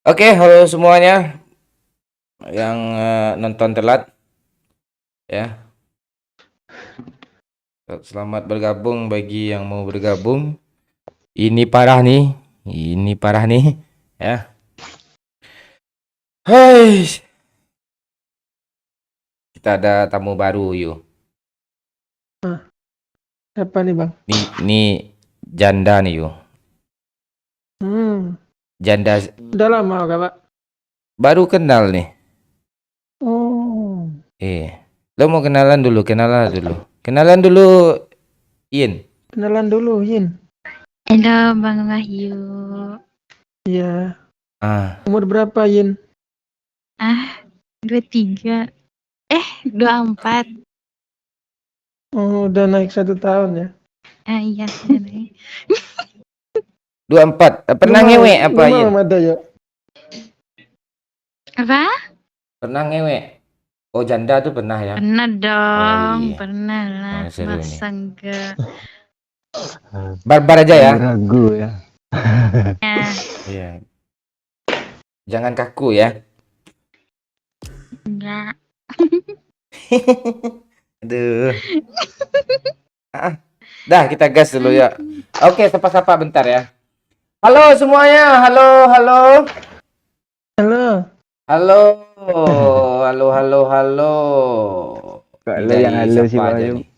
Oke, halo semuanya yang nonton telat ya. Selamat bergabung bagi yang mau bergabung. Ini parah nih. Ini parah nih ya. Hai, kita ada tamu baru yuk. Siapa nih bang? Nih janda nih yuk. Janda Udah lama gak pak? baru kenal nih. Oh, Lo mau kenalan dulu, Kenalan dulu, In. kenalan dulu Yin. Halo Bang Wahyu. Iya. Ah, Umur berapa Yin? 23. 24. Oh, udah naik 1 tahun ya? Iya sudah naik. 24. Pernah ngewe apa, Lu In? mau ada ya? Apa? Pernah ngewe? Oh, janda tuh pernah ya? Pernah dong, iya. pernah lah. Oh, seru nih. Masa enggak? Barbar aja ya. Ragu ya. Ya, Iya. Jangan kaku ya. enggak. Aduh. Dah, kita gas dulu ya. Oke, sapa-sapa bentar ya. Halo semuanya. Halo. Halo. Halo. Halo. Kok Ini lu yang dari halo sih siapa aja Bayu? nih?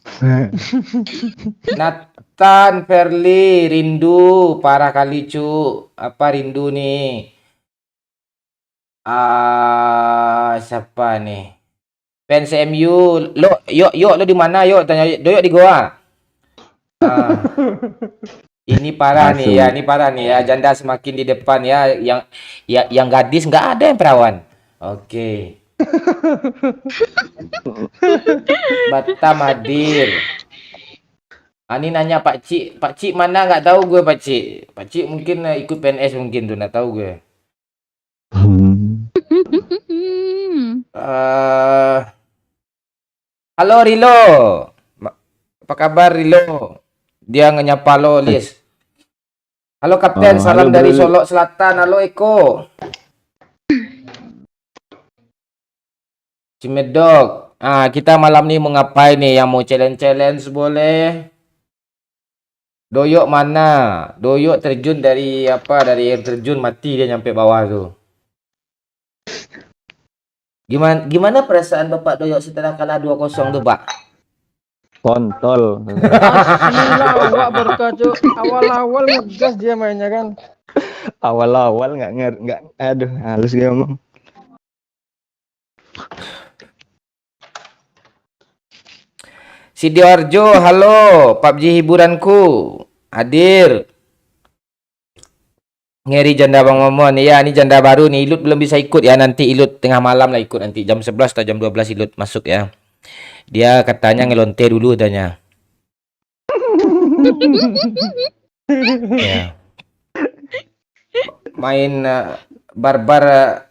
Nathan, Verly, rindu parah kali cu. Apa rindu nih? Siapa nih? Fans MU. Yuk lo di mana? Yuk tanya yuk di Goa. Ini parah nih ya, janda semakin di depan ya, yang gadis nggak ada yang perawan. Oke. Batam hadir. Ani nanya Pak Cik mana nggak tahu gue Pak Cik mungkin ikut PNS mungkin tuh nggak tahu gue. Halo Rilo, apa kabar Rilo? Dia ngenyapa lo, Lis. Halo Kapten, salam halo, dari Bro. Solo Selatan. Halo Eko. Cimedok. Kita malam nih mau ngapain nih? Yang mau challenge boleh. Doyok mana? Doyok terjun dari air terjun mati dia nyampe bawah tuh. Gimana perasaan Bapak Doyok setelah kalah 2-0 tuh, Pak? Kontol. Lawak berkacau. Awal-awal ngegas dia mainnya kan. Awal-awal nggak aduh halus dia ngomong. Sidoarjo, halo, PUBG hiburanku. Hadir. Ngeri janda Bang Momon. Iya, ini janda baru nih. Ilut belum bisa ikut ya. Nanti Ilut tengah malam lah ikut nanti. Jam 11 atau jam 12 Ilut masuk ya. Dia katanya ngelonte dulu katanya. Ya. Main barbar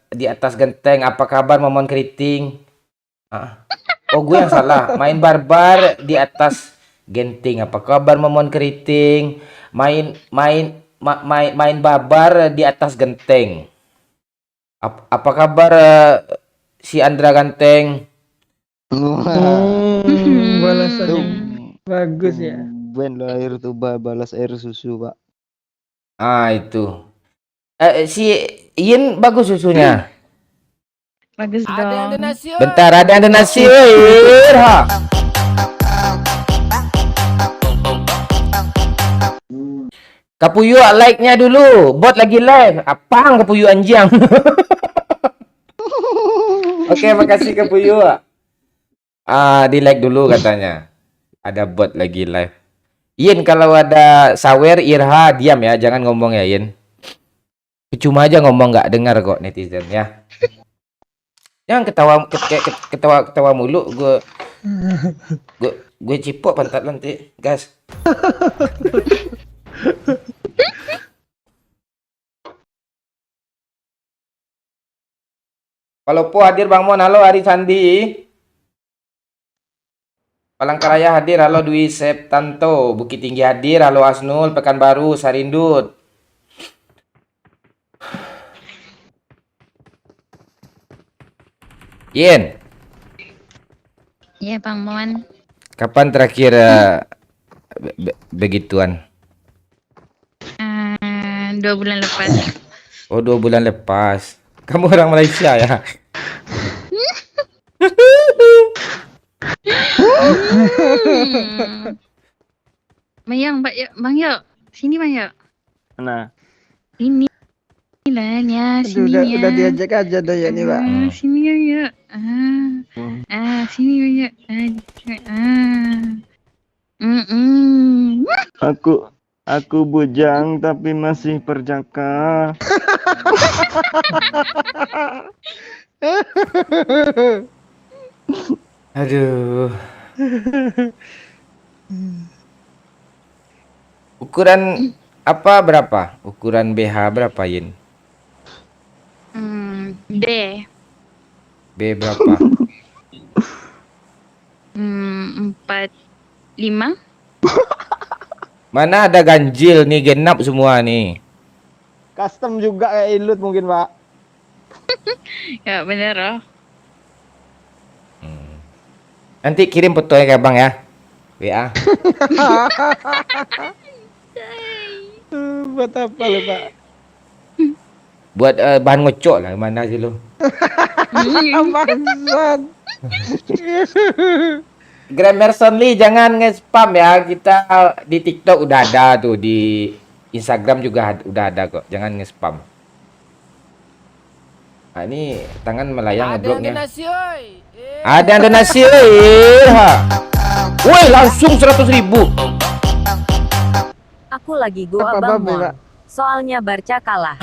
di atas genteng. Apa kabar Momon Keriting? Oh, gue yang salah. Main barbar di atas genting. Apa kabar Momon Keriting? Main barbar di atas genteng. Apa kabar si Andra Ganteng? Balasannya bagus ya. Ben lo air tuh balas air susu, Pak. Itu. Si Iin bagus susunya. Bagus dong. Bentar, ada nasi. Irha. Kapuyu like-nya dulu. Bot lagi live. Apaan Kapuyu anjing? Oke, makasih Kapuyu. Di like dulu katanya. Ada bot lagi live. Yin, kalau ada sawer Irha diam ya, jangan ngomong ya Yin. Cuma aja ngomong nggak dengar kok netizen ya. Jangan ketawa mulu, gue cipok pantat nanti, guys. Kalau Po hadir Bang Mon, halo Ari Sandi. Palangkaraya hadir, halo Dwi Septanto. Bukit Tinggi hadir, halo Asnul. Pekanbaru, Sarindut. Yin, Ya Bang Mon. kapan terakhir begituan? 2 bulan lepas. Oh, 2 bulan lepas. Kamu orang Malaysia ya? Hmm. Bang Yok. Sini Bang Yok. Mana? Sini lah ya, Aduh, sini ya. udah diajak aja dah ya nih, Pak. Sini Bang Yok. Sini Bang Yok. Aku bujang tapi masih perjaka. Aduh. Ukuran apa berapa? Ukuran BH berapa, Yin? B. B berapa? 45. Mana ada ganjil nih, genap semua nih. Custom juga kayak Ilut mungkin, Pak. Ya bener loh. Nanti kirim fotonya ke Abang ya. WA. Buat apa lo, Pak? Buat bahan ngocok lah, mana sih lo? Bangsat. Gramerson Lee jangan nge-spam ya. Kita di TikTok udah ada tuh, di Instagram juga udah ada kok. Jangan nge-spam. Nah, ini tangan melayang ngebloknya. Ada yang donasi, woi, langsung 100.000. Aku lagi gua Apa Bang babe, Mon. Pak? Soalnya Barca kalah.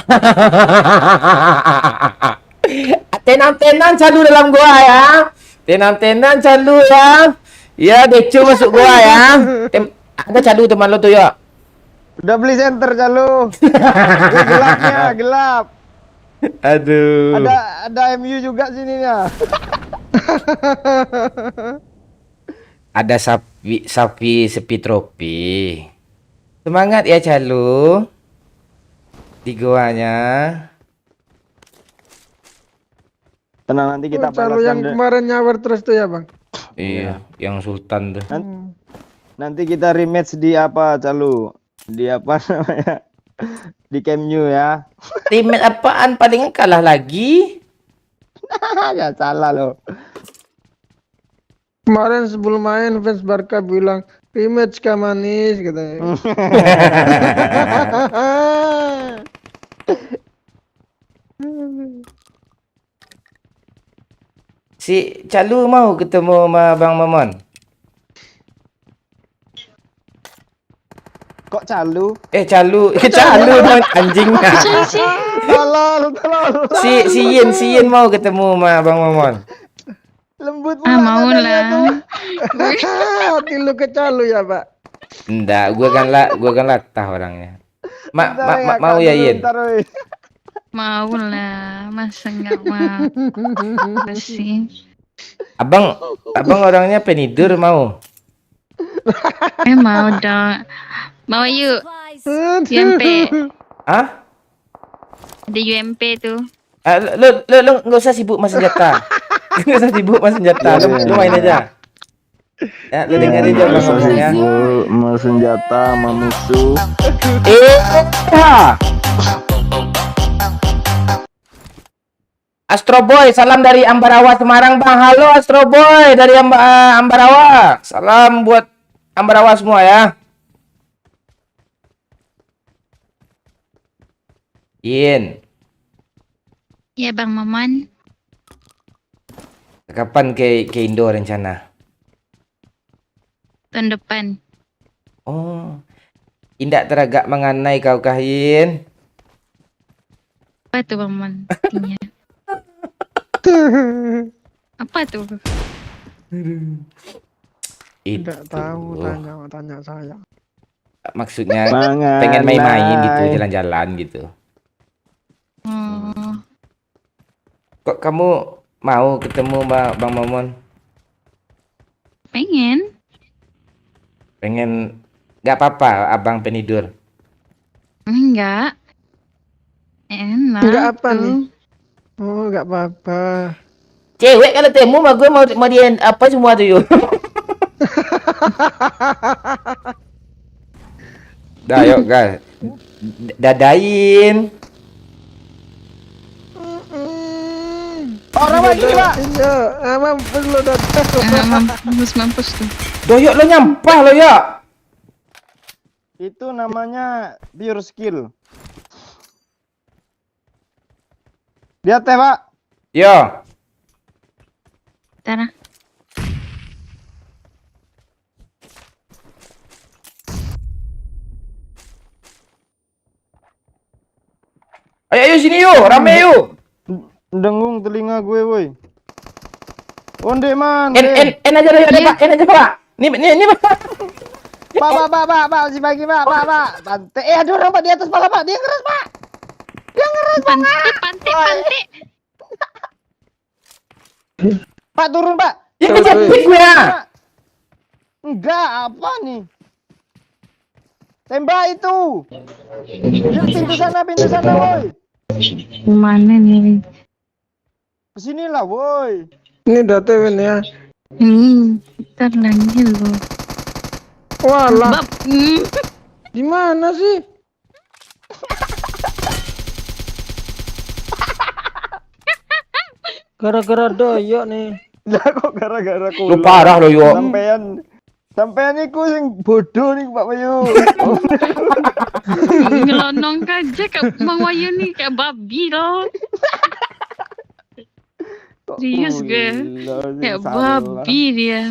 Tenan-tenan candu dalam gua ya. Tenan-tenan candu ya. Ya, Decu masuk gua ya. Ada candu teman lo tuh ya. Udah beli center Calu. Gelapnya, gelap. Aduh. Ada MU juga sininya. Ada sapi sepi tropi. Semangat ya Calu. Di goanya. Tenang, nanti kita Kalau yang balaskan. kemarin nyawer terus tuh ya, Bang. Iya, yang Sultan tuh. Nanti kita rematch di apa, Calu? Di apa namanya? Di Camp Nou ya. Teammate apaan, paling kalah lagi. Ya salah loh. Kemarin sebelum main fans Barca bilang rematch kah manis katanya. Si Calu mau ketemu sama Bang Momon. Kok Calu? Calu dong anjingnya. Tolol. Si Yin mau ketemu sama Bang Momon. Lembut pula Mau nadanya tuh. lah. Hati lu kecalu ya, Pak. Enggak, gua kan latah orangnya. Bentar Mau Kak, ya dulu, Yin. bentar, woi. Mau lah. Masa nggak mau sih? Abang orangnya penidur mau. Mau dong. Mau yuk. UMP. Hah? Ada UMP tuh. Lu nggak usah sibuk mas senjata. Nggak usah sibuk mas senjata. Lu main aja. Ya, lu dengerin aja Bang Momon ya. Mau senjata, mau musuh. Astro Boy, salam dari Ambarawa Semarang Bang. Halo Astro Boy dari Ambarawa. Salam buat Ambarawa semua ya. Yin, Ya Bang Maman. kapan ke Indo rencana? Tahun depan. Oh, indak teragak mengenai kau Yin. Apa tuh Bang Maman? Artinya. Apa tuh? Itu Tidak tahu, tanya saya. maksudnya Mangan, pengen main-main gitu, Nay. jalan-jalan gitu. Oh, Kok kamu mau ketemu Bang Momon? pengen. Pengen, nggak apa-apa abang penidur. Enggak. Enak. Enggak apa tuh. nih? Oh, enggak apa-apa. Cewek kalau temu mah gue mau dia apa semua tuh yuk. Dah yuk guys. Dadain. Orang lagi Pak. Iya, mampus lo datang. Mampus tuh. Doyok lo nyampah lo ya. Itu namanya pure skill. Lihat teh Pak. Yo. Tara. Ayo sini yuk, rame yuk. Dengung telinga gue woi. Onde man. En aja Doyok deh Pak, en aja Pak. Nih Pak. Pak, si pagi Pak. Pantai. Aduh orang Pak di atas pala Pak. Dia ngeres Pak. Pantai. Pak turun Pak. Ya kejepit gue ya. Enggak, apa nih? Tembak itu. Lihat pintu sana woi. Mana nih? Kesinilah woi. Ini udah tewen ya. Ntar lagi lo. Walah, Bab. di mana sih? Gara-gara doyok nih. Lah kok gara-gara Lu kula. parah lo yo. Sampean iku sing bodoh nih Pak Bayu. Ngelonong aja kayak Bang Wayu nih kayak babi loh. Serius gue. Kayak babi dia.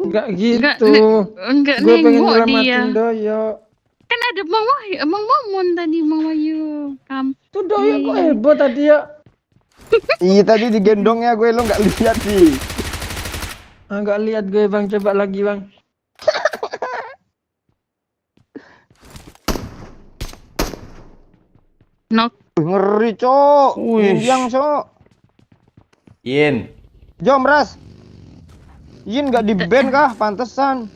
Enggak Enggak, gitu. enggak Gue pengen nengok dia. nyelamatin doyok. Kan ada Bang Wayu, Bang Momon tadi Bang Wayu. Tuh doyok kok heboh tadi ya. Iya tadi digendongnya gue lo nggak lihat sih. Enggak lihat gue Bang, coba lagi Bang. Nok. Ngeri cok. Wih. Yang cok. Yin. Jom ras. Yin nggak di ban kah? Pantesan.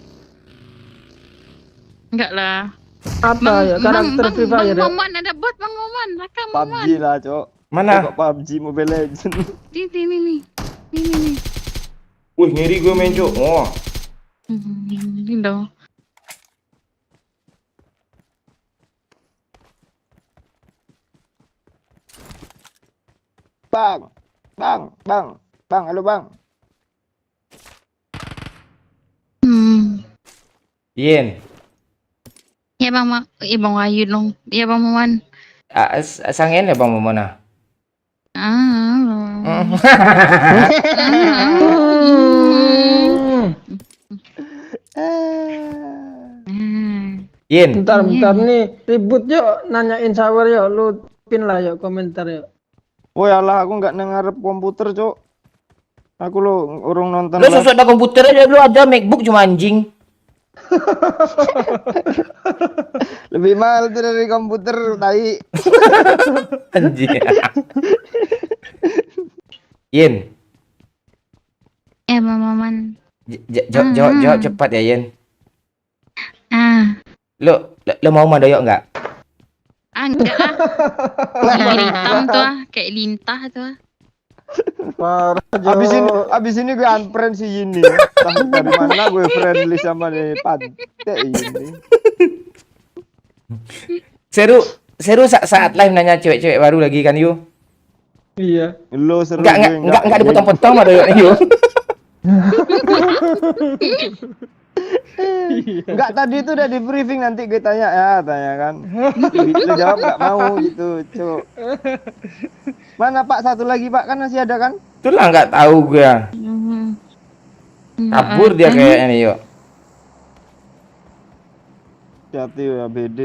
Enggak lah. Apa ya karakter Free Fire ya? Bang Momon ada bot Bang Momon. Rakam Momon. PUBG lah cok. Mana? Coba PUBG Mobile Legends. Ini nih. Ini. Wih, ngiri gue main cok. Oh. Ini dong. Bang. Halo bang. Yin. Ya Bang Bang Wayu dong. Ya Bang Momon. Sangin ya Bang Momona. Yin. Bentar nih, ribut yuk, nanyain shower yuk, lu pin lah yuk komentar yuk. Woi alah aku nggak ngarep komputer cok. Aku lo urung nonton. Lu sosok ada komputer aja, lu ada MacBook cuma anjing. Lebih mahal tuh dari komputer tai. Anjing. Yin. Ya Bang Momon. Jawab cepat ya Yin. Lu mau sama Doyok enggak? Enggak ah. Kayak hitam tuh ah. Kayak lintah tuh ah. Parah Abis ini gue unfriend si Yin nih. Entah dari mana gue friendly sama nih pantai ini. Seru saat live nanya cewek-cewek baru lagi kan Yu? Iya. Lo seru Enggak dipotong-potong sama Doyok nih Yu. Enggak tadi itu udah di briefing nanti gue tanya kan. Lu jawab nggak mau gitu, cok. Mana Pak satu lagi Pak kan masih ada kan? Itulah nggak tahu gue. Kabur dia kayaknya nih Yuk. Hati ya BD.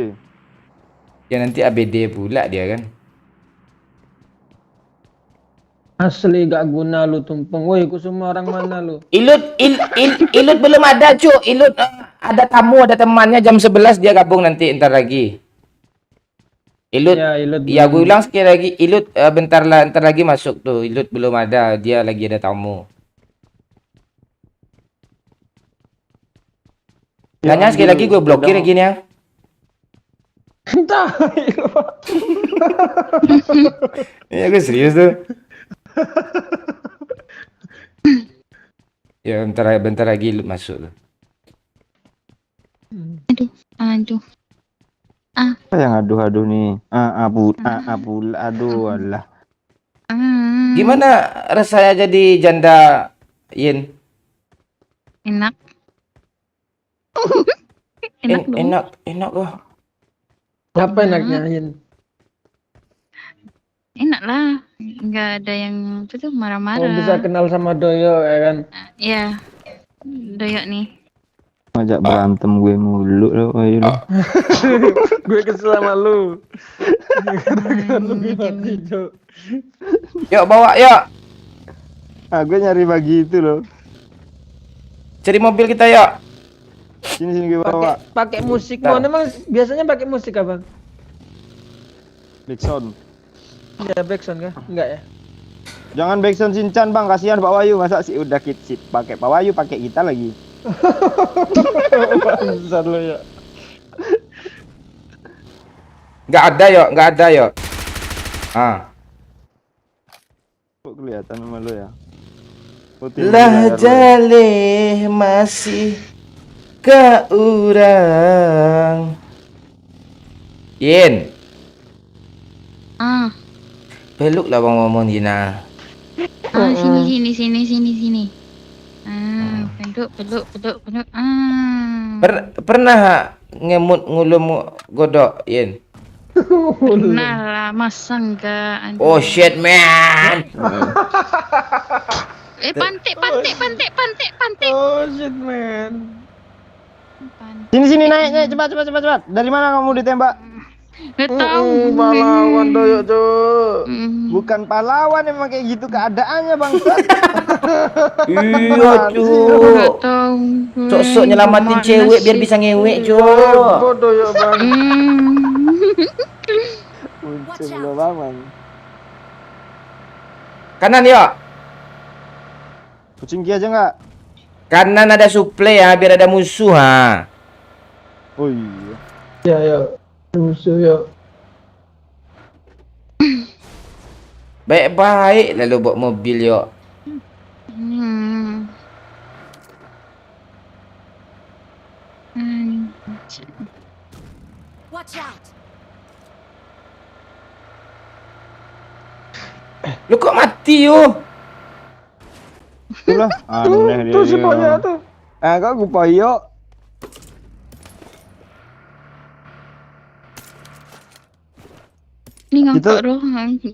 Ya nanti ABD pula dia kan. Asli gak guna lu tumpeng. Woi, ku semua orang mana lu? Ilut belum ada, Cuk. Ilut ada tamu, ada temannya jam 11 dia gabung nanti entar lagi. Ilut. Ya gue ulang sekali lagi. Ilut entar lagi masuk tuh. Ilut belum ada, dia lagi ada tamu. Tanya sekali lagi gue blokir gini ya. Entah. Iya gue serius tuh. Ya bentar lagi lu masuk lu. Aduh. Apa yang aduh-aduh nih? Aduh, alah. Gimana rasanya jadi janda, Yin? Enak. Enak dong. Enak loh. Apa enaknya, Yin? Enak lah. Nggak ada yang itu tuh Oh, bisa marah-marah. kenal sama Doyo ya kan? Ya, doyok nih. Ngajak berantem gue mulu lo, ayo lo. Gue kesel sama lu. Kan lu Hmm, mati, Cok. Yuk bawa yuk. Ah, gue nyari bagi itu loh. Cari mobil kita yuk. Sini gue bawa. Pakai musik Bentar. mon, emang biasanya pakai musik apa? Backsound. Ya backsound kah? Enggak ya? Jangan backsound Shinchan bang, kasihan Pak Wahyu. Masa sih udah sip pakai Pak Wahyu pakai kita lagi. Bangsat lu ya. Nggak ada yuk. Ah. Kok kelihatan sama lo ya? Lah jale masih ke urang. Yin, Ah, peluk lah bang ngomong Dina. sini. Peluk. Ah. Pernah ngemut ngulum godok, Yin? Pernah lah, masa enggak? Aduh. Oh shit man. Pantek. Oh shit man. Sini naik cepat. Dari mana kamu ditembak? Nggak tahu. Pahlawan Doyo, Cok. Bukan pahlawan emang kayak gitu keadaannya bang. Iya Nggak cuk. tahu. Sok-sok nyelamatin cewek biar bisa ngewek cuk. Bodoh ya bang. Muncul lo bang. Kanan yuk. Kucing aja nggak? Kanan ada suplai ya biar ada musuh ha. Oh iya. Ya ya. Musuh ya. Baik-baik lalu bawa mobil yuk. Watch out! Lu kok mati yuk? Itulah aneh dia. Tuh si Boyo tuh. Kok gue Boyo? Ini ngangkat Itu- roh.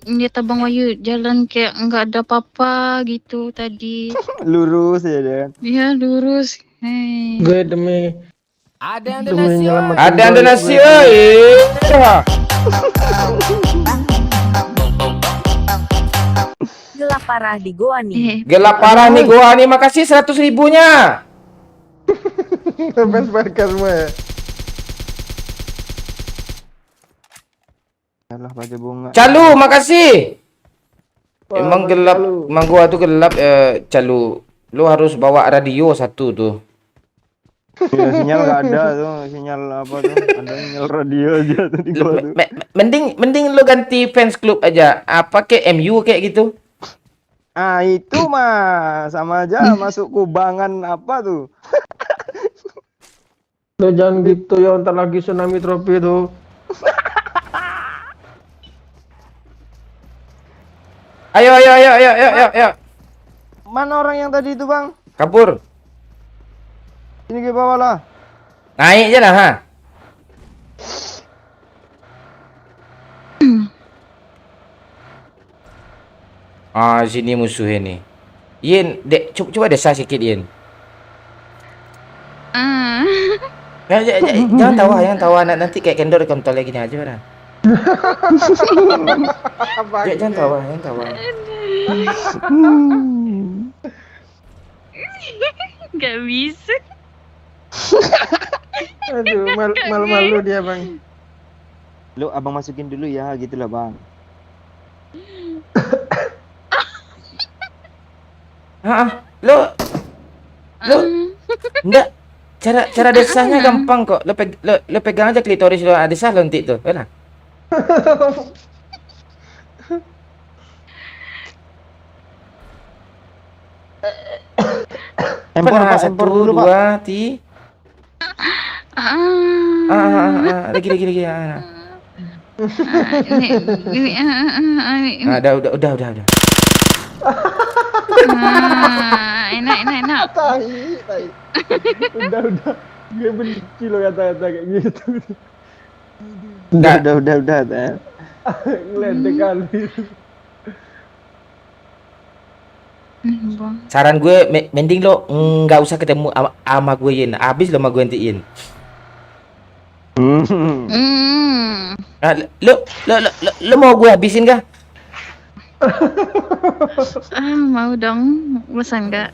Lihat Abang Wahyu jalan kayak nggak ada apa-apa gitu tadi. Lurus ya kan. Dia lurus. Hei. Gue demi Ada yang demi nyelamatin Ada Doyo, nasi gue- oi. Gelap parah di Goa nih. Gelap parah nih gua nih, makasih 100 ribunya. Fans mereka semua ya. Yalah baca bunga. Calu, makasih. Wah, Emang Bang gelap, Calu. emang gua tuh gelap Calu. Lu harus bawa radio satu tuh. Ya, sinyal nggak ada tuh, sinyal apa tuh? Ada sinyal radio aja tuh di Lu, bawah tuh. mending lu ganti fans club aja. Apa kayak MU kayak gitu. Ah itu mah sama aja masuk kubangan apa tuh? Lo jangan gitu ya, ntar lagi tsunami trofi tuh. Ayo. Mana orang yang tadi itu bang? Kabur. Sini ke bawah lah. Naik aja lah ha. Sini musuh ini. Yin, dek, coba desa sikit Yin. Ah. Jangan tawa, nanti kayak kendor kontol lagi gini aja orang. Jangan tawa. Nggak bisa. Aduh, malu-malu dia bang. Lu abang masukin dulu ya, gitulah bang. Lo enggak cara desanya gampang kok. Lo pegang aja klitoris lo, desah lontik tuh. Enak. Empor Pernah Pak, empor satu, dulu Pak. dua, ti. Lagi. Udah. Enak. Tai. Udah. Gue benci lo kata-kata kayak gitu. Udah tanya. Ngeledek kali. Saran gue, mending lo nggak usah ketemu sama gue Yin. Abis lo sama gue nantiin. Nah, lo mau gue habisin kah? Mau dong, bosan nggak?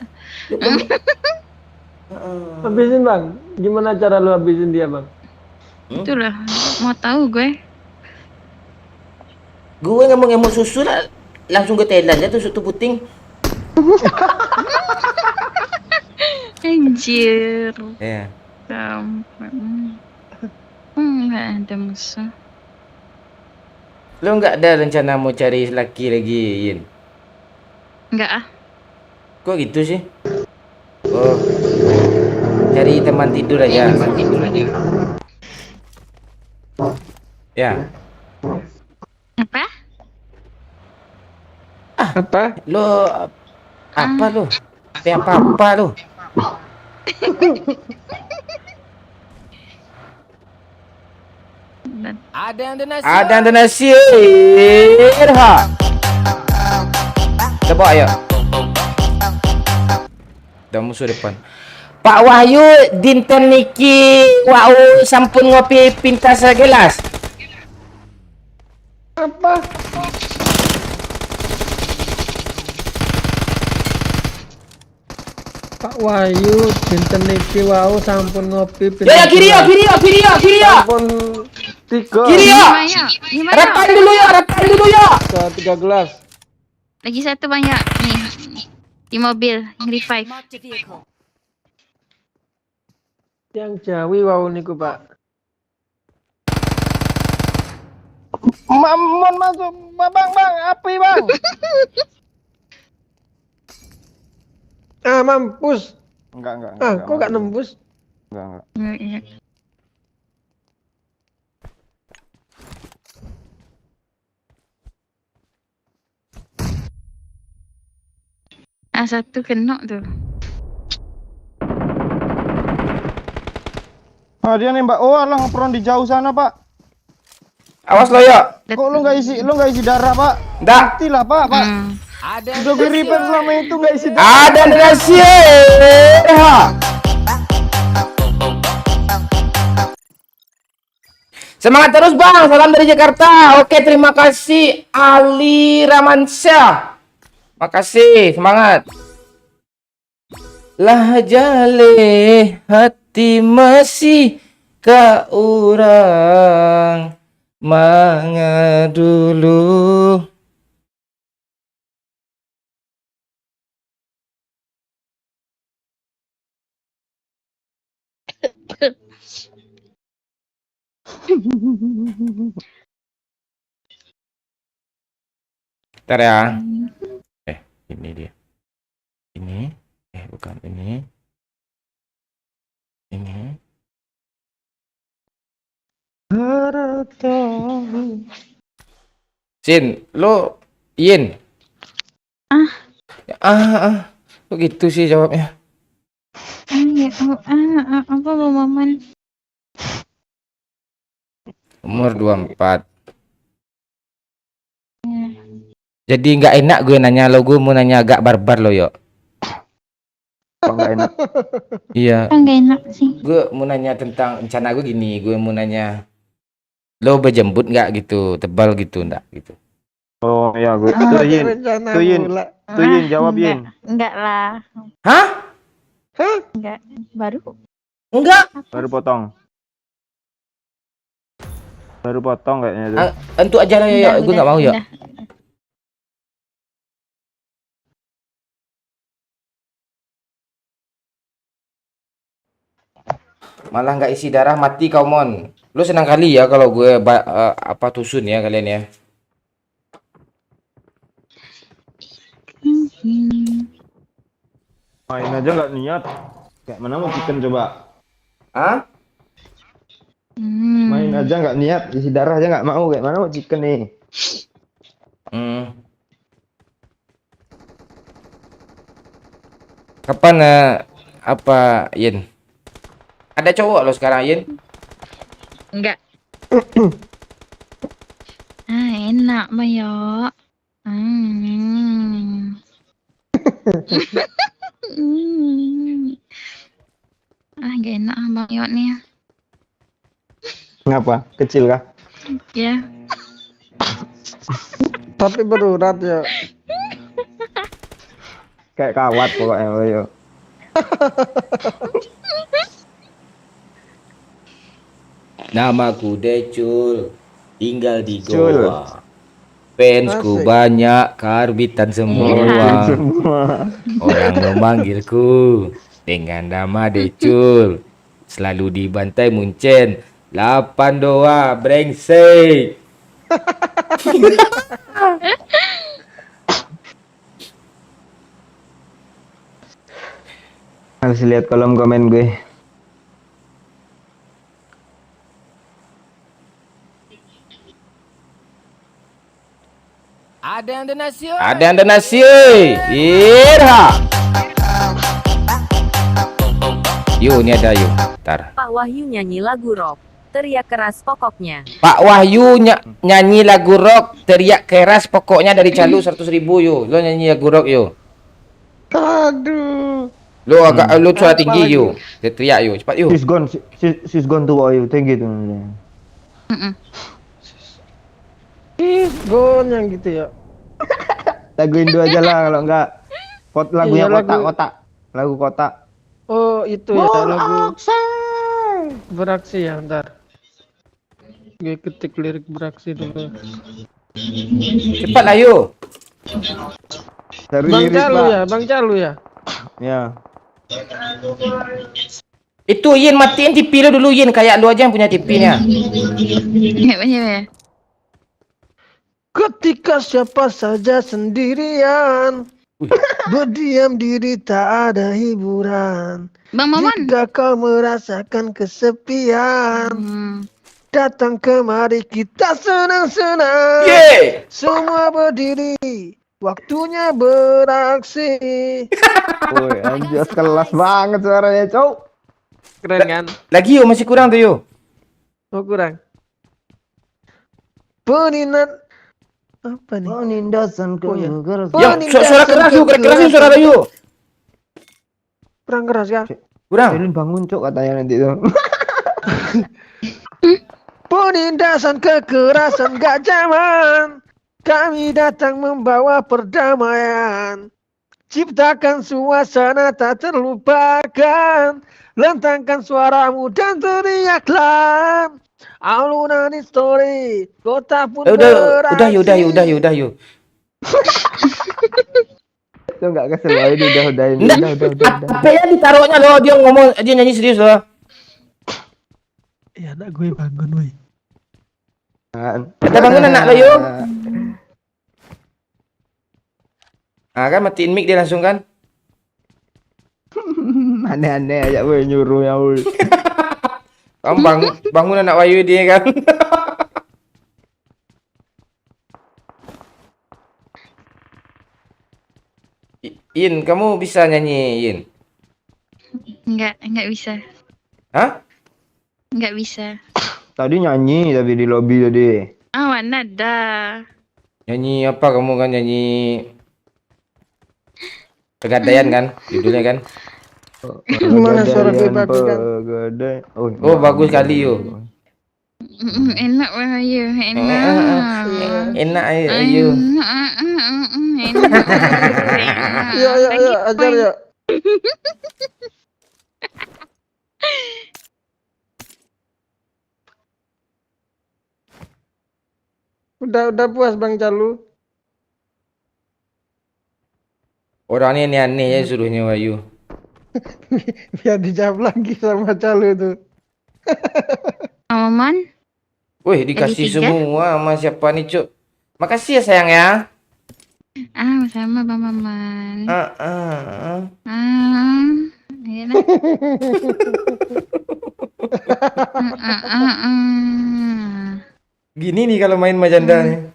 Habisin bang. Gimana cara lu habisin dia bang? Itulah, mau tahu gue. Gue nggak mau susu lah, langsung gue telan aja tuh susu puting. Anjir. Ya. Nggak ada musuh. Lo nggak ada rencana mau cari laki lagi, Yin? Nggak ah. Kok gitu sih? Oh, cari teman tidur aja. Ya, Apa? Apa? lo apa lo? Apa lo? Ada yang donasi. Irha. Coba ayo. Ada musuh depan. Pak Wahyu dinten niki wau sampun ngopi pintas segelas. Apa? Pak Wahyu, dinten niki wau sampun ngopi Ya kiri ya. Sampun 3 Kiri ya. Gimana? Repan dulu ya. ke 3 gelas. Lagi satu banyak nih di mobil revive. Yang Jawi wau niku Pak. Mamon masuk, bang, api bang. Mampus. Enggak. Kok gak nembus? Enggak. Iya. Satu kena tuh. Dia nembak. Oh, alah ngepron di jauh sana, Pak. Awas lo ya. Kok lu nggak isi darah, Pak? Nggak. Matilah, Pak. Udah gue repair selama itu nggak isi darah. Ada donasi. Irha. Semangat terus bang, salam dari Jakarta. Oke, terima kasih Ali Ramansyah. Makasih, semangat. Lah jale hati masih ke urang manga dulu. Ntar ya. Ini dia. Ini. Bukan ini. Ini. Sin, lo Yin. Kok gitu sih jawabnya? Apa mau momen? Umur 24. Jadi nggak enak gue nanya lo, gue mau nanya agak barbar lo yo. Kok nggak enak? Iya, Nggak enak sih. gue mau nanya tentang rencana gue gini, gue mau nanya lo berjembut nggak gitu, tebal gitu nggak gitu. Oh ya, gue Tuh Yin, jawab Yin. Enggak lah. Hah? Enggak. Baru. Enggak. Baru potong kayaknya tuh. Entuk aja lah ya, gue nggak mau ya. Udah. Malah nggak isi darah mati kau mon. Lo senang kali ya kalau gue tusun ya kalian ya. Main aja nggak niat. Kayak mana mau chicken coba? Hah? Main aja nggak niat, isi darah aja nggak mau. Kayak mana mau chicken nih? Hmm. Kapan apa Yin? Ada cowok lo sekarang Yin? Enggak. Enak Mayo. Hmm. Gak enak Bang Yot nih. Ngapa? Kecil kah? Ya. Tapi berurat ya. Kayak kawat pokoknya Bayu. Namaku Decul, tinggal di Cul. Goa. Fansku Asik. banyak, karbitan semua. Semua. Orang memanggilku dengan nama Decul. Selalu dibantai Muncen. 8 doa, brengsek. Harus lihat kolom komen gue. Ada yang donasi. Irha. Yuk, ini ada yuk. Ntar. Pak Wahyu nyanyi lagu rock, teriak keras pokoknya. Pak Wahyu nyanyi lagu rock, teriak keras pokoknya dari Calu 100.000 yuk. Lo nyanyi lagu rock yuk. Aduh. Lo agak lo suara Apa tinggi lagi? yuk. Dia teriak yuk, cepat yuk. She's gone to Bayu. Thank you tuh. Gon yang gitu ya. Lagu Indo aja lah kalau enggak. Lagunya Iya, lagu- kotak-kotak. Lagu kotak. Oh itu ya lagu beraksi ya ntar. Gue ketik lirik beraksi dulu. Cepat lah yuk. Dari Bang lirik, Calu Pak. ya, Bang Calu ya. Ya. Itu Yin matiin TV lo dulu Yin, kayak lu aja yang punya TV-nya. Enggak banyak ya. Ketika siapa saja sendirian, berdiam diri tak ada hiburan. Bang Maman. Jika kau merasakan kesepian, datang kemari kita senang-senang. Yeay. Semua berdiri, waktunya beraksi. Woi, anjas kelas banget suaranya, Cok. Keren kan? Lagi yuk, masih kurang tuh yuk. Oh kurang. Peninat apa nih? Penindasan Oh, iya. keras. Ya, suara keras yuk, keras yuk suara yuk. Kurang keras ya? Kurang. Selin bangun, Cok, katanya nanti tuh. Penindasan kekerasan gak zaman. Kami datang membawa perdamaian. Ciptakan suasana tak terlupakan. Lentangkan suaramu dan teriaklah. Alunan histori, kota pun Udah yuk. Itu enggak kesel, Bayu. Udah ini. Nggak. Udah. HP-nya ditaruhnya loh, dia ngomong, dia nyanyi serius loh. Ya anak gue bangun woi. Kita bangun anak lo yuk. Ah kan matiin mic dia langsung kan. Aneh-aneh aja, woi, nyuruh ya, woi. Kamu bangun anak Wayu dia kan. Yin, kamu bisa nyanyi Yin? Enggak bisa. Hah? Enggak bisa. Tadi nyanyi tapi di lobi tadi. Nada. Nyanyi apa kamu kan nyanyi Pegadaian kan judulnya kan? Gimana suara gue bagus kan? Pegadaian. Oh, bagus sekali yuk. Enak banget ya, enak. Enak ayo. Enak. Ya ajar ya. Udah puas Bang Calu. Orang ini aneh ya suruhnya Wayu. Biar dijawab lagi sama Calu tuh. Maman. Wih, dikasih Jadi 3. semua sama siapa nih, Cuk? Makasih ya sayang ya. Sama Bang Maman. Ah, ah. Iya nah. Gini nih kalau main majanda nih.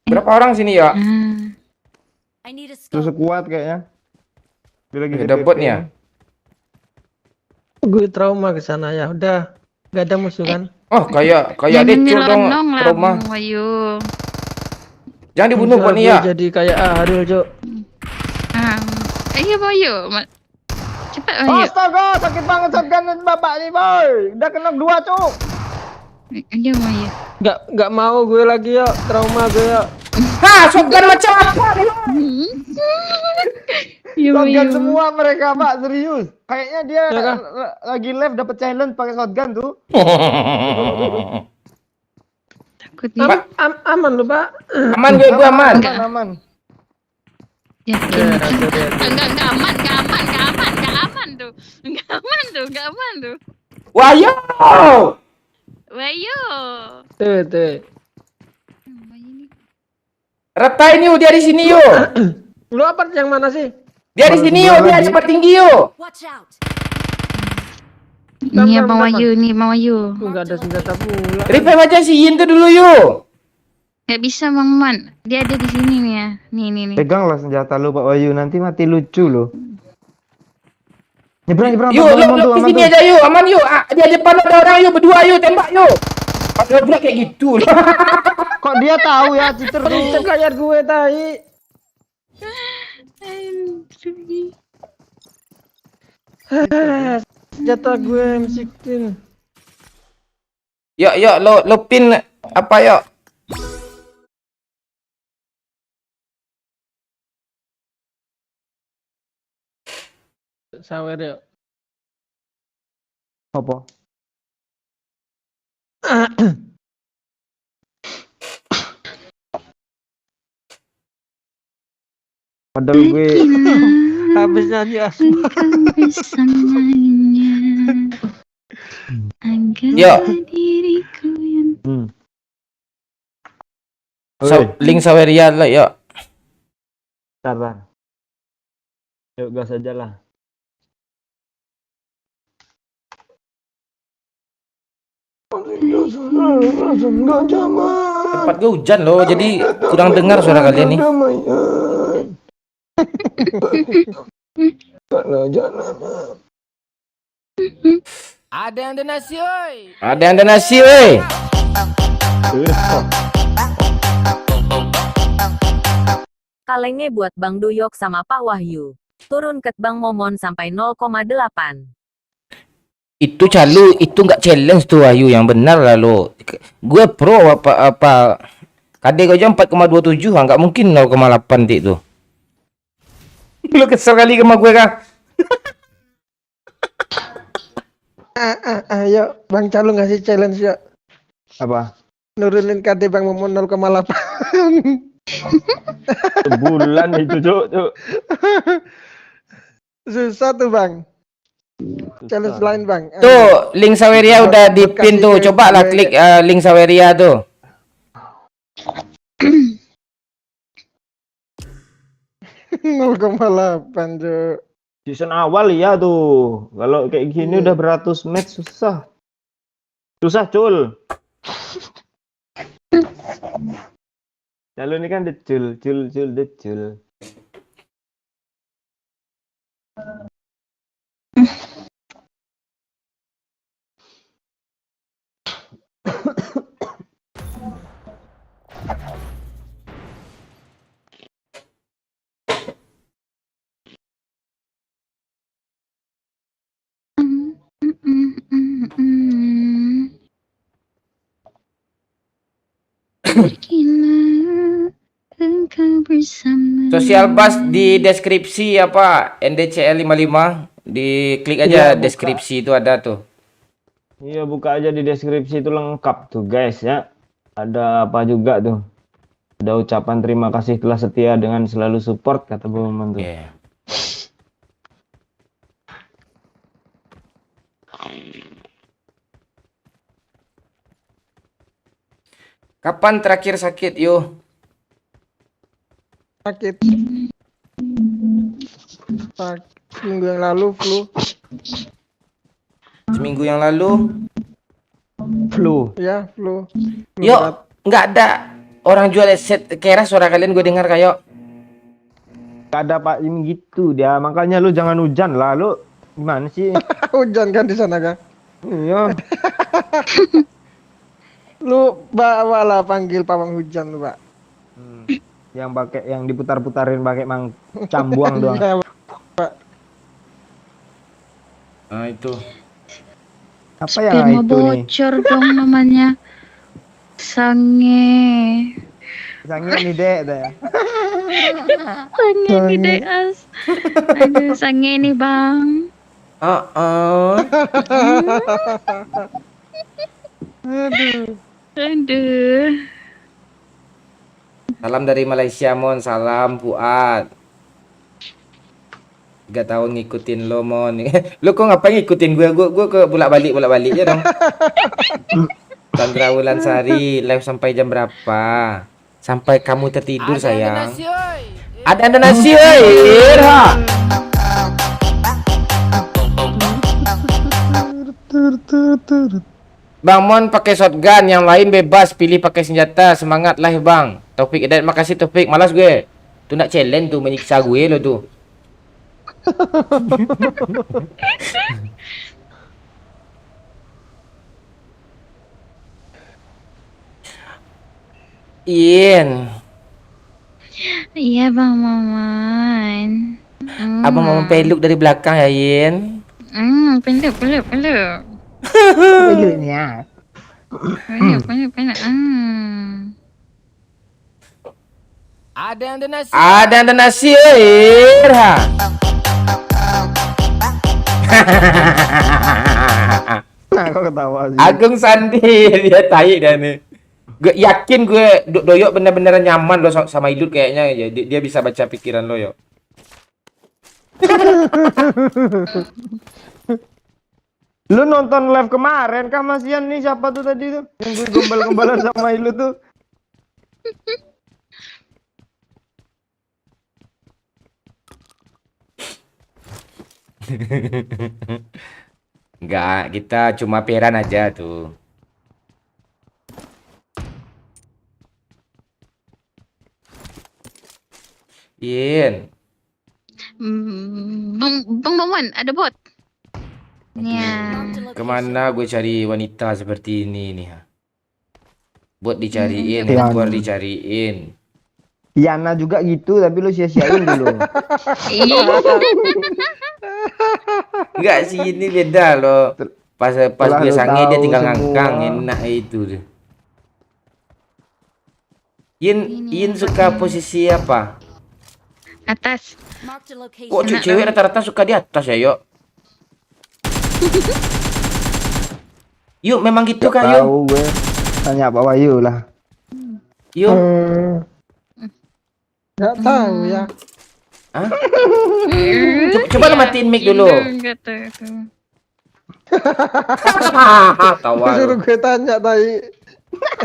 Berapa orang sini ya? I need a Terus scope. kuat kayaknya. Dia lagi Ada DPP bot nih ya? nih. Gue trauma ke sana ya. Udah, gak ada musuh kan? Oh, kayak Jangan Decul dong, nyelonong lah trauma. Bang Wayu. Jangan dibunuh Suara Pak gue Nia. jadi kayak Ariel, Cok. Iya Bang Wayu. Cepat Bang Wayu. Astaga, sakit banget shotgun bapak nih, boy. Udah kena 2, Cuk. Ayo Bang Wayu. Gak mau gue lagi ya. Trauma gue ya. Hah, shotgun macam apa nih? Iya Bang Shotgun Wayu. semua mereka, Pak, serius. Kayaknya dia Ya kan? lagi live dapat challenge pakai shotgun tuh. Takut nih. Aman lu, Pak. Aman gue aman. Enggak. Aman. Yakin. Ya, sorry. Enggak aman tuh. Enggak aman tuh. Wayo. Wayu. Tuh. Wayu nih. Ratain yuk, dia di sini yuk. Lu apa yang mana sih? Dia di sini yuk, dia cepat tinggi yuk. Watch out. Ini ya Bang Wayu, nih Bang Wayu. Lu gak ada senjata pula. Revive aja si Yin tuh dulu yuk. Gak bisa Bang Man. Dia ada di sini nih ya. Nih. Peganglah senjata lu, Pak Wayu, nanti mati lucu lo. Nyebrang, Yuk, Pak, lo di sini aja yuk, aman yuk. Ah, dia depan ada orang yuk, berdua yuk, tembak yuk. Padahal pula kayak gitu. Kok dia tahu ya, cheater tuh. Pencet layar gue, tai. Senjata gue M16. Yuk, lo pin apa yuk? Sawer ya. Apa? Padahal gue Habis nyanyi Bersamanya agar Yo. diriku yang Link Saweria lah yuk. Sabar. Yuk, gas aja lah. Tempat gue hujan loh, jadi kurang dengar suara kalian nih. Ada yang donasi, oi. Ada yang donasi, weh. Kalenge buat Bang Duyok sama Pak Wahyu. Turun ket Bang Momon sampai 0,8. Itu itu nggak challenge tuh Ayu, yang benar lah lo. Gue pro apa. KD gue aja 4,27, nggak mungkin 0,8 itu. Lo kesel kali sama gue kan? Ayo, Bang Calu ngasih challenge ya. Apa? Nurunin KD Bang Momon 0,8. Sebulan itu, Cuk. Susah tuh, Bang. Challenge lain, Bang. Tuh, link Saweria udah di pin tuh. Coba lah klik link Saweria tuh. $0,8, Cuk. Season awal ya tuh. Kalau kayak gini udah beratus match susah. Susah, Cul. Lalu ini kan decul. Bila engkau bersama. Sosial bus di deskripsi apa NDCL 55, diklik aja deskripsi itu ada tuh. Iya, buka aja di deskripsi itu lengkap tuh, guys ya. Ada apa juga tuh. Ada ucapan terima kasih telah setia dengan selalu support kata Bu Momen tuh. Yeah. Kapan terakhir sakit, yo? Sakit. Minggu yang lalu flu. Seminggu yang lalu? Flu. Ya, flu. Flu Yo, berat. nggak ada orang jual headset keras suara kalian gue dengar kayak. Gak ada Pak, ini gitu dia. Makanya lu jangan hujan lah, lu gimana sih? Hujan kan di sana kan? Iya. Lu bawa lah panggil pawang hujan lu, Pak. Yang pakai yang diputar-putarin pakai cambuang doang. Ya, Nah, itu. Apa yang Biar mau itu nih? bocor dong namanya. Sange. Sange nih dek dah ya. Sange nih deh as. Aduh, sange nih bang. Aduh. Salam dari Malaysia, Mon. Salam Fuad. 3 tahun ngikutin lo, Mon. Lo kok ngapain ngikutin gue? Gue ke bolak-balik ya dong. Sandra Wulansari, live sampai jam berapa? Sampai kamu tertidur, Ada sayang. nasi, oi. Ada nasi, oi. Irha. Bang Mon pakai shotgun, yang lain bebas pilih pakai senjata. Semangat live, Bang. Taufik Hidayat, makasih Taufik. Malas gue. Tu nak challenge tu menyiksa gue lo tu. Ian, Iya bang Maman. abang mau peluk dari belakang ya, Ian. Peluk. Peluknya. Peluk. Ada nasi. Ada nasi, oi. Irha. Nah, kok ketawa sih? Agung Sandi dia tai dah nih. Gue yakin gue Doyok bener-bener nyaman lo sama Idut kayaknya ya. Dia bisa baca pikiran lo, yo. Lu nonton live kemarin kah Mas Ian nih, siapa tuh tadi tuh? Yang gue gombal-gombalan sama Ilu tuh. Enggak, kita cuma peran aja tuh. Ian, Bang Maman, ada bot. Ya. kemana gue cari wanita seperti ini nih? Buat dicariin, Iya. buat dicariin. Yana juga gitu, tapi lu sia-siain dulu. Enggak sih, ini beda loh. Pas Setelah gue lu sange dia tahu tinggal semua. ngangkang, enak itu deh. Ian suka posisi apa? Atas. Kok cewek rata-rata suka di atas ya, yuk? Yuk, memang gitu kan, yuk? Tahu gue. Tanya Pak Wahyu lah. Yuk. Nggak tahu ya. Hah? Coba lu matiin mic dulu. Enggak tahu. Tawa Suruh lu. gue tanya tadi.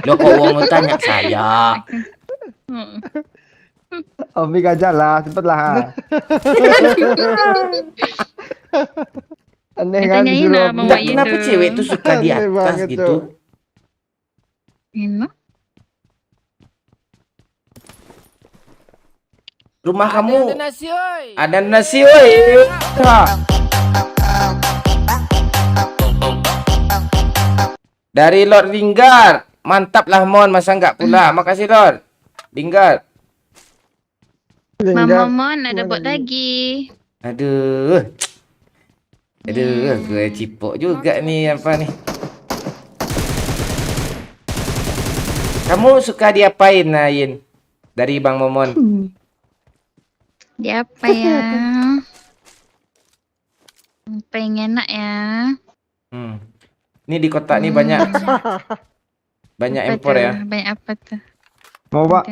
Lo kok wong mau tanya saya? Omik aja lah, cepet lah. Aneh kan Tanyain disuruh lah, Omik. Mama Enggak, Indo. kenapa cewek itu suka di Aneh atas banget, gitu? Cok. Enak. Rumah kamu Ada nasi, oi. ada nasi, woi. Dari Lord Lingard. Mantap lah, Mon. Masa enggak pula? Makasih, Lord. Lingard. Bang Linggar. Maman, ada Mana bot dia? lagi. Aduh. Aduh, gue cipok juga nih apa nih. Kamu suka diapain, Nain? Dari Bang Momon. Dia apa ya? Pengen enak ya. Ini di kota nih banyak banyak Apa impor tuh? ya. Banyak apa tuh? Mau Pak?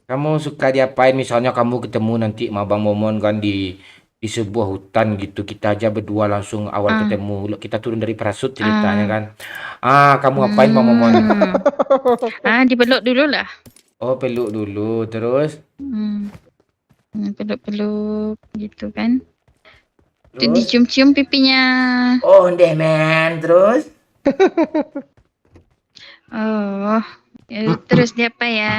Kamu suka diapain? Misalnya kamu ketemu nanti sama Bang Momon kan di di sebuah hutan gitu, kita aja berdua langsung awal ketemu, kita turun dari parasut ceritanya kan. Kamu ngapain Bang Momon? Dipeluk dulu lah. Oh, peluk dulu, terus Peluk-peluk gitu kan. Terus terus dicium-cium pipinya. oh deh men, terus Oh, terus dia apa ya?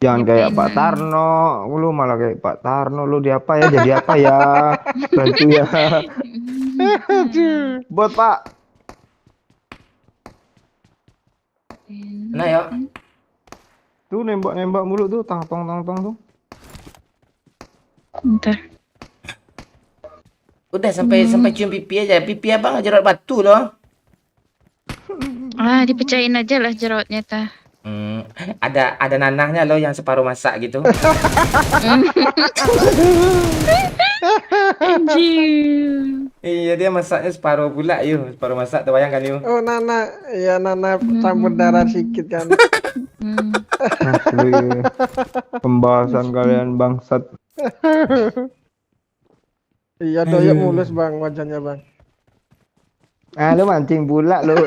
Jangan kayak Pak Diapain? Tarno, lu malah kayak Pak Tarno, lu di apa ya? Jadi apa ya? Bantu ya. Buat Pak. nah yuk. Tuh nembak-nembak mulu tuh, tang tong tuh. Bentar. Udah sampai cium pipi aja. Pipi abang jerat batu loh. Dipecahin aja lah jerawatnya ta. Ada nanahnya loh yang separuh masak gitu. Anjir. Iya, dia masaknya separuh pula yuk, separuh masak tuh, bayangkan yuk. Oh Nana, ya Nana campur darah sedikit kan. Asli. Pembahasan kalian bangsat. Iya doyok mulus bang wajahnya bang. Lu mancing pula lu.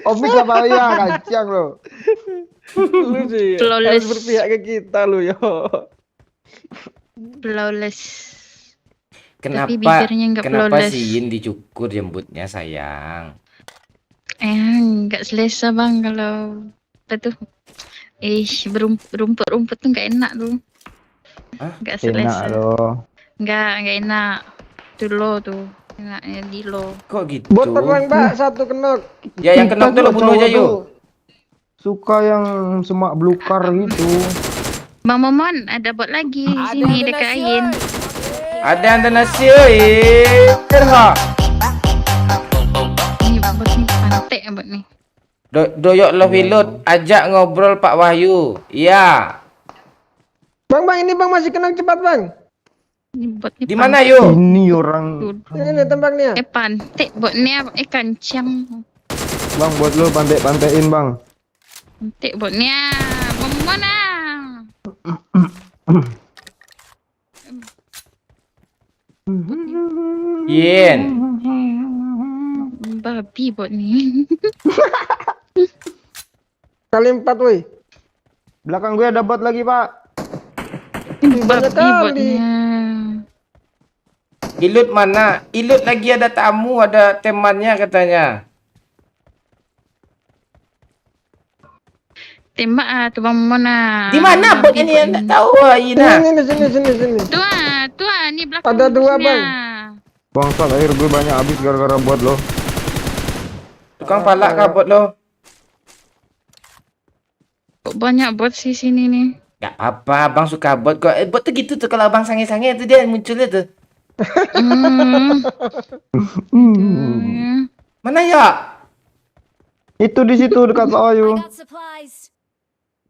Opik apa ya kacang lu. Lu sih Flawless. harus berpihak ke kita lu yo. Flawless. Kenapa bibirnya nggak flawless. si Yin dicukur jembutnya sayang? Nggak selesa bang kalau apa tuh? Berumput-rumput tuh nggak enak tuh. Nggak Enak selesa. lo. Nggak enak. Tuh lo tuh. Enaknya di lo. Kok gitu? Buat terang mbak satu kenok. Ya yang kenok tuh lo bunuh aja yuk. Suka yang semak belukar gitu. Bang Momon ada bot lagi di sini dekat Ain. Ada nasi oi. Terha. Ini bot nih pantek bot nih. Doyok lo pilut, ajak ngobrol Pak Wahyu. Iya. Bang ini bang masih kenok cepat bang. Ini bot nih. Di mana yuk? Ini orang Ini tembaknya. Pantek botnya kancang. Bang buat lu pantai-pantain bang. Pantek botnya. Bang mana? Yin. Babi bot nih. Kali 4 woi. Belakang gue ada bot lagi pak. Banyak Babi kali. botnya. Ilut mana? Ilut lagi ada tamu, ada temannya katanya. Tembak tuh Bang Momon. Di mana bot ini? Enggak tahu Ina. Sini. Tuh ini belakang. Ada 2 bosnya. bang. Bangsat air gue banyak habis gara-gara bot lo. Tukang palak kah bot lo? Kok banyak bot sih sini nih. Gak apa, abang suka bot kok. Bot tuh gitu tuh, kalau abang sange-sange tuh dia munculnya tuh. Mana ya? Itu di situ dekat Pak Wahyu.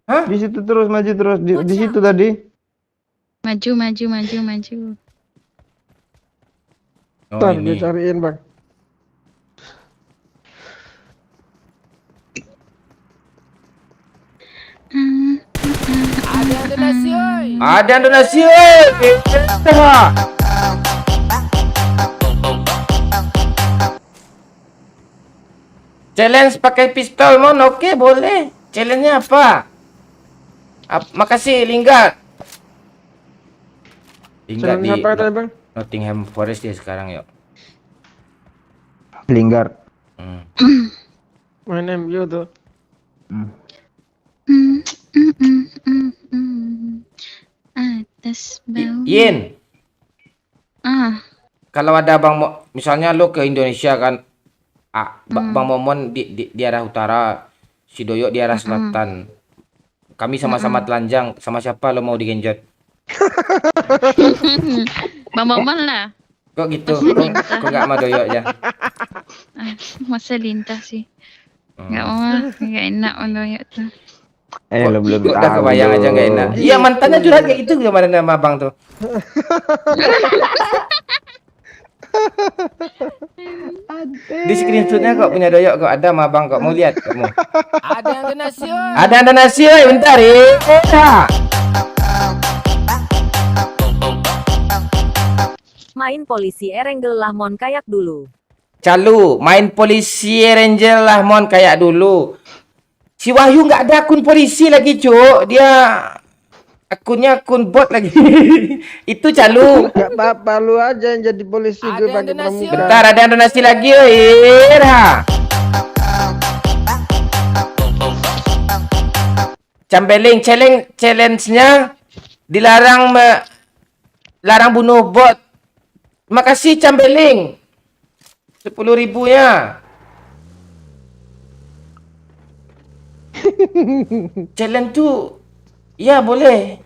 Hah? Di situ terus maju terus di situ tadi. Maju. Oh Ntar gue ini. cariin bang. Ada nasi oi. Ada donasi oi. Terha. Challenge pakai pistol mon, oke boleh. Challenge-nya apa? Makasih Lingard. Lingard Jangan di sampai ada bang. Nottingham Forest dia sekarang yuk. Lingard. Main MU tuh. Atas bawah. Yin, Ah, kalau ada misalnya lo ke Indonesia kan, Bang Momon di arah utara, si Doyok di arah selatan. Kami sama-sama telanjang, sama siapa lo mau digenjot? Bang Momon lah. Kok gitu? Kok nggak sama Doyok aja? Masa lintas sih. Nggak mau nggak enak kalau ya tuh. Lo belum Kok udah tahu kebayang aja nggak enak. Iya mantannya curhat kayak gitu kemarin sama abang tuh. Di screenshotnya kok punya Doyok kok ada sama abang kok, mau lihat kamu. Ada nasi oi. Ada nasi oi, bentar ya. Main polisi Erengel lah mon kayak dulu. Calu, main polisi Ranger lah mon kayak dulu. Si Wahyu nggak ada akun polisi lagi, Cuk. Dia akunnya akun bot lagi. Itu Calu. Gak apa-apa, lu aja yang jadi polisi, Ada gue yang pakai donasi, pramuka. Bentar, ada yang donasi lagi, oi. Irha. Cambeling challenge-nya dilarang larang bunuh bot. Makasih Cambeling. 10.000-nya. Challenge tuh ya boleh.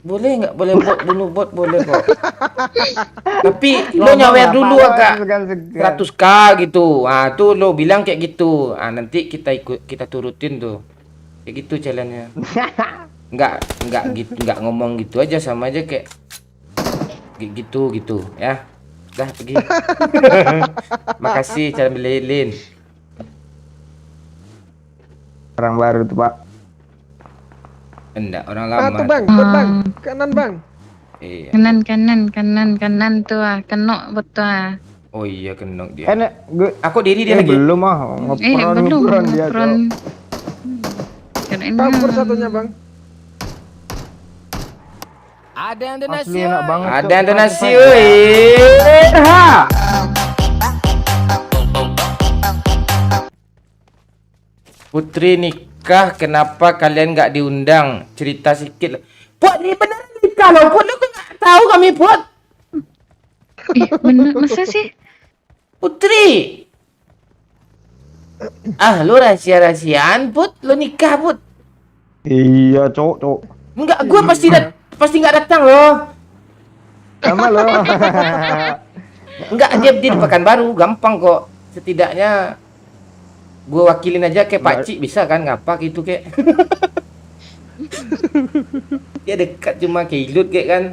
Boleh nggak? Boleh bot bunuh bot boleh kok. Tapi lo nyawer dulu agak 100k gitu. Ah tuh lo bilang kayak gitu. Ah nanti kita turutin tuh. Kayak gitu challenge-nya. Enggak gitu, enggak ngomong gitu aja, sama aja kayak gitu ya. Dah pergi. Makasih Cambeling. Orang baru tuh, Pak. Enggak, orang Ah, lama. tuh bang, tuh bang, kanan bang. Iya. Kanan tuh kenok betul Oh iya kenok dia. Enak, gue Aku diri dia lagi. belum ngepron dia. ngepron. Cok. Kirain Kabur satunya bang. Ada yang Asli donasi, enak oi. banget. Ada Cok. yang donasi, Mantap, woi. Ha. Putri nikah, kenapa kalian nggak diundang? Cerita sedikit. Buat ini benar nikah loh, Put. Lu nggak tahu kami, Put. bener masa sih? Putri. Ah, lu rahasia-rahasiaan, Put. Lu nikah, Put. Iya, cok. Enggak, gua pasti nggak datang loh. Sama lo. Enggak, dia di Pekanbaru, gampang kok. Setidaknya gue wakilin aja kayak Pak Cik bisa kan, ngapa gitu kayak. Dia dekat cuma Keilut kayak kan.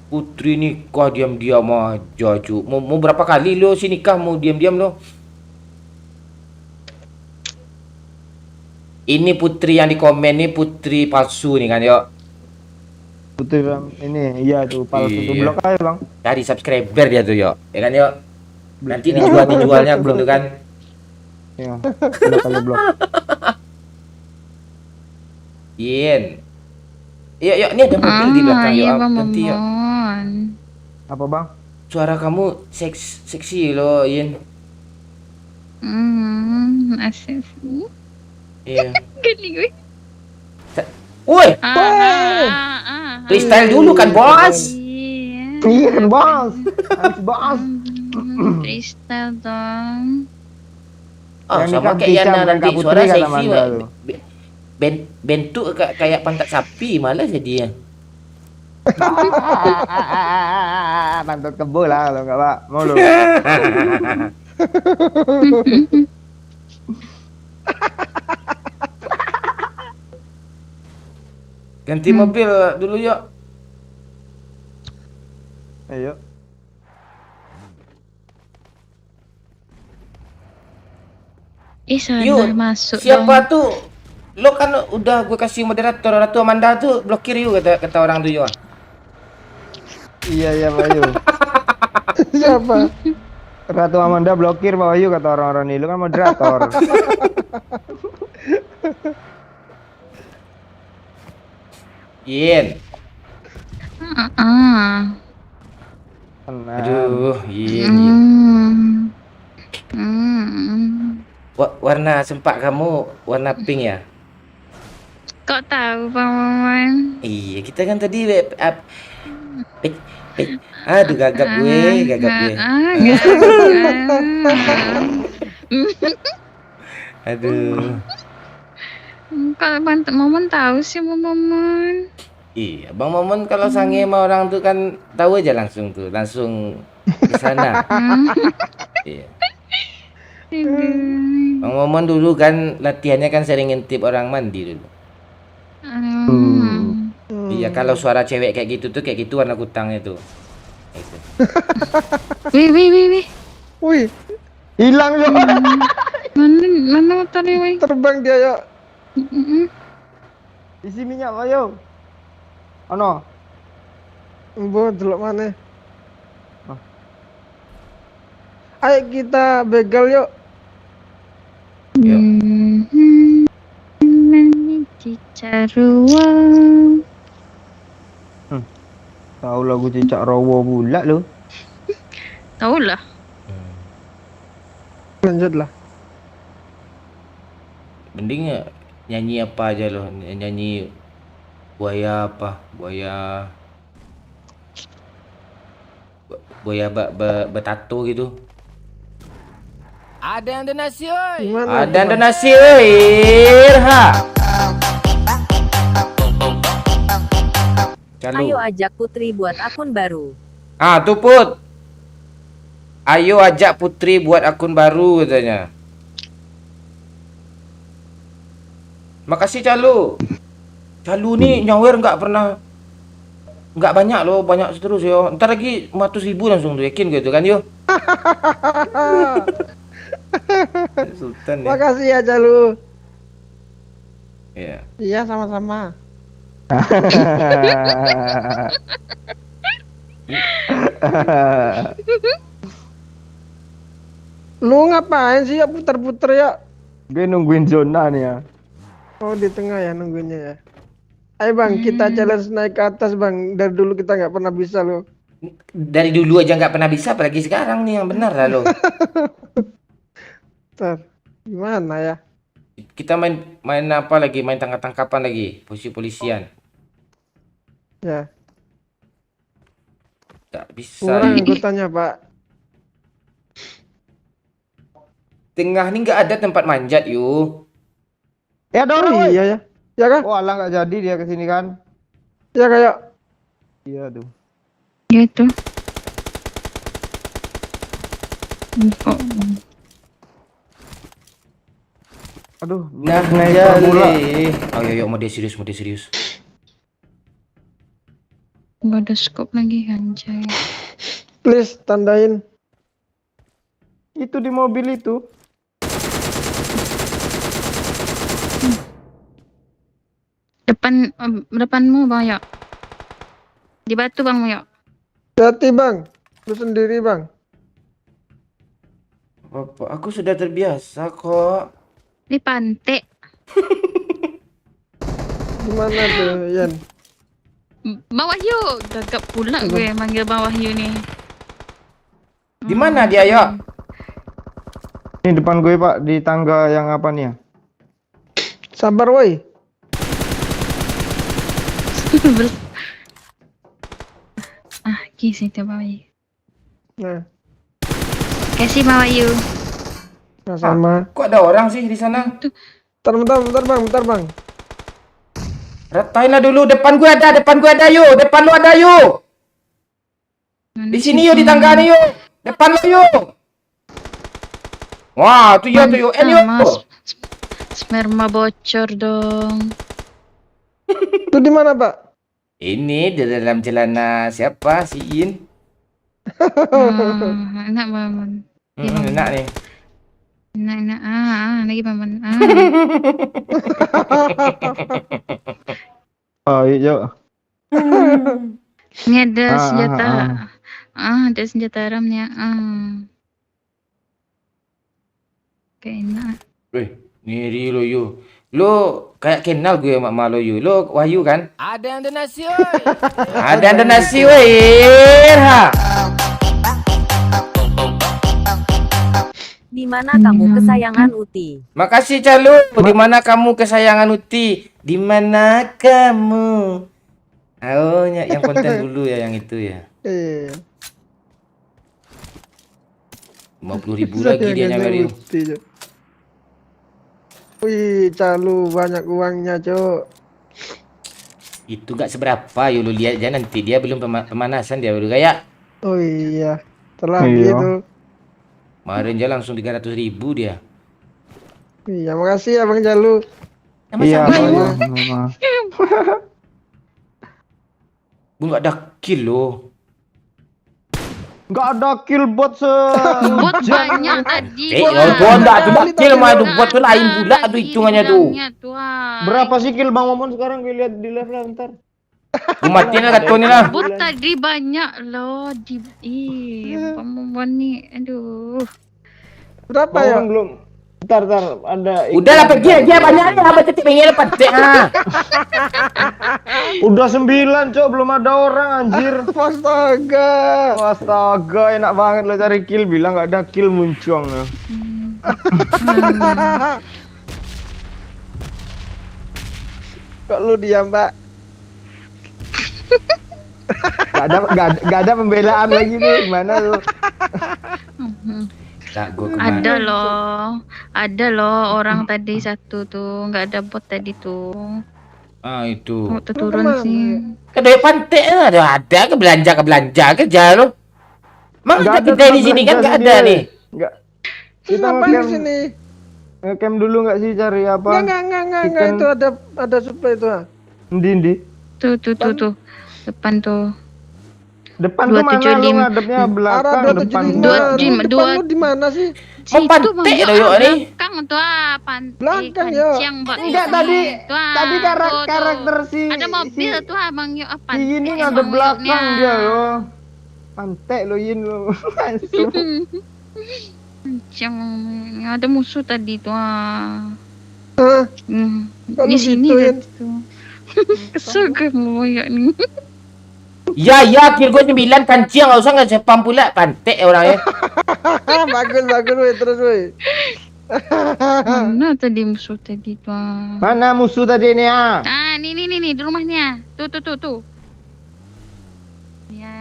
Putri nikah diam-diam aja, cu. Mau berapa kali lo si nikah mau diam-diam lo? Ini Putri yang di komen nih, Putri palsu nih kan, yuk. Putri bang, ini iya tuh palsu tuh, Iya. blok aja bang. Cari subscriber dia tuh, yuk. Ya kan, yuk. Nanti dijualnya belum tuh kan. Iya, blok aja blok. Yin. Yuk, ini ada mobil di belakang, yuk. Iya bang Nanti, yuk. Momon. Apa bang? Suara kamu seksi loh, Yin. Asik. Iya. Geli gue. Woi, Freestyle freestyle dulu kan, bos. Iya. Iya kan bos, harus bos. Freestyle dong. Oh, Yang sama nikah kayak Tika, Yana bukan nanti Kak Putri, suara kata seksi, Manda Wak. tuh. Bentuk kayak pantat sapi malah jadi ya. Pantat kebo lah kalau nggak pak, mau lo. Ganti mobil dulu yuk. Ayo. Salah Yuk, masuk siapa dong. tuh? Lo kan udah gue kasih moderator, Ratu Amanda tuh blokir yuk kata orang tuh yuk. Iya Pak Wahyu. Siapa? Ratu Amanda blokir Pak Wahyu kata orang-orang ini, lu kan moderator. Yin. Tenang. Aduh, Yin. Warna sempak kamu warna pink ya? Kok tahu Bang Momon? Iya, kita kan tadi aduh gagap gue. Aduh. Kalau Bang Momon tahu sih Bang Momon. Iya, Bang Momon kalau sange sama orang tuh kan tahu aja langsung ke sana. Iya. Bang Momon dulu kan latihannya kan sering ngintip orang mandi dulu. Iya, kalau suara cewek kayak gitu tuh kayak gitu warna kutangnya tuh. Itu. Wih. Wih, Hilang yo. Mana tadi wih? terbang dia ya. Isi minyak Pak Wahyu. Ono. Mbok delok mana? Ayo kita begal yuk. Yuk. Cicarua. Tahu lagu cicak rawa pula lu. Tahu lah. Lanjutlah. Mending nyanyi apa aja loh, nyanyi buaya apa? Buaya betato gitu. Ada yang donasi oi. Gimana? Ada donasi euy, Irha. Ayo Calu. ajak Putri buat akun baru. Ah, tuh Put. Ayo ajak Putri buat akun baru katanya. Makasih Calu. Calu nih nyawer nggak banyak loh, banyak terus yo. Ntar lagi 100.000 langsung tuh, yakin gitu kan yo. Sultan ya. Makasih ya Jalu. Iya. Iya sama-sama. Lu ngapain sih ya puter-puter ya? Gue nungguin zona nih ya. Oh di tengah ya nungguinnya ya. Ayo bang, kita challenge naik ke atas bang. Dari dulu kita nggak pernah bisa lo. Dari dulu aja nggak pernah bisa, apalagi sekarang nih yang benar lah lo. Ntar, gimana ya? Kita main apa lagi? Main tangkap-tangkapan lagi, polisian. Ya, Tak bisa. kurang anggotanya pak. Tengah nih nggak ada tempat manjat yuk. Ya dong. Oh iya ya. Ya kan? Oh alah nggak jadi dia kesini kan? Ya kayak. Iya tuh. Gitu. Kok Aduh. Nah, sniper pula. Oh iya, mode serius. nggak ada scope lagi anjay. Please tandain. Itu di mobil itu. Depanmu bang ya. Di batu bang ya. Hati bang. Lu sendiri bang. Bapak, aku sudah terbiasa kok. Di pantai. Gimana tuh Yan? Bang Wahyu. Gagap pula gue manggil Bang Wahyu nih. Di mana dia ya? Ini depan gue pak di tangga yang apa nih ya? Sabar woi. Kisah itu Bang Wahyu. Nah, Kasih Bang Wahyu. nah sama. Kok ada orang sih di sana? Bentar bang. Ratain lah dulu, depan gue ada yuk, depan lu ada yuk. Di sini yuk, di tangga nih yuk. Depan lu yuk. Wah, tuh yuk. Yuk. Sperma bocor dong. Itu di mana pak? Ini di dalam celana siapa? Si In. Enak banget. Enak nih. Enak. Lagi paman. Oh iya. Ini ada senjata. ah. Ada senjata ramnya. Kayak enak. Wih, ngiri lo yuk. Lo kayak kenal gue sama Malo yuk. Lo Wahyu kan? Ada yang donasi oi. Ada donasi weh. Ha. Di mana kamu kesayangan Uti? Makasih Calu. Di mana kamu kesayangan Uti? Di mana kamu? Oh, yang konten dulu ya, yang itu ya. 50.000 lagi dia nyawer yuk. Wih, Calu banyak uangnya, Cok. Itu gak seberapa yuk, lu lihat aja nanti dia belum pemanasan dia baru kayak. Oh iya, terlagi Iya. itu. Kemarin dia langsung 300.000 dia. Iya, makasih ya Bang Calu. Iya. Sama-sama yuk. Sama. Bu gak ada kill loh. Nggak ada kill bot Bot banyak tadi. Gua enggak ada kill mah itu buat tuh lain pula tuh hitungannya tuh. Bilangnya tuh, Berapa sih kill Bang Momon sekarang gue lihat di live lah bentar. Matiin lah kartu ni lah. Bot tadi banyak loh di pembunuhan nih. Aduh. Berapa Bang ya? Momen belum. Ntar ada. Udah lah pergi aja banyak ni. Abang tetap pengen petik ah. Udah 9 cok, belum ada orang anjir. Astaga. Astaga, enak banget lo cari kill, bilang nggak ada kill muncung. Kok lu diam, Mbak? Gak ada pembelaan lagi nih, gimana lu? Tak gua kemana. Ada loh orang tadi satu tuh, nggak ada bot tadi tuh. Ah itu. Mau turun kemana? sih. Kedai pantai ada ke belanja kerja lu. Mang ada kedai di sini kan nggak ada nih. Nggak. Kita Ngapain di ngecamp sini? ngecamp dulu nggak sih cari apa? Enggak, Ikan. itu ada supply itu. Ah. Ndi. Tuh. Depan tuh. Depan tuh mana 275. lu ngadepnya belakang Arah depan. 275. Dua- Lu lima- depan dua- lu di mana sih? Mau pantai dah yuk ni. Belakang tuh pantai Belakang, yo. Kancing Mbak. Enggak tadi Tuh, karakter si ada mobil si, tuh Bang Yuk apa? si Yin ini ngadep belakang dia lo. Pantai lo Yin lo. Langsung. Yang ada musuh tadi tuh. Hah? Kok Di lu sini gituin? tuh. Kesel gue mau ya nih. Ya kill gua 9 kancing enggak usah ngespam pula pantai orang ya. bagus weh, terus weh. Mana tadi musuh tadi tuh? Mana musuh tadi nih ah? Ah, nih di rumahnya. Tuh. Ya.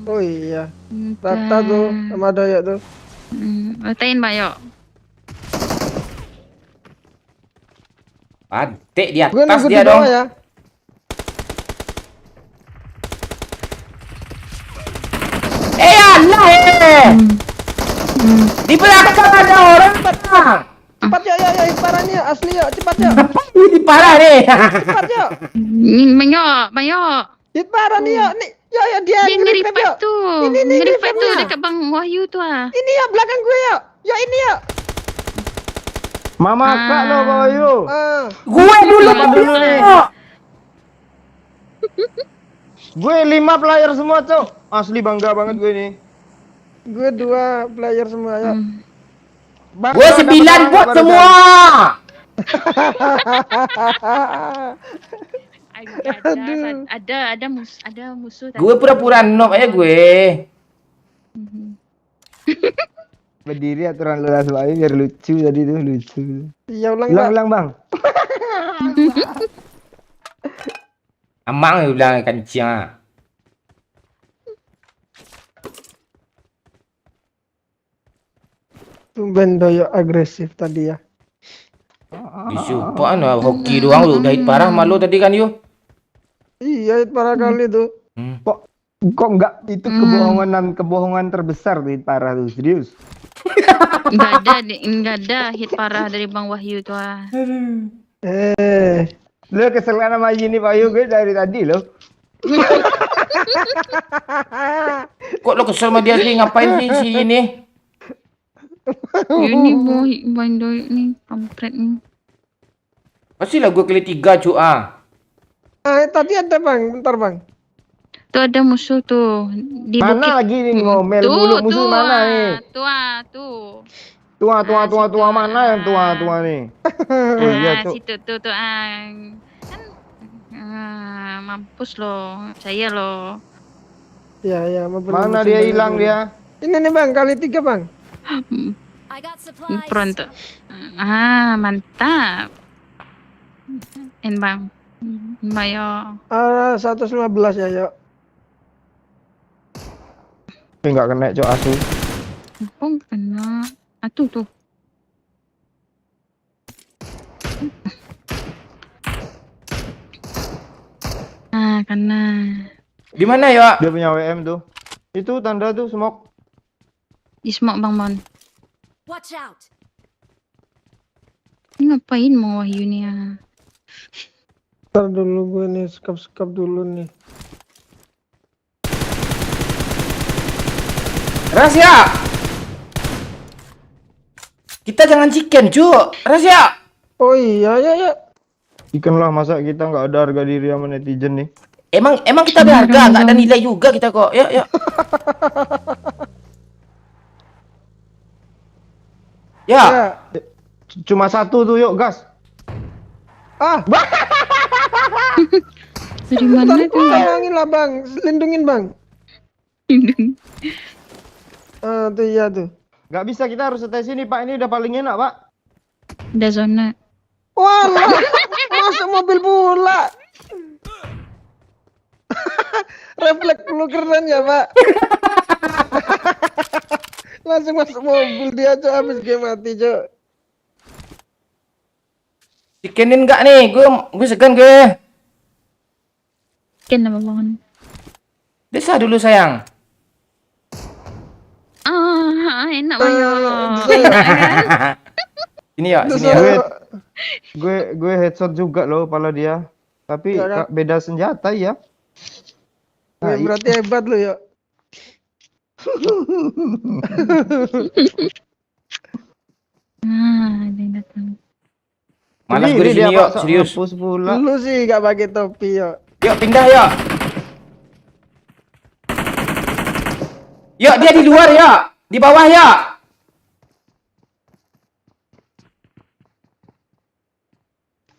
Oh iya, bentar. rata tuh sama Dayak tuh. Ratain Mbak Yuk. Pantai di Gue atas nunggu di dia dong. bawah ya. Allah Di belakang ada orang bang. Cepat ya, hit parahnya asli ya, cepat ya, Ini parah nih. cepat ya. Bang Yuk. Hit parah nih ya, nih, ya dia Dia nge-revive ya. nge-revive tuh. Ini Nge-revive tuh revive-nya. dekat Bang Wahyu tuh ah. Ini ya belakang gue ya, ya ini ya. Mama kak lo Pak Bayu. Gue dulu Dulu nih. Gue 5 player semua cok. Asli bangga banget gue nih. Gue 2 player semua ya. Bang, Gue ada 9 pertanyaan bot baru, semua. Ada musuh tadi. Gue pura-pura noob aja gue. Berdiri aturan lu langsung aja biar lucu tadi tuh lucu. Iya ulang Mbak. Ulang bang. Amang dia bilang kancing ah. Tumben Doyok agresif tadi ya. Disumpah nah hoki doang lu udah hit parah malu tadi kan yuk. Iya, hit parah kali tuh. Kok enggak itu kebohongan terbesar tuh parah tuh serius. Enggak ada hit parah dari Bang Wahyu tuh ah. Lu kesel sama ini Pak Yu gue dari tadi lo. Kok lo kesel sama dia sih ngapain sih si ini? Ini Bang Doy nih kampret nih. Pastilah gue kali 3 cu ah. Tadi ada Bang, bentar Bang. Tuh ada musuh tuh di Mana bukit. lagi nih ngomel mulu musuh mana nih? Tuh. Tua mana yang tua nih? Oh iya tuh. Situ tuh mampus loh, saya loh. Ya, Mana dia hilang dia? Ini nih Bang, kali 3 Bang. I got supplies. Pronto. Mantap. Bang. Bayo. 115 ya, yuk. Tapi enggak kena cok asu. Kok kena? Tuh. Kena. Di mana ya? Dia punya WM tuh. Itu tanda tuh smoke. Di smoke Bang Mon. Watch out. Ini ngapain mau Wahyu nih ya? Ntar dulu gue nih, sekap dulu nih. Rahasia. Kita jangan chicken cu. Rahasia. Oh iya, ya. Ikan lah masa kita nggak ada harga diri sama netizen nih. Emang kita berharga, nggak ada nilai juga kita kok. Yuk, yuk. Ya, Ya. Cuma satu tuh, yuk gas. Ah, Dari mana tuh? tolongin lah bang, lindungin bang. Ah, tuh iya tuh. Gak bisa, kita harus stay sini Pak. Ini udah paling enak Pak. Udah zona. Walah, masuk mobil pula. Refleks lu keren ya pak. Langsung masuk mobil dia cok, habis game mati cok. bikinin nggak nih? Gue segan gue. Kenapa bangun? Desa dulu sayang. Ah, enak banget. Ini ya, Terus sini ya. Gue headshot juga loh pala dia. Tapi Ya, kan? beda senjata ya. Nah, Berarti hebat lu ya. Ah, ada yang datang. Malas ini gue di dia, sini yuk, Pak, serius. ngepus pula. Lu sih gak pakai topi ya. Yuk pindah yuk. Yuk dia di luar ya, di bawah ya.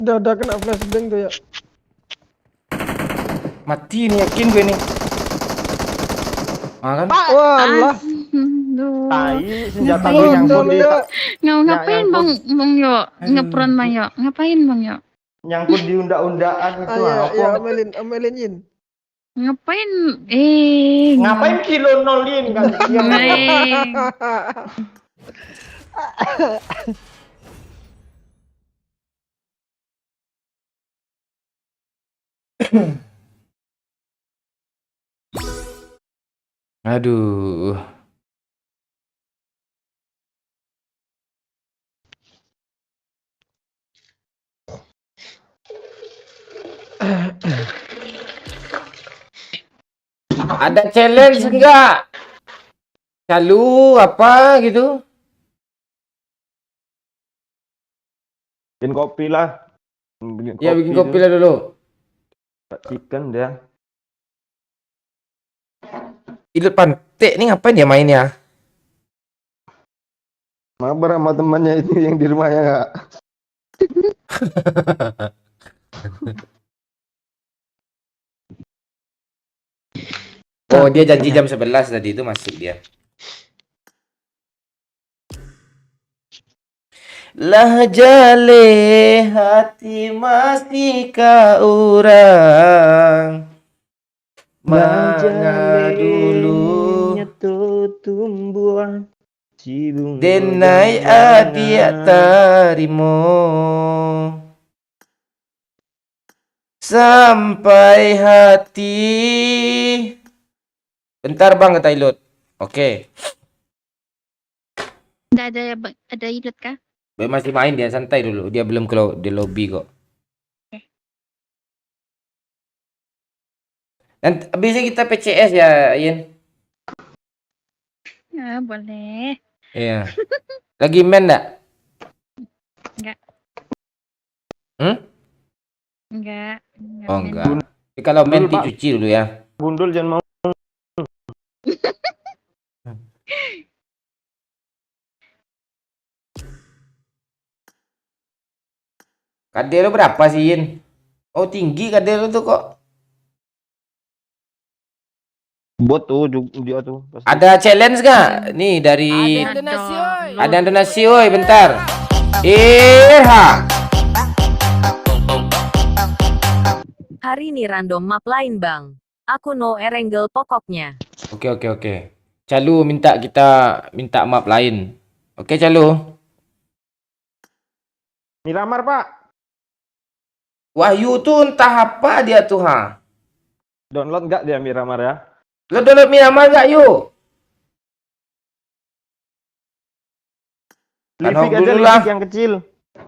Udah kena flashbang tuh ya. Mati nih yakin gue nih. Ah kan? Walah. Aduh. Tai, senjata Ngapain gue nyangkut Bodoh di lu ya. Ngapain yang bang Yo? Ngeperan bang Yo? Ngapain bang Yo? nyangkut di unda-undaan itu. Ah, apa? ya, omelin Yin. Ngapain? Ngapain kilo nolin kan? Aduh. Ada challenge enggak? Lalu apa gitu? Bikin kopi lah. Ya bikin kopi lah dulu. Chicken dia. Ilut pantek nih ngapain dia main ya? Mabar sama temannya itu yang di rumahnya enggak? Oh dia janji jam 11 tadi itu masuk dia. Lah jale hati masih ka urang. Manga dulu tumbuhan denai adia tarimo sampai hati. Bentar bang kata Ilut. Oke. Ada ilut kah? Dia masih main dia santai dulu. Dia belum ke di lobby kok. Dan bisa kita PCS ya, Yin? Ya boleh. Iya. Lagi main enggak? Enggak. Enggak. Enggak. Oh main. enggak. Tapi kalau main Dulu, Pak. dicuci dulu ya. Gundul jangan mau. KD lu berapa sih, Yin? Oh tinggi KD lu tuh kok. Bot tuh dia tuh. Pasti. Ada challenge nggak? Nih dari Ada donasi, oi. ada donasi, woi bentar. Irha. Hari ini random map lain bang. Aku no erengel pokoknya. Oke. Calu minta map lain. Oke, Calu. Miramar, Pak. Wahyu tuh entah apa dia tuh ha. Download nggak dia Miramar ya? Lo download Miramar nggak yuk? Kan Livik hoax aja dulu lah. Livik yang kecil.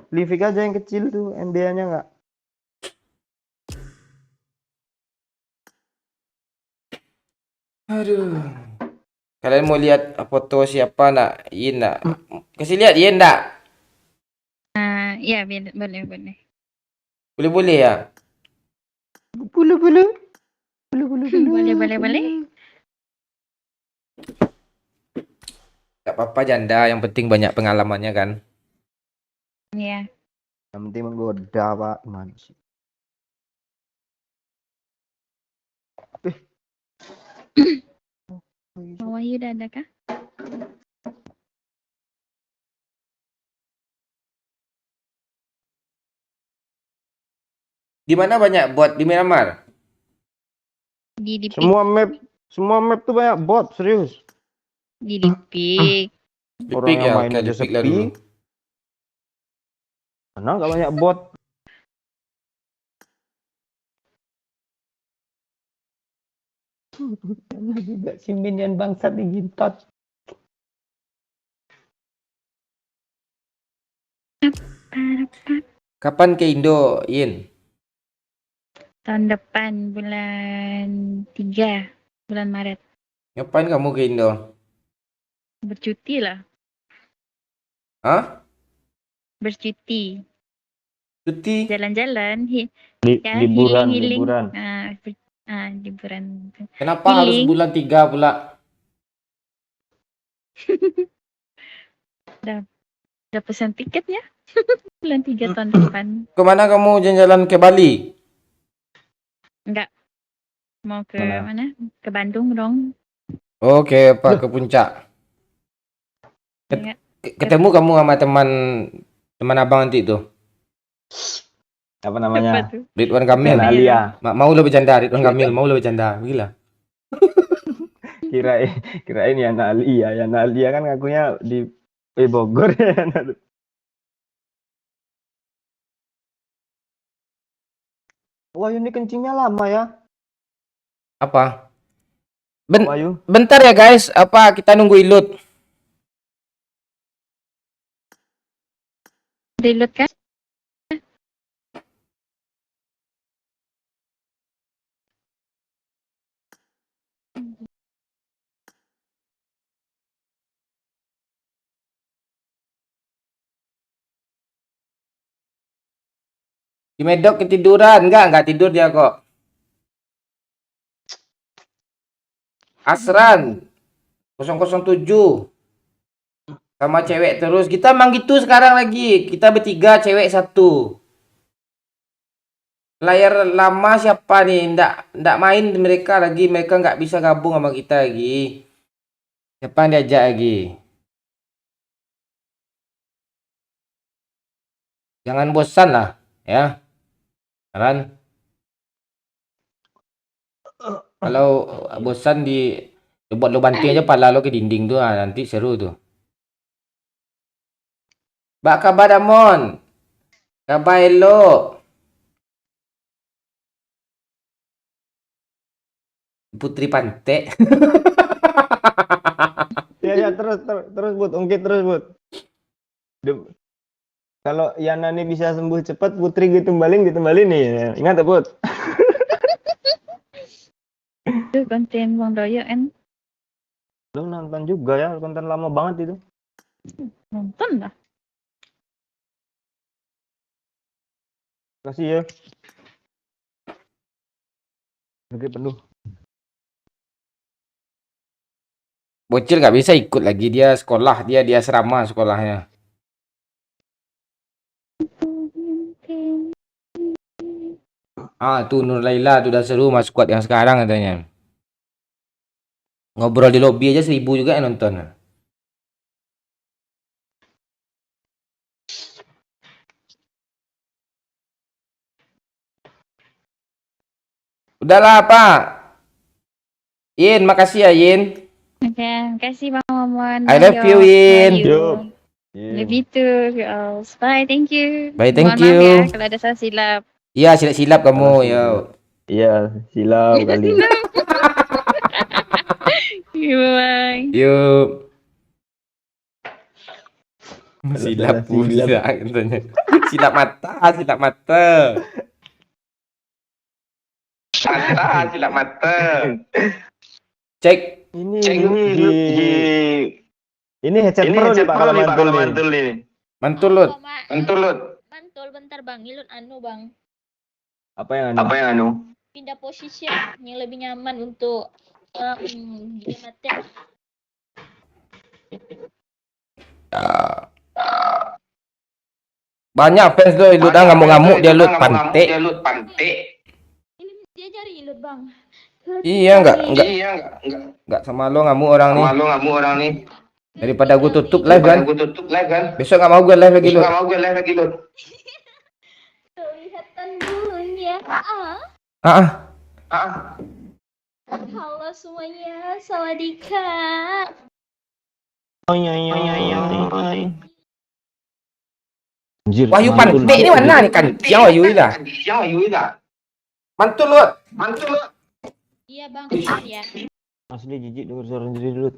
Livik aja yang kecil tuh MBA-nya nggak. Aduh. Kalian mau lihat foto siapa nak? Yin nak? Kasih lihat Yin nak? Ya boleh. Boleh ya? Bulu-bulu. Boleh. Gak apa-apa janda, yang penting banyak pengalamannya kan. Ya. Yang penting menggoda, Pak. Gimana sih? Bang Wahyu udah ada kah? Di mana banyak bot di Myanmar? Di Dipik. Semua map tuh banyak bot, serius. Di Dipik. Orang Dipik yang ya, main oke, aja Dipik lah dulu. sepi. Mana nggak banyak bot? Karena juga si minion bangsat digintot. Kapan ke Indo, Yin? Tahun depan bulan 3, bulan Maret. Ngapain kamu ke Indo? Bercuti lah. Hah? Bercuti. Cuti? Jalan-jalan. Liburan, Healing. liburan. Liburan. Kenapa harus Healing. bulan 3 pula? Udah pesan tiketnya. Bulan 3 tahun depan. Kemana kamu jalan-jalan ke Bali? Enggak. Mau ke Mana? mana? Ke Bandung dong. Oke, Pak, ke puncak. Ya. Ketemu kamu sama teman abang nanti tuh. Apa Apa namanya? tuh? Ridwan Kamil. Namanya. Alia. Mau lo bercanda, Ridwan Kamil, mau lo bercanda. Gila. Kirain Yana Alia. Yana Alia kan ngakunya di Bogor ya. Wah, ini kencingnya lama ya. Apa? Wahyu. Bentar ya guys, apa kita nunggu Ilut? Reload kan? Di Medok ketiduran, enggak tidur dia kok. Asran 007 sama cewek terus. Kita emang gitu sekarang lagi. Kita bertiga, cewek satu. Layar lama siapa nih? Ndak main mereka lagi. Mereka nggak bisa gabung sama kita lagi. Siapa yang diajak lagi? Jangan bosan lah, ya. Kan? Kalau bosan buat lo banting aja pala lo ke dinding tuh, nanti seru tuh. Bak kabar Damon. Kabar elok. Putri Pantek. Ya terus Bud, ungkit terus Bud. Kalau Yana nih bisa sembuh cepat, Putri ditumbalin nih. Ingat ya, Bud? Itu konten Bang Doyo kan? Lu nonton juga ya, konten lama banget itu. Nonton lah. Kasih ya. Oke, penuh. Bocil nggak bisa ikut lagi, dia sekolah, dia asrama sekolahnya. Tuh Nur Laila tuh udah seru mas squad yang sekarang katanya. Ngobrol di lobby aja 1000 juga yang nonton. Udahlah Pak. Yin, makasih ya Yin. Oke, makasih Bang Momon. I love you, Yin. Yo. Love you too, girls. Bye, thank you. Bye, thank Mohon you. maaf ya kalau ada salah silap. Iya, silap-silap kamu, yo. Iya, silau kali. Bye. Yuk. Silap. Silap pula katanya. Silap mata, silap mata. Silap mata. Cek. Ini headset pro nih Pak kalau mantul nih. Mantul Lut. Mantul bentar Bang, Ilut anu Bang. Apa yang anu? pindah posisi yang lebih nyaman untuk dinikmatin. Banyak fans lo Ilut ngamuk-ngamuk dia Lut pantai. Dia cari ilut bang. Iya enggak sama lo ngamuk orang nih. Daripada gue tutup live kan. Besok nggak mau gue live lagi Lut. Kelihatan dulunya. Halo semuanya, sawadika. Anjir, Wahyu pantai ini mana nih kan? Yang Wahyu lah. Mantul Lut. Iya bang, ya. Asli jijik denger suara sendiri dulu.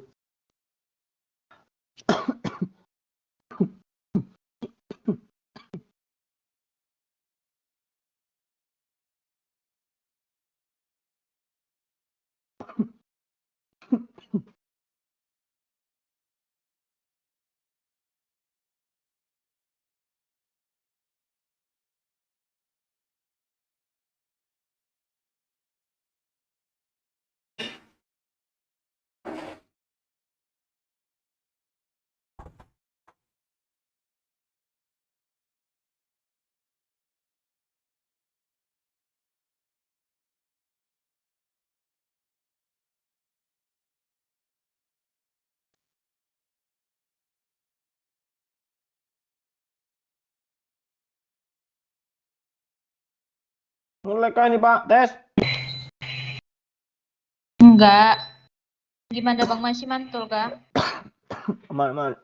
Mulai kan nih Pak, tes. Enggak. Gimana bang, masih mantul kah? Aman.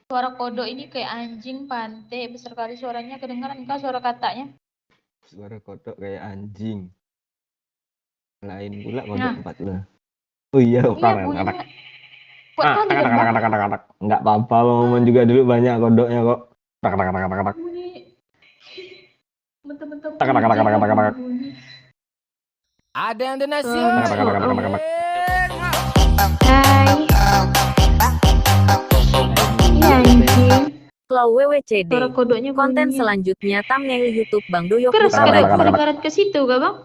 Suara kodok ini kayak anjing pantai, besar kali suaranya, kedengaran kah suara katanya? Suara kodok kayak anjing. Lain pula kodok Nah. tempat lah. Oh iya, Bunyinya. Kuat kali kan bang? Enggak apa-apa, momen juga dulu banyak kodoknya kok. Bunyi. Mentah-mentah bunyi. Ada yang donasi, Oh. oi. Hai. Ini anjing. Slow WWCD. Suara kodoknya Konten bunyi. selanjutnya thumbnail YouTube Bang Doyok Keras buka lagi. kedengaran ke situ gak bang?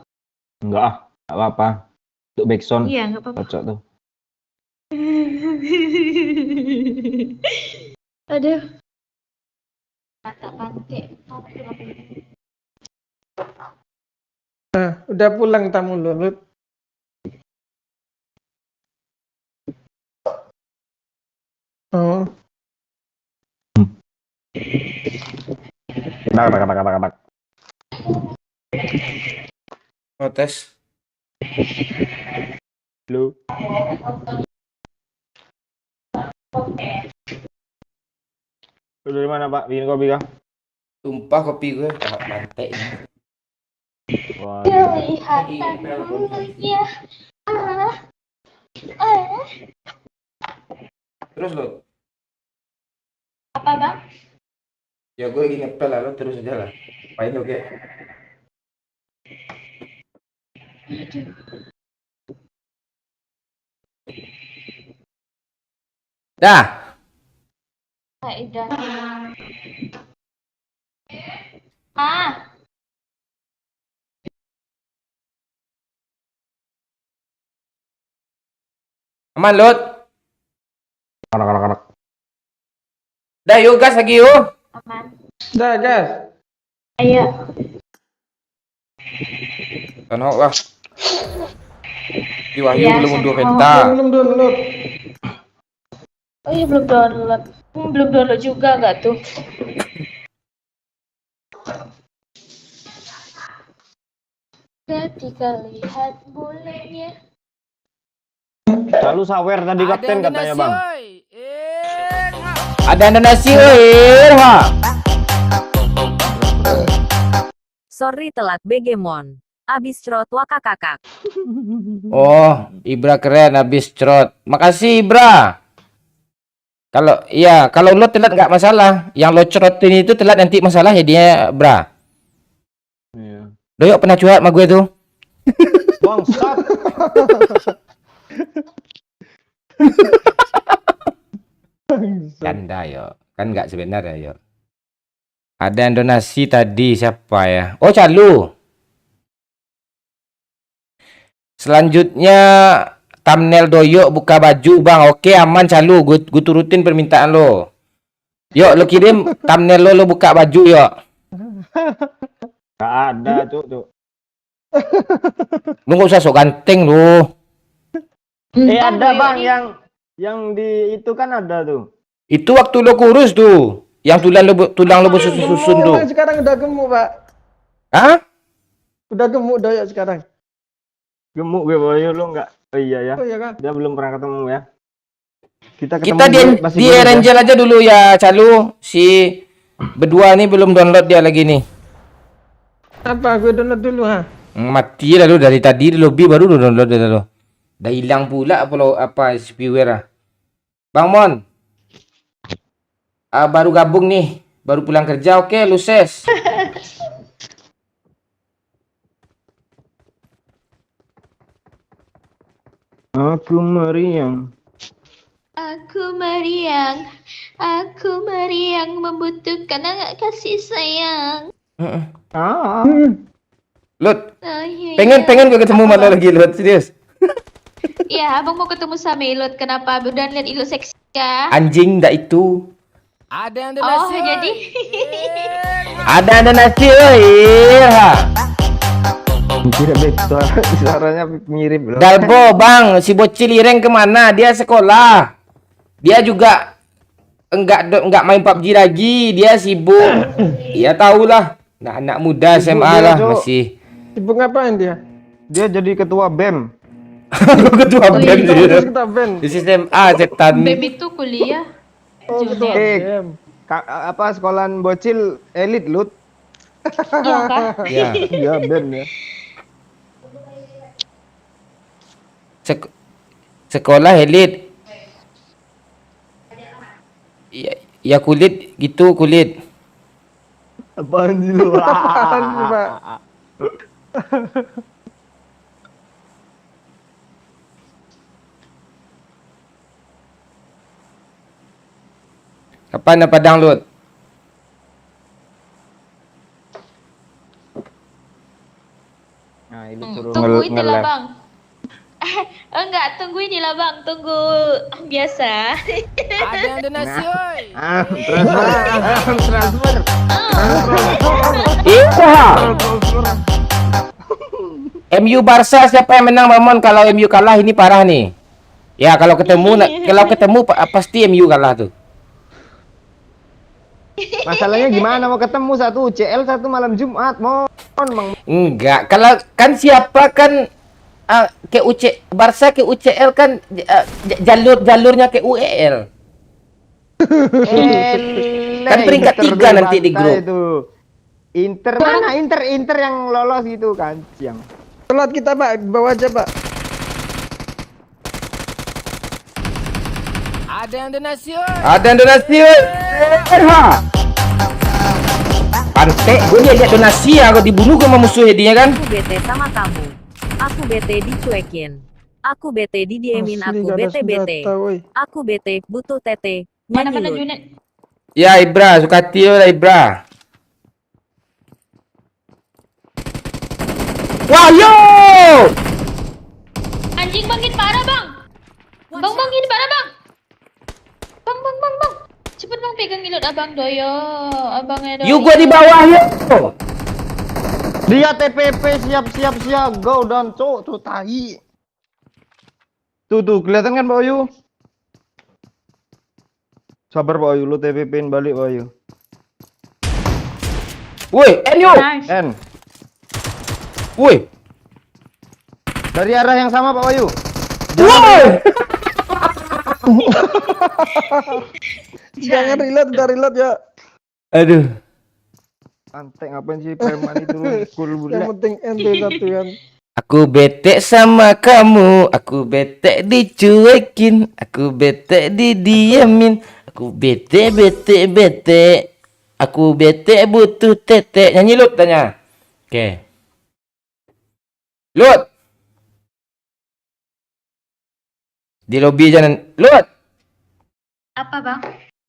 Enggak apa-apa. Untuk backsound Iya, nggak apa-apa. cocok tuh. Aduh. Kata pantai. Udah pulang tamu lu, Lut. Oh, Oh tes. Lu. Lu dari mana Pak? Bikin kopi kah? Tumpah kopi gue tahap pantai ini. Wah, Kelihatan dulunya. Terus lo. Apa bang? Ya gue lagi ngepel lah, lo terus aja lah. Apain lo kayak. Dah. Faedah. Aman Lut. anak-anak. Dah yuk gas lagi yuk. Aman. dah gas. Ayo. Tanok lah. Di Wahyu Ya, belum unduh sama. penta. Belum download. Oh iya belum download. Belum download juga gak tuh? Ketika lihat bulenya. Selalu sawer tadi Ada kapten yang katanya donasi, Bang. oi. Ada yang donasi weh. Ha. Sorry telat Begemon. Abis cerot wakakakak. Oh, Ibra keren habis cerot. Makasih Ibra. Kalau lo telat nggak masalah. Yang lo cerotin itu telat nanti masalah ya dia, Bra. Iya. Doyok pernah curhat sama gue tuh. Bangsat. Canda yo. Kan nggak sebenarnya yo. Ada yang donasi tadi siapa ya? Oh, Calu. Selanjutnya thumbnail Doyok buka baju bang. Oke aman Calu, gue turutin permintaan lo. Yuk lo kirim thumbnail lo buka baju yuk. Gak ada, Cuk. Lu nggak usah sok ganteng lu. Ada bang yang di itu kan ada tuh. Itu waktu lo kurus tuh, yang tulang lo bersusun-susun tuh. Emang sekarang udah gemuk, Pak. Hah? Udah gemuk Doyok sekarang. Gemuk gue Bayu lu nggak? Oh iya ya. Oh iya kan? Dia belum pernah ketemu ya. Kita Kita dulu, masih di belum ya? Ranger aja dulu ya, Calu. Si berdua nih belum download dia lagi nih. Apa gue download dulu ha? Mati lalu dari tadi di lobby baru download dia lalu. Dah hilang pula apa spyware ah. Bang Mon. Baru gabung nih, baru pulang kerja. Oke, lu ses. Aku meriang. Aku meriang membutuhkan kasih sayang. Lut, Oh, iya, pengen gue ketemu mana lagi Lut, serius. Ya, abang mau ketemu sama Ilot. Kenapa? Udah lihat Ilot seksi ya? Anjing dah itu. Ada yang Oh, donasi. jadi Ada nasi euy. Ha. Tidak betul. Suaranya mirip loh. Dalbo, Bang, si bocil Ireng kemana? Dia sekolah. Dia juga enggak main PUBG lagi. Dia sibuk. Ya tahulah. Nah, anak muda Sibuk SMA dia, lah Cok. masih. Sibuk ngapain dia? Dia jadi ketua BEM. Ketua BEM Terus dia. kita band. Di sistem A setan. Beb itu kuliah. Oh, ketua Junet. BEM. Apa sekolahan bocil elit Lut? Iya kah? Ya. Iya BEM ya. Sekolah elit. Ya kulit gitu kulit. Apaan sih lu? Apaan sih, Pak? Kapan Padang Lut? Nah, ini suruh Tunggu inilah nge-lab. bang. Enggak, tunggu inilah bang. Tunggu biasa. Ada yang donasi, woi. Transfer. Iya. MU Barca siapa yang menang Mamon? Kalau MU kalah ini parah nih. Ya kalau ketemu pasti MU kalah tuh. Masalahnya gimana mau ketemu satu UCL satu malam Jumat, Mang. Enggak, kalau kan siapa kan ke Barca ke UCL kan jalurnya ke UEL. Kan peringkat 3 nanti di grup. Itu. Inter mana? Inter yang lolos gitu kan, siang. Telat kita, Pak. Bawa aja, Pak. Ada yang donasi, woi. Ada yang donasi. Ha. Pantek, gue diajak donasi ya, gue dibunuh sama musuhnya dia kan. Aku bete sama kamu. Aku bete dicuekin. Aku bete didiemin. Asli, Aku gak ada bete-bete. senjata, woi. Aku bete butuh tete. Mana-mana Nyanyi, Lut. Junet. Ya Ibra, Sukati lah Ibra. Wah yo! Anjing bang, ini parah bang. Bang, ini parah bang. Bang. Cepet bang pegang Ilot abang Doyo. Abangnya Doyo. You gua di bawah yo. Dia TPP siap. Go down, Cuk. Tuh tai. Tuh kelihatan kan Pak Ayu? Sabar Pak Ayu, lu TPP-in balik Pak Ayu. Woi, Enyo. Nice. N. Woi. Dari arah yang sama Pak Ayu. Woi. Jangan reload, udah reload ya. Aduh. Antek ngapain sih preman itu cool Yang budak. penting ente satu kan. Aku bete sama kamu, aku bete dicuekin, aku bete didiamin, aku bete. Aku bete butuh tete. Nyanyi Lut tanya. Oke. Lut. Di lobby jangan. Lut. Apa bang?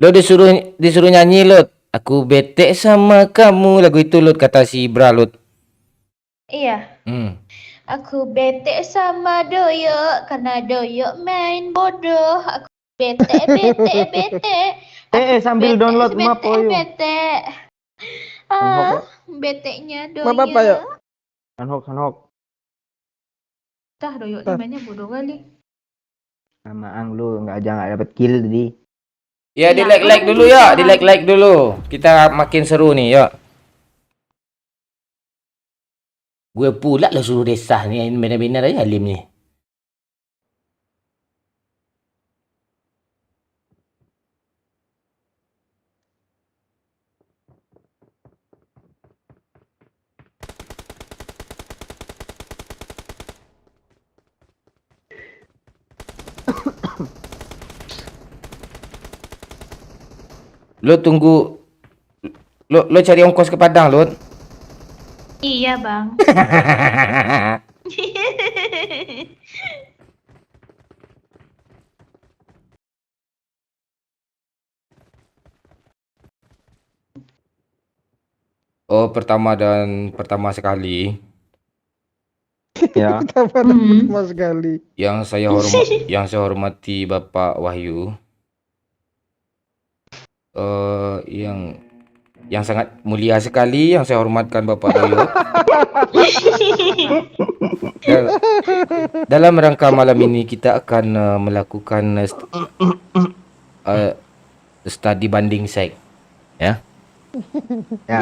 Lo disuruh nyanyi Lut. Aku bete sama kamu. Lagu itu Lut kata si Ibra Lut. Iya. Hmm. Aku bete sama Doyo karena Doyo main bodoh. Aku bete, bete. Sambil Bete, download map bete, Oyo. bete. Hanhok ya. Betenya Map apa ya? Doyo. Hanhok. Tah Doyo nih mainnya bodoh kali. Sama Ang lu nggak dapet kill tadi. Ya, di Ya, like dulu ya, di like dulu. Kita makin seru nih, yuk. Gue pula lo suruh desah nih, ini benar-benar aja Halim nih. Lo tunggu, lo cari ongkos ke Padang, lo. Iya bang. Oh, pertama sekali Ya. Pertama sekali. yang saya hormati Bapak Wahyu. Yang sangat mulia sekali yang saya hormatkan Bapak Doyo. Dalam rangka malam ini kita akan melakukan studi banding sek. Ya. Ya.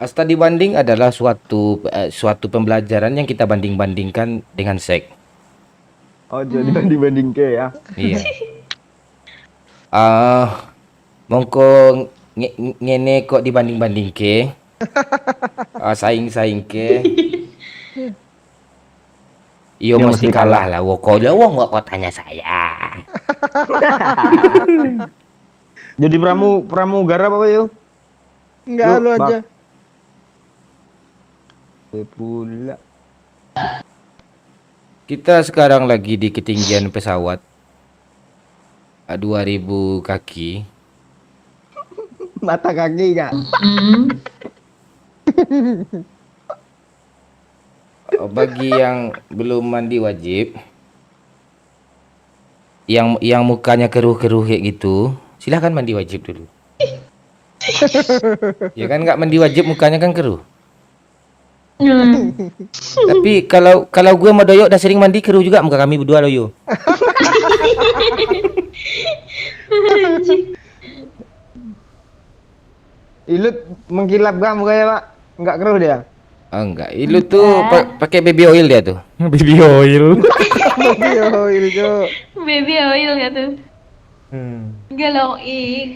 Studi banding adalah suatu pembelajaran yang kita banding-bandingkan dengan sek. Oh, jadi dibanding ke ya. Iya. Mongko ngene kok dibanding-banding ke. Saing-saing ke. Iyo Dia mesti mesti kalah lah. Wong kok tanya saya. Jadi pramugara apa yuk? Enggak, lu Bang. aja. Gue pula. Kita sekarang lagi di ketinggian pesawat 2000 kaki. Mata kaki kak. Bagi yang belum mandi wajib, yang mukanya keruh-keruh kayak gitu, silahkan mandi wajib dulu. Ya kan nggak mandi wajib mukanya kan keruh. Tapi kalau gue sama Doyo udah sering mandi keruh juga muka kami berdua Doyo. Ilut mengkilap gak mukanya pak? Nggak keruh dia? Enggak, lu tuh pakai baby oil dia tuh. Baby oil. Baby oil, Jo. Baby oil ya tuh. Galauin.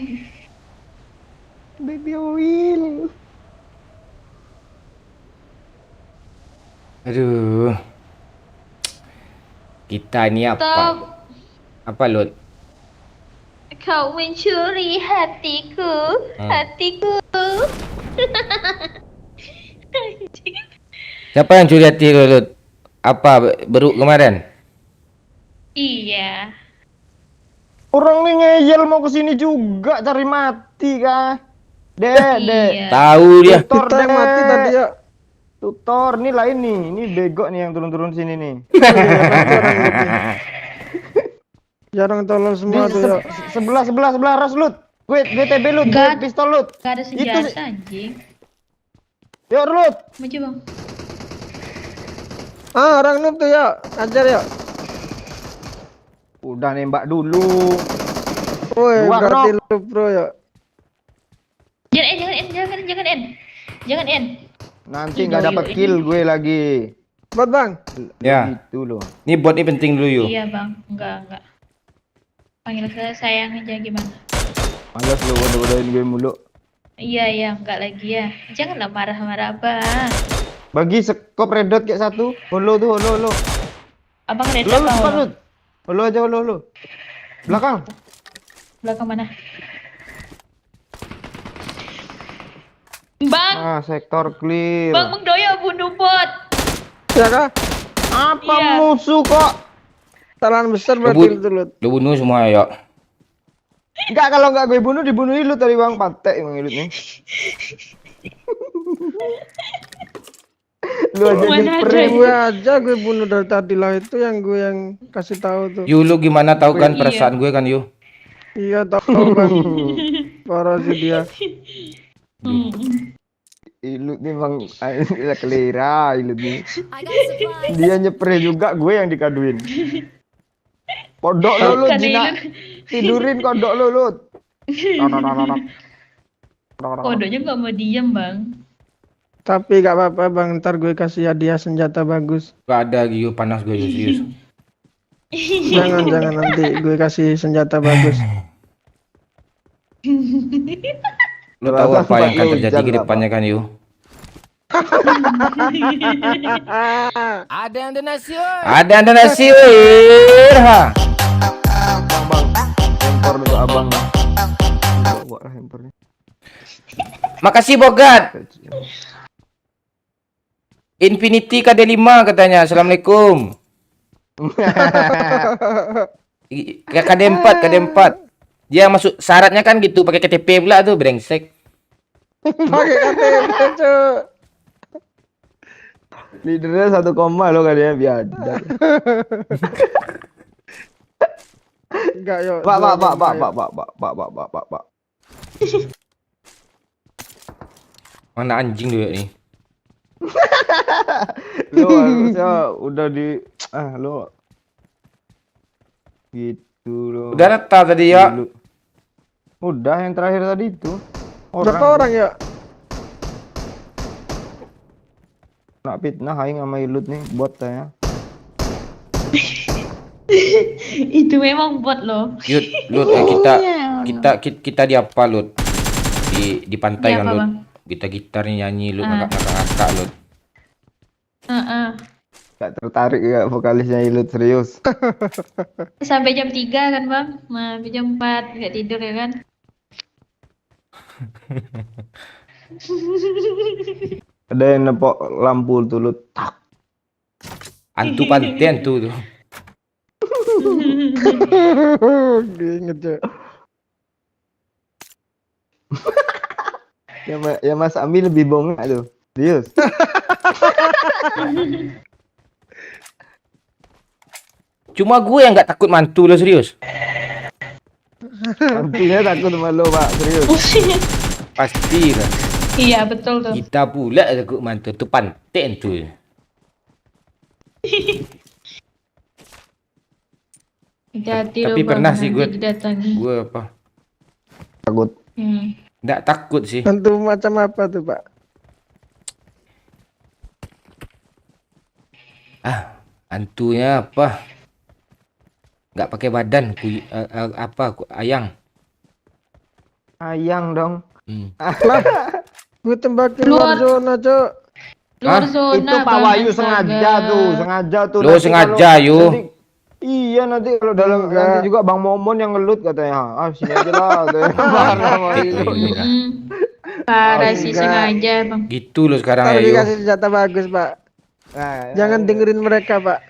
Baby oil. Aduh. Kita ini apa? Stop. Apa Lut? Kau mencuri hatiku. Hatiku. Siapa yang curi hati lu, Lut? Apa beruk kemarin? Iya. Orang nih ngeyel mau kesini juga cari mati kah? Dek. Iya. Tahu dia. Tutor Kita yang mati tadi ya. Tutor, ini lain nih. Ini bego nih yang turun-turun sini nih. Jarang tolong Di semua tuh ya. sebelah ras lut. Gue TB lut, gue Gak. pistol lut. Gak ada senjata anjing. Yuk lut. Maju bang. Orang noob tuh ya. Ajar ya. Udah nembak dulu. Woi, Dua berarti lu pro ya. Jangan N. Nanti nggak dapat kill gue lagi. Buat bang. Ya. Itu loh. Ini buat ini penting dulu yuk. Iya bang. Enggak. Panggil saya sayang aja gimana? Malas lu bodoh-bodohin gue mulu. Iya, enggak lagi ya. Janganlah marah-marah bang. Bagi skop red dot kayak satu. Holo tuh, holo. Abang red Holo apa? cepat lut. Holo aja, holo. Belakang. Belakang mana? Bang, Sektor clear. Bang Doyo bunuh bot. Ya kah? Apa Iya. musuh kok? Kesalahan besar berarti itu lu. Lu bunuh semua ya. Enggak, kalau enggak gue bunuh, dibunuhin lu tadi bang. Patek emang ilut nih. Lu aja Mana ada nyepre. Gue aja gue bunuh dari tadi lah, itu yang gue yang kasih tahu tuh. Yu, lu gimana tahu kan Iya. perasaan gue kan, Yu? Iya tahu bang. Parah sih dia. Ilut nih bang, kelira Ilut nih. Dia nyepre juga, gue yang dikaduin. Kodok lo Bukan Jina. Ilut. Tidurin kodok lo Lut. Kodoknya nggak mau diem bang. Tapi gak apa-apa bang, ntar gue kasih hadiah senjata bagus. Gak ada, Yu, panas gue, Yu, serius. Jangan nanti gue kasih senjata bagus. Lu tahu Rasa apa yang akan hujan terjadi ke lah, depannya kan, Yu? Ada yang donasi, oi. Ada donasi, Irha. Bang, handphone untuk abang. Bawa lah handphonenya. Makasih Bogat. Infinity KD5 katanya. Assalamualaikum. KD4. Dia masuk syaratnya kan gitu, pakai KTP pula tuh, brengsek. Pakai KTP cuy. Leadernya 1 koma lo katanya biadab. Enggak yuk. Pak. Mana anjing dia nih? Lo harusnya udah di lo gitu lo. Udah rata tadi ya. Udah yang terakhir tadi itu. Berapa orang ya? Nak fitnah aing sama Ilut nih bot ya. Itu memang bot loh. Lut, kita di apa, Lut? Di pantai Di kan, apa, Lut. Bang? Kita gitar nyanyi, Lut, ngakak-ngakak, Lut. Gak tertarik ya vokalisnya Ilut serius. Sampai jam 3 kan bang? Sampai jam 4 nggak tidur ya kan? Ada yang nepok lampu tuh Lut. Antu panten tuh. Gue inget cuy. Ya Mas Ami lebih bongak tuh. Serius. Cuma gue yang nggak takut mantu lo, serius. Mantunya takut sama lo Pak, serius. Pasti lah. Iya betul tuh. Kita pula takut mantu tuh panten tuh. Hati-hati Tapi loh, Bang, pernah sih nanti gue didatangi. apa? Takut. Nggak takut sih. Hantu macam apa tuh pak? Hantunya apa? Nggak pakai badan, ayang. Ayang dong. Gue tembakin luar zona cuy. Luar zona. Itu Pak Bang, Wahyu astaga. sengaja tuh. Lo Nanti sengaja, kalau- Yu. nanti- Iya nanti kalau dalam nanti juga Bang Momon yang ngelut katanya. Sini aja lah. Marah sama Ilut. Parah sih enggak. sengaja bang. Gitu lo sekarang Ntar ya, Yu. dikasih senjata bagus pak. Nah, Jangan dengerin mereka pak.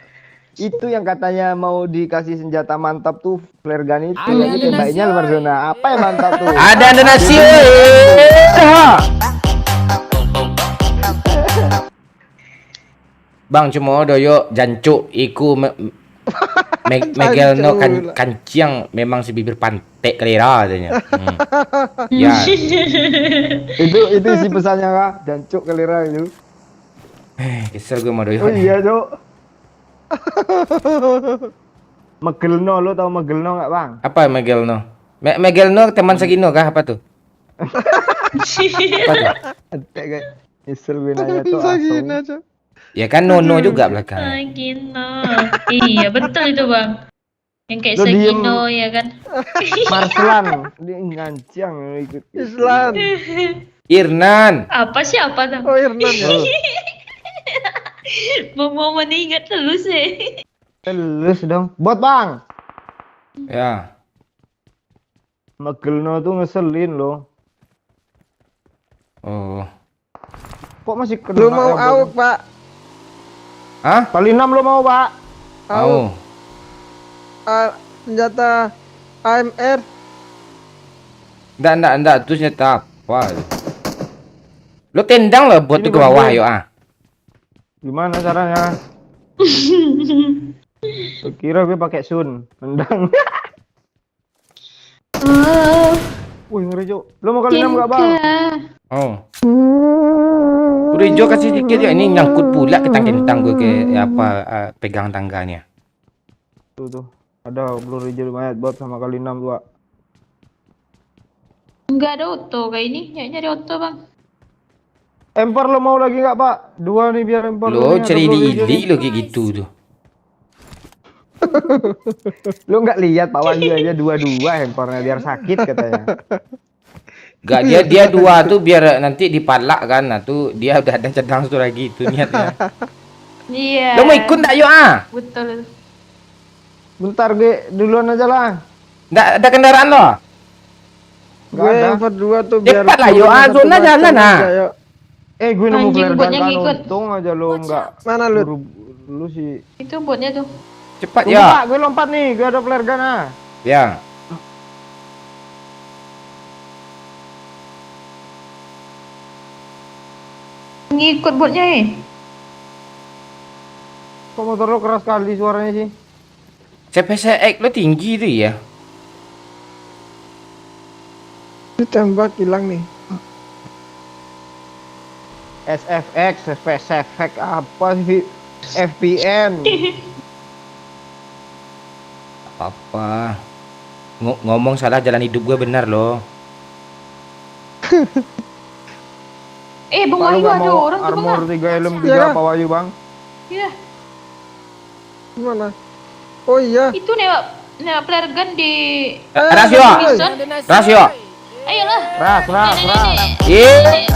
itu yang katanya mau dikasih senjata mantap tuh flare gun itu. Ada Ini donasi, tembaknya luar oi. zona. Apa yang mantap tuh? Ada donasi, Irha. Bang cuma doyo jancuk iku Megelno kanciang memang si bibir pantek kelera katanya. Ya, itu isi pesannya kah? Jancuk kelira itu. kesel gue sama doyo. Oh iya, Cuk. Megelno, lo tau Megelno nggak Bang? Apa Megelno? Megelno teman Sagino kah apa tuh? Apa tuh? Antek guys. Nyesel gue nanya tuh. Sagina asal. cuy. Ya kan Nono juga belakang. Sagino. Iya betul itu bang. Yang kayak Lo diem. Sagino ya kan? Marslan, dia ngancang ikut. Islam. Irnan. Apa sih apa tuh? Oh Irnan ya. Mau mengingat terus sih. Telus dong. Bot Bang. Ya. Megelno tuh ngeselin lo. Oh. Kok masih kena? Lu mau AUK pak? Hah? Kali 6 lo mau Pak? Mau. Senjata AMR. Enggak, itu senjata apa? Lo tendang lah buat Ini tuh ke bawah berdua. yuk Gimana caranya? Kira gue pakai sun, nendang. Oh, Wih, ngeri, Cuk. Lo mau kali 6 enggak, Bang? Oh. Udah hijau kasih sedikit ya. Ini nyangkut pula ke tang gue ke pegang tangganya. Tuh. Ada peluru hijau lumayan buat sama kali 6 tuh, Pak. enggak ada auto kayak ini. Nyari auto, Bang. Empar lo mau lagi nggak, Pak? 2 nih biar empar Lo nih, ada cari peluru hijau di nih. lo kayak gitu tuh. Lo nggak lihat Pak Wahyu aja 2-2 emparnya biar sakit katanya. Gak dia dua tuh biar nanti dipalak kan. Nah tuh dia udah ada cadang satu lagi itu niatnya. Iya. Lo mau ikut nggak yuk Betul. Bentar, gue duluan aja lah. Nggak ada kendaraan lo? Nggak Gue ada. yang 42 tuh biar Cepat lah, yuk, satu zona macam jalan, aja, yuk. Gue nemu Anjing, flare gun botnya kan, ngikut. untung aja lo nggak Mana lu? buru lu sih. Itu botnya tuh. Cepat Tunggu, ya. Pak, gue lompat nih, gue ada flare gun ah. Ya. Ngikut botnya Kok motor lo keras kali suaranya sih? CPCX lo tinggi tuh ya. Ditembak hilang nih. SFX, SFX apa sih? FPN. Apa? Ngomong salah jalan hidup gue benar loh. Bang Pak, lu Wahyu nggak ada mau orang tuh, armor Bang. 3 helm Iya 3 kan? Pak Wahyu, Bang? Iya. Gimana? Oh iya. Itu nembak flare gun di Rasio. Wilson. Rasio. Ayolah. Ras. Iya.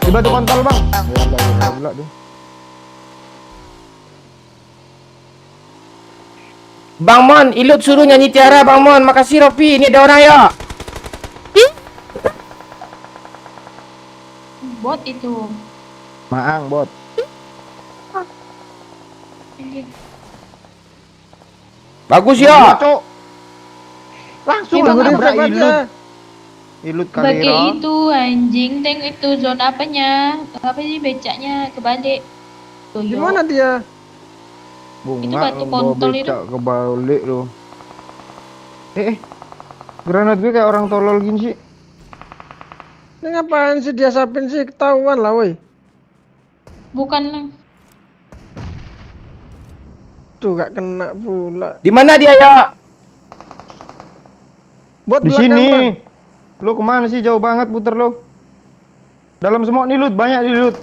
Di batu kontol, Bang. Ya, gila tuh. Bang Mon, Ilut suruh nyanyi Tiara Bang Mon. Makasih Rofi, ini ada orang ya. Bot itu. Maang, bot. Bagus Iya, ya. Cok. Langsung Itu lah nggak nabrak bisa Ilut. Ilut kali Bagi itu anjing tank itu zona apanya? Apa sih becaknya kebalik. Tuh, yuk. Gimana dia? Bunga Itu batu lo bawa kontol itu. becak kebalik lo. Granat gue kayak orang tolol gini sih. Ini ngapain sih dia sapin sih? Ketahuan lah woi. Bukan Tuh gak kena pula. Di mana dia ya? Bot Di belakang, sini. Bang. Lo kemana sih? Jauh banget puter lo. Dalam semua nih Lut, banyak di Lut.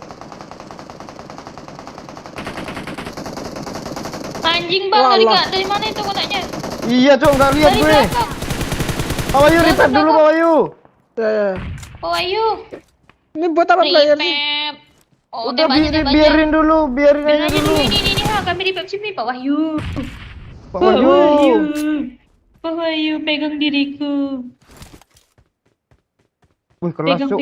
anjing Bang Walah. dari mana itu kontaknya? Iya, Cok, nggak lihat Dari gue. belakang. Pak Wahyu reset dulu, Pak Wahyu. Ya. Oh ayo. Ini buat apa player sih? Ripep. Oh, Udah tembaknya banyak. biarin dulu, biarin Biarin aja aja dulu. dulu ini ha kami ripep sini Pak Wahyu. Pak Wahyu. Pak Wahyu pegang diriku. Wih, kelas, Cok.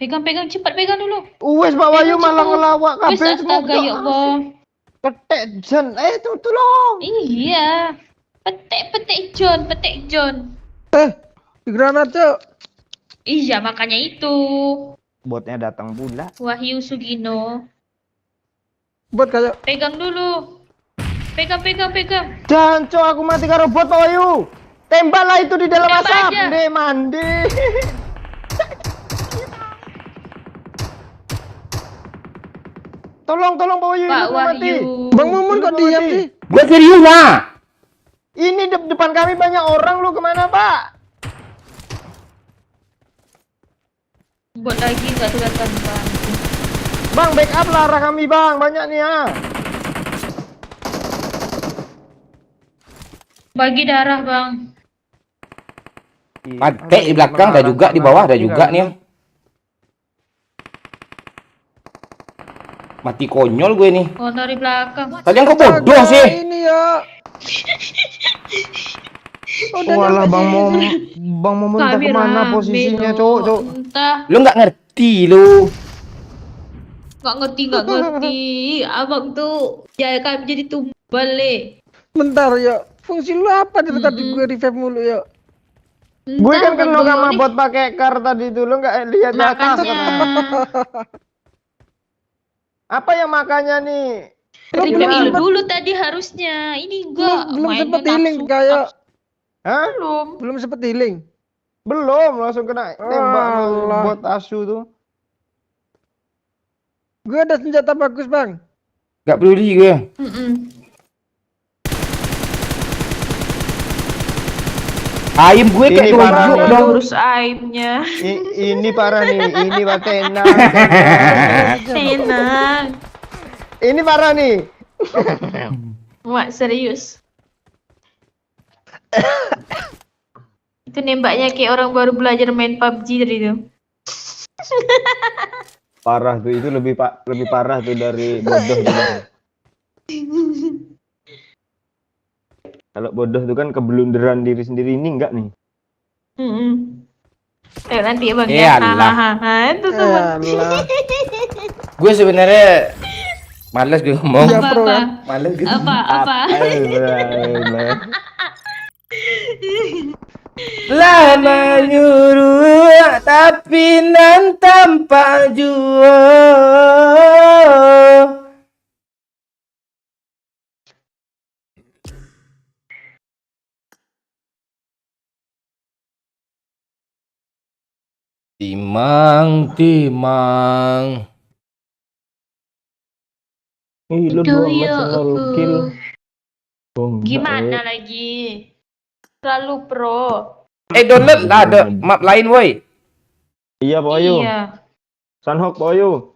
Pegang cepat pegang dulu. Wes Pak Wahyu Pegang malah cepat. ngelawak Wis kabeh astaga ya Allah. Ketek Jan, tuh tolong. Iya. Petek John. Di granat cok. Iya makanya itu. Botnya datang pula. Wahyu Sugino. Bot kayak Pegang dulu. Pegang. Dan Cok, aku mati karo bot Pak Wahyu. Tembaklah itu di dalam Tembak asap. aja. Mandi. Tolong Pak Wahyu, Pak ini mau mati. Wahyu. Bang Momon kok diam sih? Gue serius lah. Ini depan kami banyak orang, lu kemana Pak? Bot lagi nggak kelihatan Bang. Bang, backup lah arah kami Bang, banyak nih ya. Bagi darah Bang. Patek di belakang ada juga, di bawah ada juga nih. Mati konyol gue nih. Oh dari belakang. Kalian kok bodoh sih? Ini ya. Udah Walah nyampe Bang sini. Momon entah Kami kemana rame posisinya loh. Cok. Entah. Lu nggak ngerti lu. Nggak ngerti. Abang tuh ya kan jadi tumbal Bentar ya. Fungsi lu apa dari tadi gue revive mulu ya? Gue kan kena sama nih. bot pakai kar tadi itu, lu nggak lihat di atas. Makanya Apa yang makannya nih? Reclaim Gimana? Ilut dulu tadi harusnya. Ini enggak. Belum mainnya sempet healing nafsu. kayak. Hah? Belum sempet healing. Belum, langsung kena tembak sama Alah. bot asu tuh. Gue ada senjata bagus bang. Gak peduli gue. Ayam gue kayak Ini parah nunjuk nih. dong. Urus aibnya. Ini parah nih, ini Pak tenang. Tenang. Ini parah nih. Wah, serius. Itu nembaknya kayak orang baru belajar main PUBG tadi tuh. Parah tuh, itu lebih parah tuh dari bodoh juga. Kalau bodoh tuh kan keblunderan diri sendiri, ini enggak nih. Ayo nanti ya bang Eh, ya. alah. Hahaha. Itu tuh bang. Alah. Gue sebenarnya malas gue ngomong. Iya, Apa pro apa? ya. Malas gue. Apa? Lama nyuruh tapi nan tanpa jua. Timang. Lu Do 2 match 0 kill. Gimana lagi? Selalu pro. Download lah ada map lain woi. Iya, Pak Ayu. Iya. Sunhawk, Pak Ayu.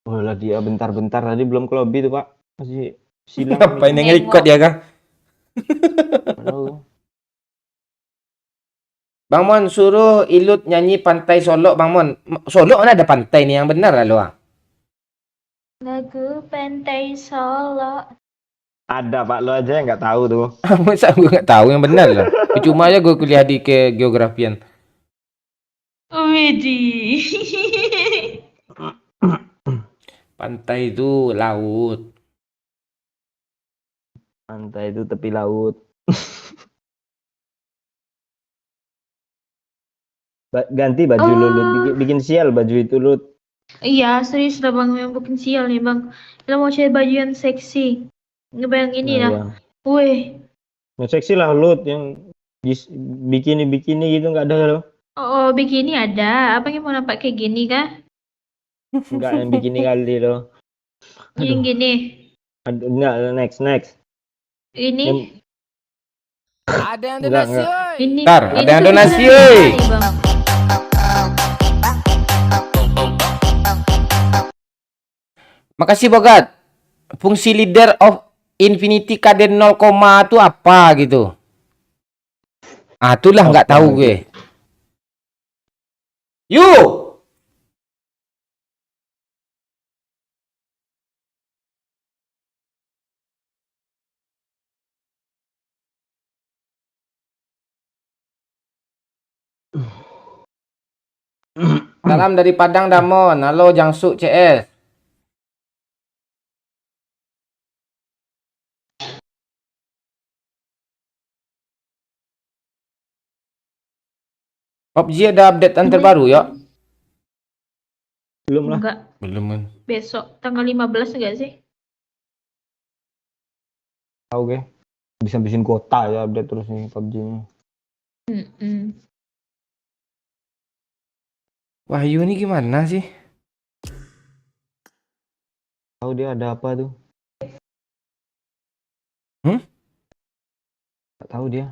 Oh lah dia bentar-bentar tadi belum ke lobby tuh, Pak. Masih silang. Ngapain yang ikut ya kah? Halo. Bang Mon suruh Ilut nyanyi Pantai Solok Bang Mon. Solok mana ada pantai nih yang benar lah lu ah. Lagu Pantai Solo. Ada, Pak, lo aja yang nggak tahu tuh. Masa gue nggak tahu yang benar lah. Cuma aja gue kuliah di ke geografian. Widih. Pantai itu laut. Pantai itu tepi laut. Ganti baju lu, Lut. Bikin sial baju itu, Lut. Iya, serius lah bang, yang bikin sial nih bang. Kita mau cari baju yang seksi. Ngebayang ini Nah, lah. ya. Wih. Yang seksi lah, Lut, yang bikini gitu nggak ada lo. Oh, bikini ada. Apa yang mau nampak kayak gini kah? Nggak yang bikini kali lo. Yang gini. Enggak, next. Ini. Yang- Ada yang Enggak, donasi, enggak. oi. Ini. Ntar, ini ada yang tuh donasi, beneran oi. nih, Bang. Makasih Bogat. Fungsi leader of infinity kaden 0, itu apa gitu? Ah, itulah nggak Apa tahu itu? gue. Yuk. Salam dari Padang Damon. Halo Jangsuk CS. PUBG ada updatean terbaru ya? Belum lah. Enggak. Belum kan. Besok tanggal 15 enggak sih? Tahu gue. Bisa bikin kota ya update terus nih PUBG ini. Wahyu ini gimana sih? Tahu dia ada apa tuh? Nggak tahu dia.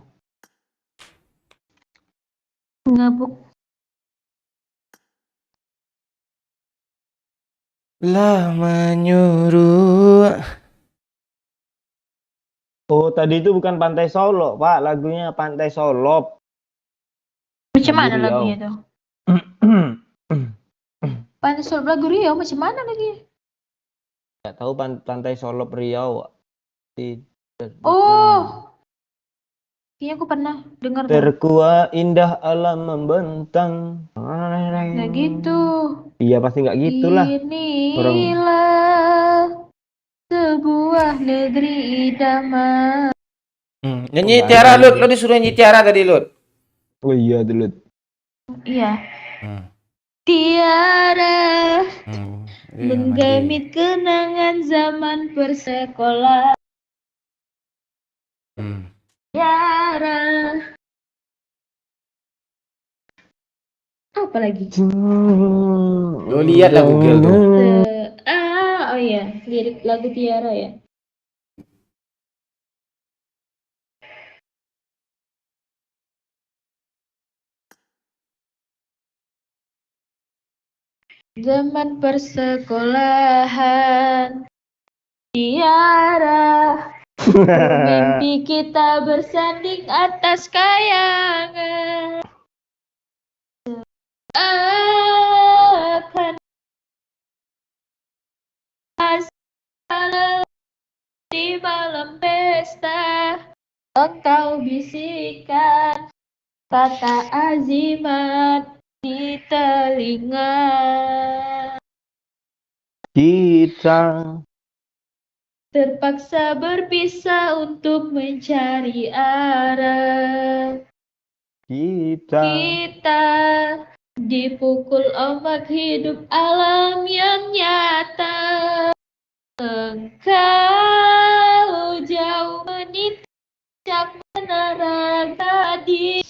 Ngabuk. Lah menyuruh. Oh, tadi itu bukan Pantai Solo, Pak. Lagunya Pantai Solop. Macam mana Lagu Riau. lagunya tuh? Pantai Solo lagu Riau macam mana lagi? Nggak tahu Pantai Solop Riau. Oh. Kayaknya aku pernah dengar tuh. Terkuat indah alam membentang. Nggak gitu. Iya pasti nggak gitulah. Inilah sebuah negeri damai. Nyanyi Tiara Lut, lo disuruh nyanyi Tiara tadi Lut. Oh iya dulu. Iya. Hmm. Tiada Menggamit kenangan zaman persekolah. Tiara. Apa lagi? Lo lihatlah Google tuh. Oh iya, lirik lagu Tiara ya. Zaman persekolahan, Tiara. Mimpi kita bersanding atas kayangan. Akan asal di malam pesta, engkau bisikan kata azimat di telinga. Kita Terpaksa berpisah untuk mencari arah. Kita dipukul ombak hidup alam yang nyata. Engkau jauh menincang menara gading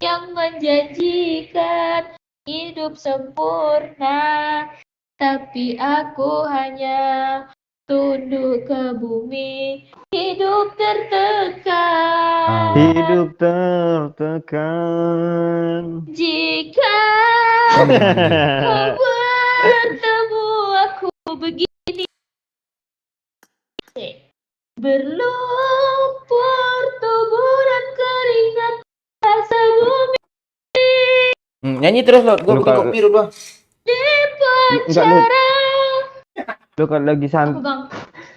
yang menjanjikan hidup sempurna, tapi aku hanya tunduk ke bumi, hidup tertekan. hidup tertekan. Jika kau bertemu aku begini, berlumpur tubuh dan keringat rasa bumi Nyanyi terus lo, gue Lu bikin kalau- kopi dulu. di Enggak, Lu. penjara. Lu kalau lagi Apa santai, bang?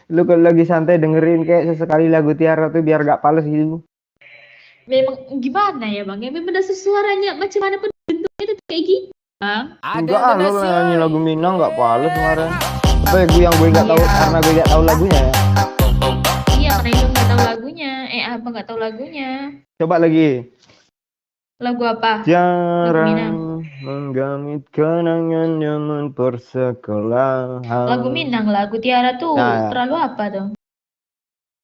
lu kalau lagi santai dengerin kayak sesekali lagu Tiara tuh biar gak pales gitu. Memang gimana ya bang? Ya memang dasar suaranya macam mana pun bentuknya itu kayak gitu bang. Enggak, lu nyanyi lagu Minang gak pales kemarin. Apa ya, gue yang gue gak tahu karena gue gak tahu lagunya ya. Iya karena itu nggak tahu lagunya. Abang nggak tahu lagunya. Coba lagi. Lagu apa? Minang. Jarang menggamit kenangan zaman persekolahan. Lagu Minang, lagu Tiara tuh Nah, ya. terlalu apa dong?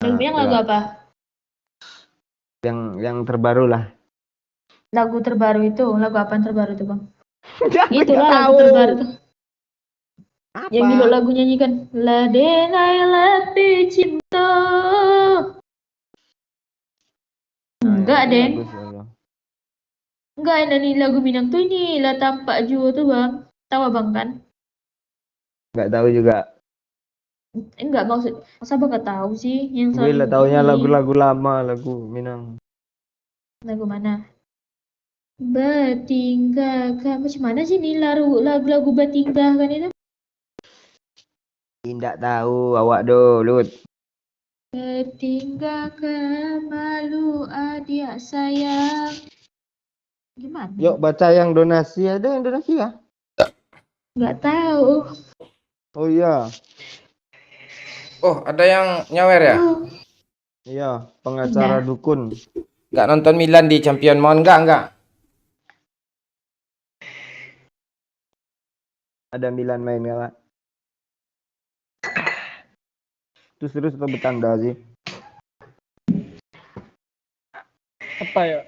Lagu Nah, Minang lagu coba. apa? Yang terbaru lah. Lagu terbaru itu, lagu apa yang terbaru tuh bang? Gue Itulah nggak lagu tahu. terbaru tuh. Apa? Yang Milo lagu nyanyikan. La denai lati cinta. Nah, Enggak, itu Den. bagus, bagus. Enggak, ada nih lagu Minang tuh ini La Tampak Juo tuh bang. Tahu abang kan? Nggak tahu juga. Enggak maksud, masa abang nggak tahu sih yang Gue selalu lah taunya ini. lagu-lagu lama, lagu Minang. Lagu mana? Bertinggalkan. Macam mana sih nih lagu-lagu bertinggalkan itu? Tidak tahu awak do, Lut. Bertinggalkan malu adik sayang. Gimana? Yuk baca yang donasi, ada yang donasi ya? Nggak tahu. Oh iya, Oh, ada yang nyawer ya? Oh, iya pengacara Iya. dukun. Nggak nonton Milan di Champion Mon, enggak. Ada Milan main ya Pak? Terus atau bercanda sih? Apa ya?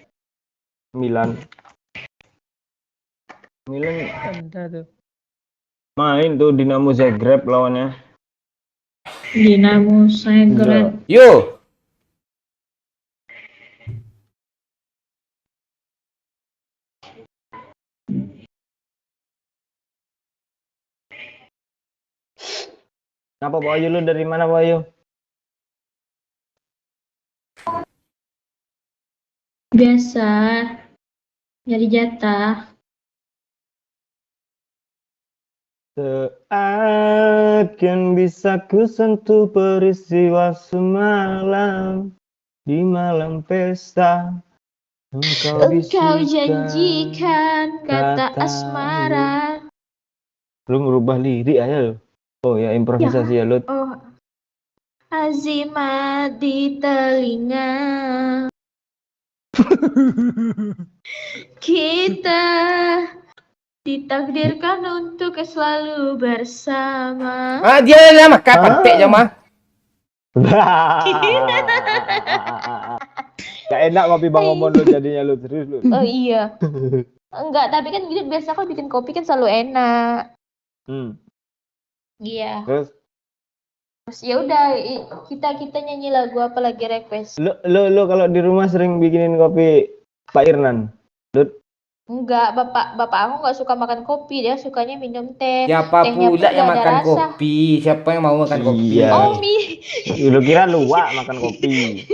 Milan Ada tuh. main tuh Dinamo Zagreb lawannya. Dinamo Zagreb. Yo, Kenapa Pak Ayu, lu dari mana Pak Ayu? Biasa. Nyari jatah. Seakan bisa ku sentuh peristiwa semalam di malam pesta. Engkau Engkau bisikan. janjikan kata kata asmara. Lu ngerubah lirik aja lu. Oh ya improvisasi ya, Lut. Oh, azimat di telinga. Kita Ditakdirkan untuk selalu bersama. Ah, dia lah makan pantek je mah. Gak enak kopi Bang Momon lu jadinya lu serius lu. Oh iya. Enggak, tapi kan gitu biasa kalau bikin kopi kan selalu enak. Iya. Terus Terus ya udah kita nyanyi lagu apa lagi request? lu kalau di rumah sering bikinin kopi Pak Irnan. Enggak, bapak aku nggak suka makan kopi, dia sukanya minum teh. Siapa Tehnya pun pula yang nggak ada makan rasa. kopi? Siapa yang mau makan kopi? Iya. Oh, Lu kira luwak makan kopi.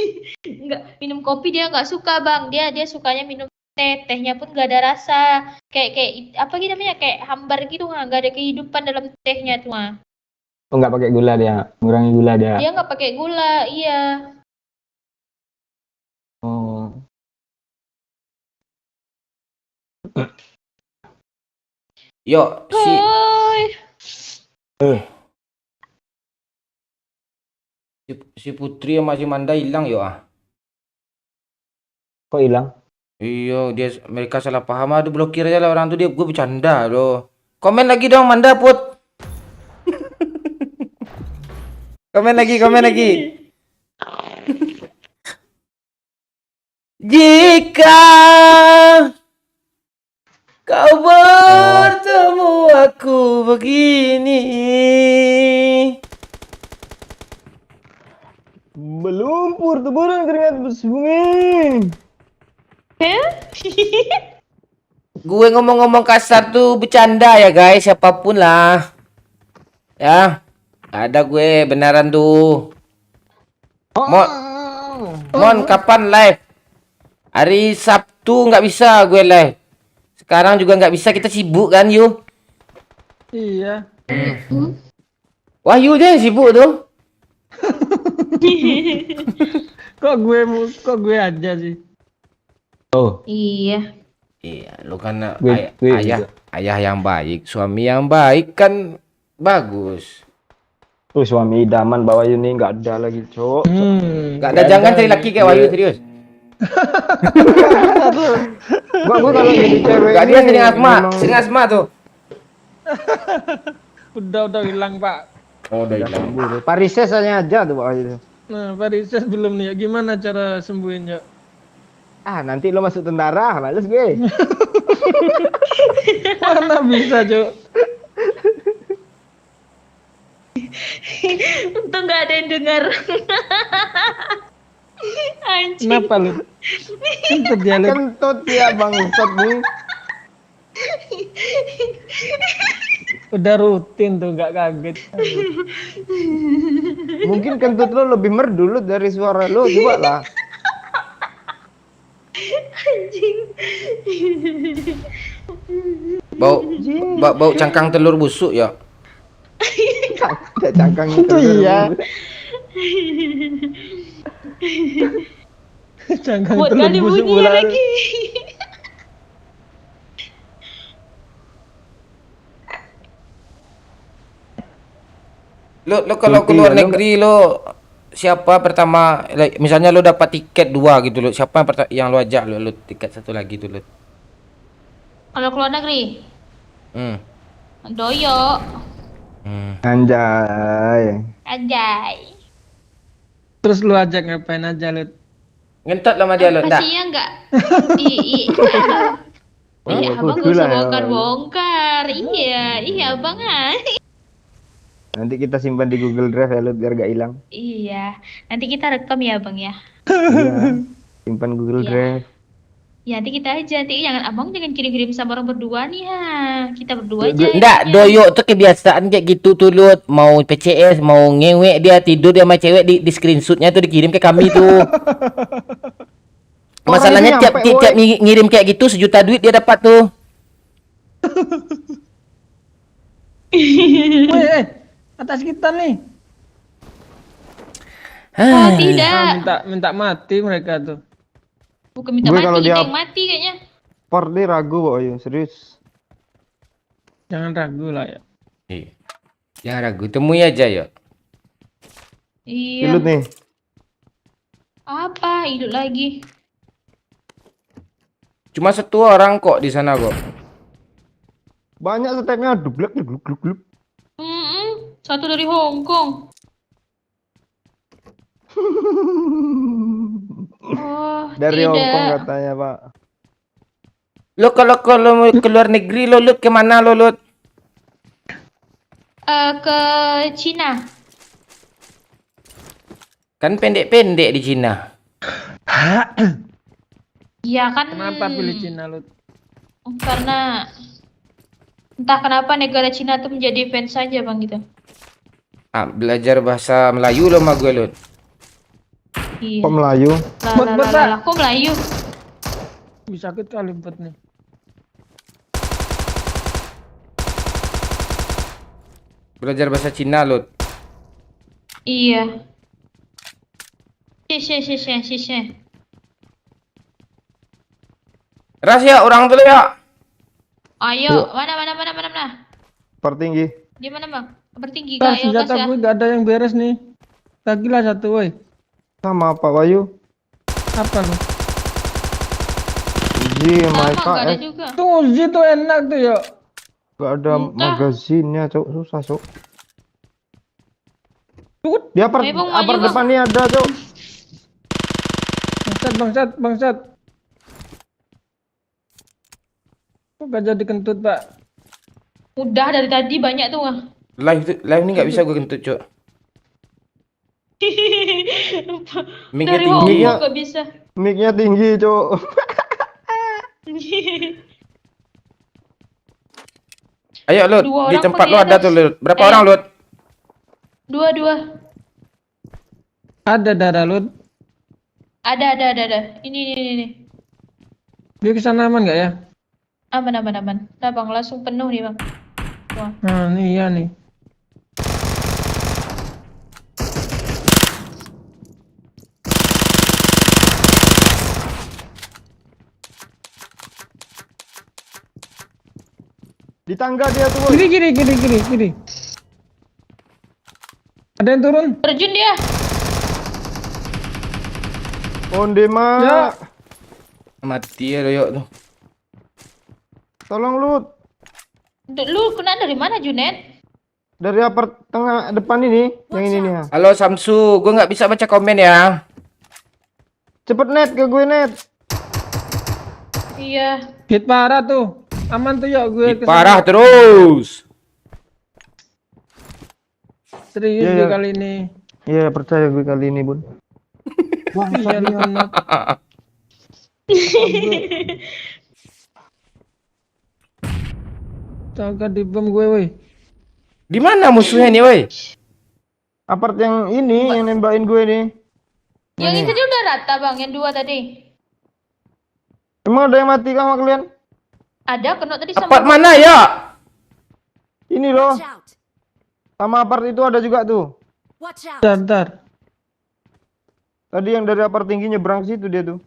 enggak, minum kopi dia nggak suka bang, dia sukanya minum teh, tehnya pun nggak ada rasa, kayak apa gitu namanya, kayak hambar gitu, nggak ada kehidupan dalam tehnya tuh mah. Oh nggak pakai gula dia, ngurangi gula dia. Dia nggak pakai gula, iya. Oh. Yuk, Hai. si Putri sama si Manda hilang yuk ah. Kok hilang? Iya, mereka salah paham. Aduh, blokir aja lah orang tuh, gue bercanda loh. Komen lagi dong Manda Put. komen lagi. Jika kau bertemu aku begini. Melumpur teburan keringat bersembunyi. Gue ngomong-ngomong kasar tuh bercanda ya guys, siapapun lah. Ya, ada gue beneran tuh. Mon, kapan live? Hari Sabtu nggak bisa gue live. Sekarang juga nggak bisa, kita sibuk kan Yu? Iya. Wahyu deh sibuk tuh. Kok gue aja sih? Oh, Iya. Iya, lu kan Gue ayah yang baik, suami yang baik kan bagus. tuh suami idaman bawa ini nggak ada lagi, Cok. Nggak ada, jangan cari laki kayak Wahyu, serius. Gua kalau jadi cewek Gak, dia ini sering asma tuh. Udah hilang Pak. Oh, udah hilang. Parisesnya aja tuh bawa itu. Nah, Pak Rises belum nih. Gimana cara sembuhinnya? Ah, nanti lo masuk tentara, males gue. Mana bisa, Cuk? Untung nggak ada yang dengar. Anjing. Kenapa lu? Kentut dia lu. Kentut ya bangsat nih. Udah rutin tuh, nggak kaget. Mungkin kentut lo lebih merdu lu dari suara lo, coba lah. Anjing. Bau cangkang telur busuk ya. Ada cangkang Itu iya. Cangkang Buat telur kali busuk bunyi bola. lagi. Lo kalau keluar negeri lo siapa pertama, misalnya lo dapat tiket 2 gitu lo, siapa yang lo ajak lo tiket satu lagi tuh lo? Kalau keluar negeri, Hmm. Doyo, Anjay. Anjay. Terus lu ajak ngapain aja lu? Ngentot sama dia lo, enggak? Pastinya enggak. Aduh. Iya, abang gak usah bongkar-bongkar. Iya abang ah. Nanti kita simpan di Google Drive ya, Lut, biar gak hilang. Iya, nanti kita rekam ya abang ya. Iya. Simpan Google Iya. Drive. Ya nanti kita aja, nanti abang jangan kirim-kirim sama orang berdua nih ha. Kita berdua aja. Enggak, ya. doyok tuh kebiasaan kayak gitu tuh lo, mau PCS, mau ngewek dia tidur dia sama cewek di screenshotnya tuh dikirim ke kami tuh. Masalahnya Orang itu tiap nyampe, ngirim kayak gitu 1 juta duit dia dapat tuh. Weh, atas kita nih. Oh tidak, Minta mati mereka tuh. bukan minta Gue mati, kalau kita dia- yang mati kayaknya. Por dia ragu, boy, serius. Jangan ragu lah ya. Iya. Jangan ragu, temui aja ya. Iya. Lut nih. Apa? Hidup lagi. Cuma 1 orang kok di sana kok. Banyak stepnya, dublek, dublek, dublek. Satu dari Hong Kong. Oh, Dari Hong Kong tidak. katanya, Pak. Lo kalau mau keluar negeri lo Lut kemana lo Lut? Ke Cina. Kan pendek-pendek di Cina. Iya kan. Kenapa pilih Cina lu? Karena entah kenapa negara Cina tuh menjadi fans saja bang gitu. Ah, belajar bahasa Melayu lo sama gue Lut. Iya. Kok Melayu? Lah. Kok Melayu? Bisa sakit kali bot nih. Belajar bahasa Cina Lut. Iya. Xie. Ras ya orang dulu ya. Ayo, mana? Pertinggi. Di mana bang? Bertinggi Kak, kak, ayo gas senjata ya. gue gak ada yang beres nih. Lagi lah satu, woi. Sama Pak Wahyu. Apa lu? Uji, Sama my nggak ada KS. juga. Tuh Uzi tuh enak tuh ya. Gak ada Entah. magazinnya, Cok. Susah, Cok. Tut. Di upper, Ayo, Bang, upper maju, Bang. depan nih ada, Cok. Bangsat. Kok gak jadi kentut, Pak? Udah dari tadi banyak tuh. Live ini nggak bisa gue kentut Cuk. Mic-nya Dari tinggi Hong ya. Kong nggak bisa. Mic-nya tinggi, Cok. Ayo Lut, Dua di orang tempat pergi lu ada atas. tuh Lut. Berapa Eh. orang Lut? Dua. Ada darah lu. Ada. Ini. Dia kesana aman gak ya? Aman. Nah bang, langsung penuh nih bang. Wah. Nah, ini iya nih. Di tangga dia tuh, boy. Kiri. Ada yang turun? Terjun dia. Onde, Mak. Ya. Mati ya doyok tuh. Tolong, Lut. Lu kena dari mana Junet? Dari upper tengah depan ini, yang ini nih. Ya. Halo Samsu, gue nggak bisa baca komen ya. Cepet net ke gue, net. Iya. Hit parah tuh. Aman tuh ya gue kesana. Parah terus. Serius Iya, gue iya. kali ini. Iya, percaya gue kali ini, Bun. Iya lu bener. Kagak di bom gue, woi. Di mana musuhnya nih, woi? Apart yang ini, yang nembakin gue nih. Yang itu tadi udah rata bang, yang dua tadi. Emang ada yang mati sama kalian? Ada kena tadi sama. Apart mana ya? Ini loh. Sama apart itu ada juga tuh. Bentar. Tadi yang dari apart tinggi nyebrang ke situ dia tuh.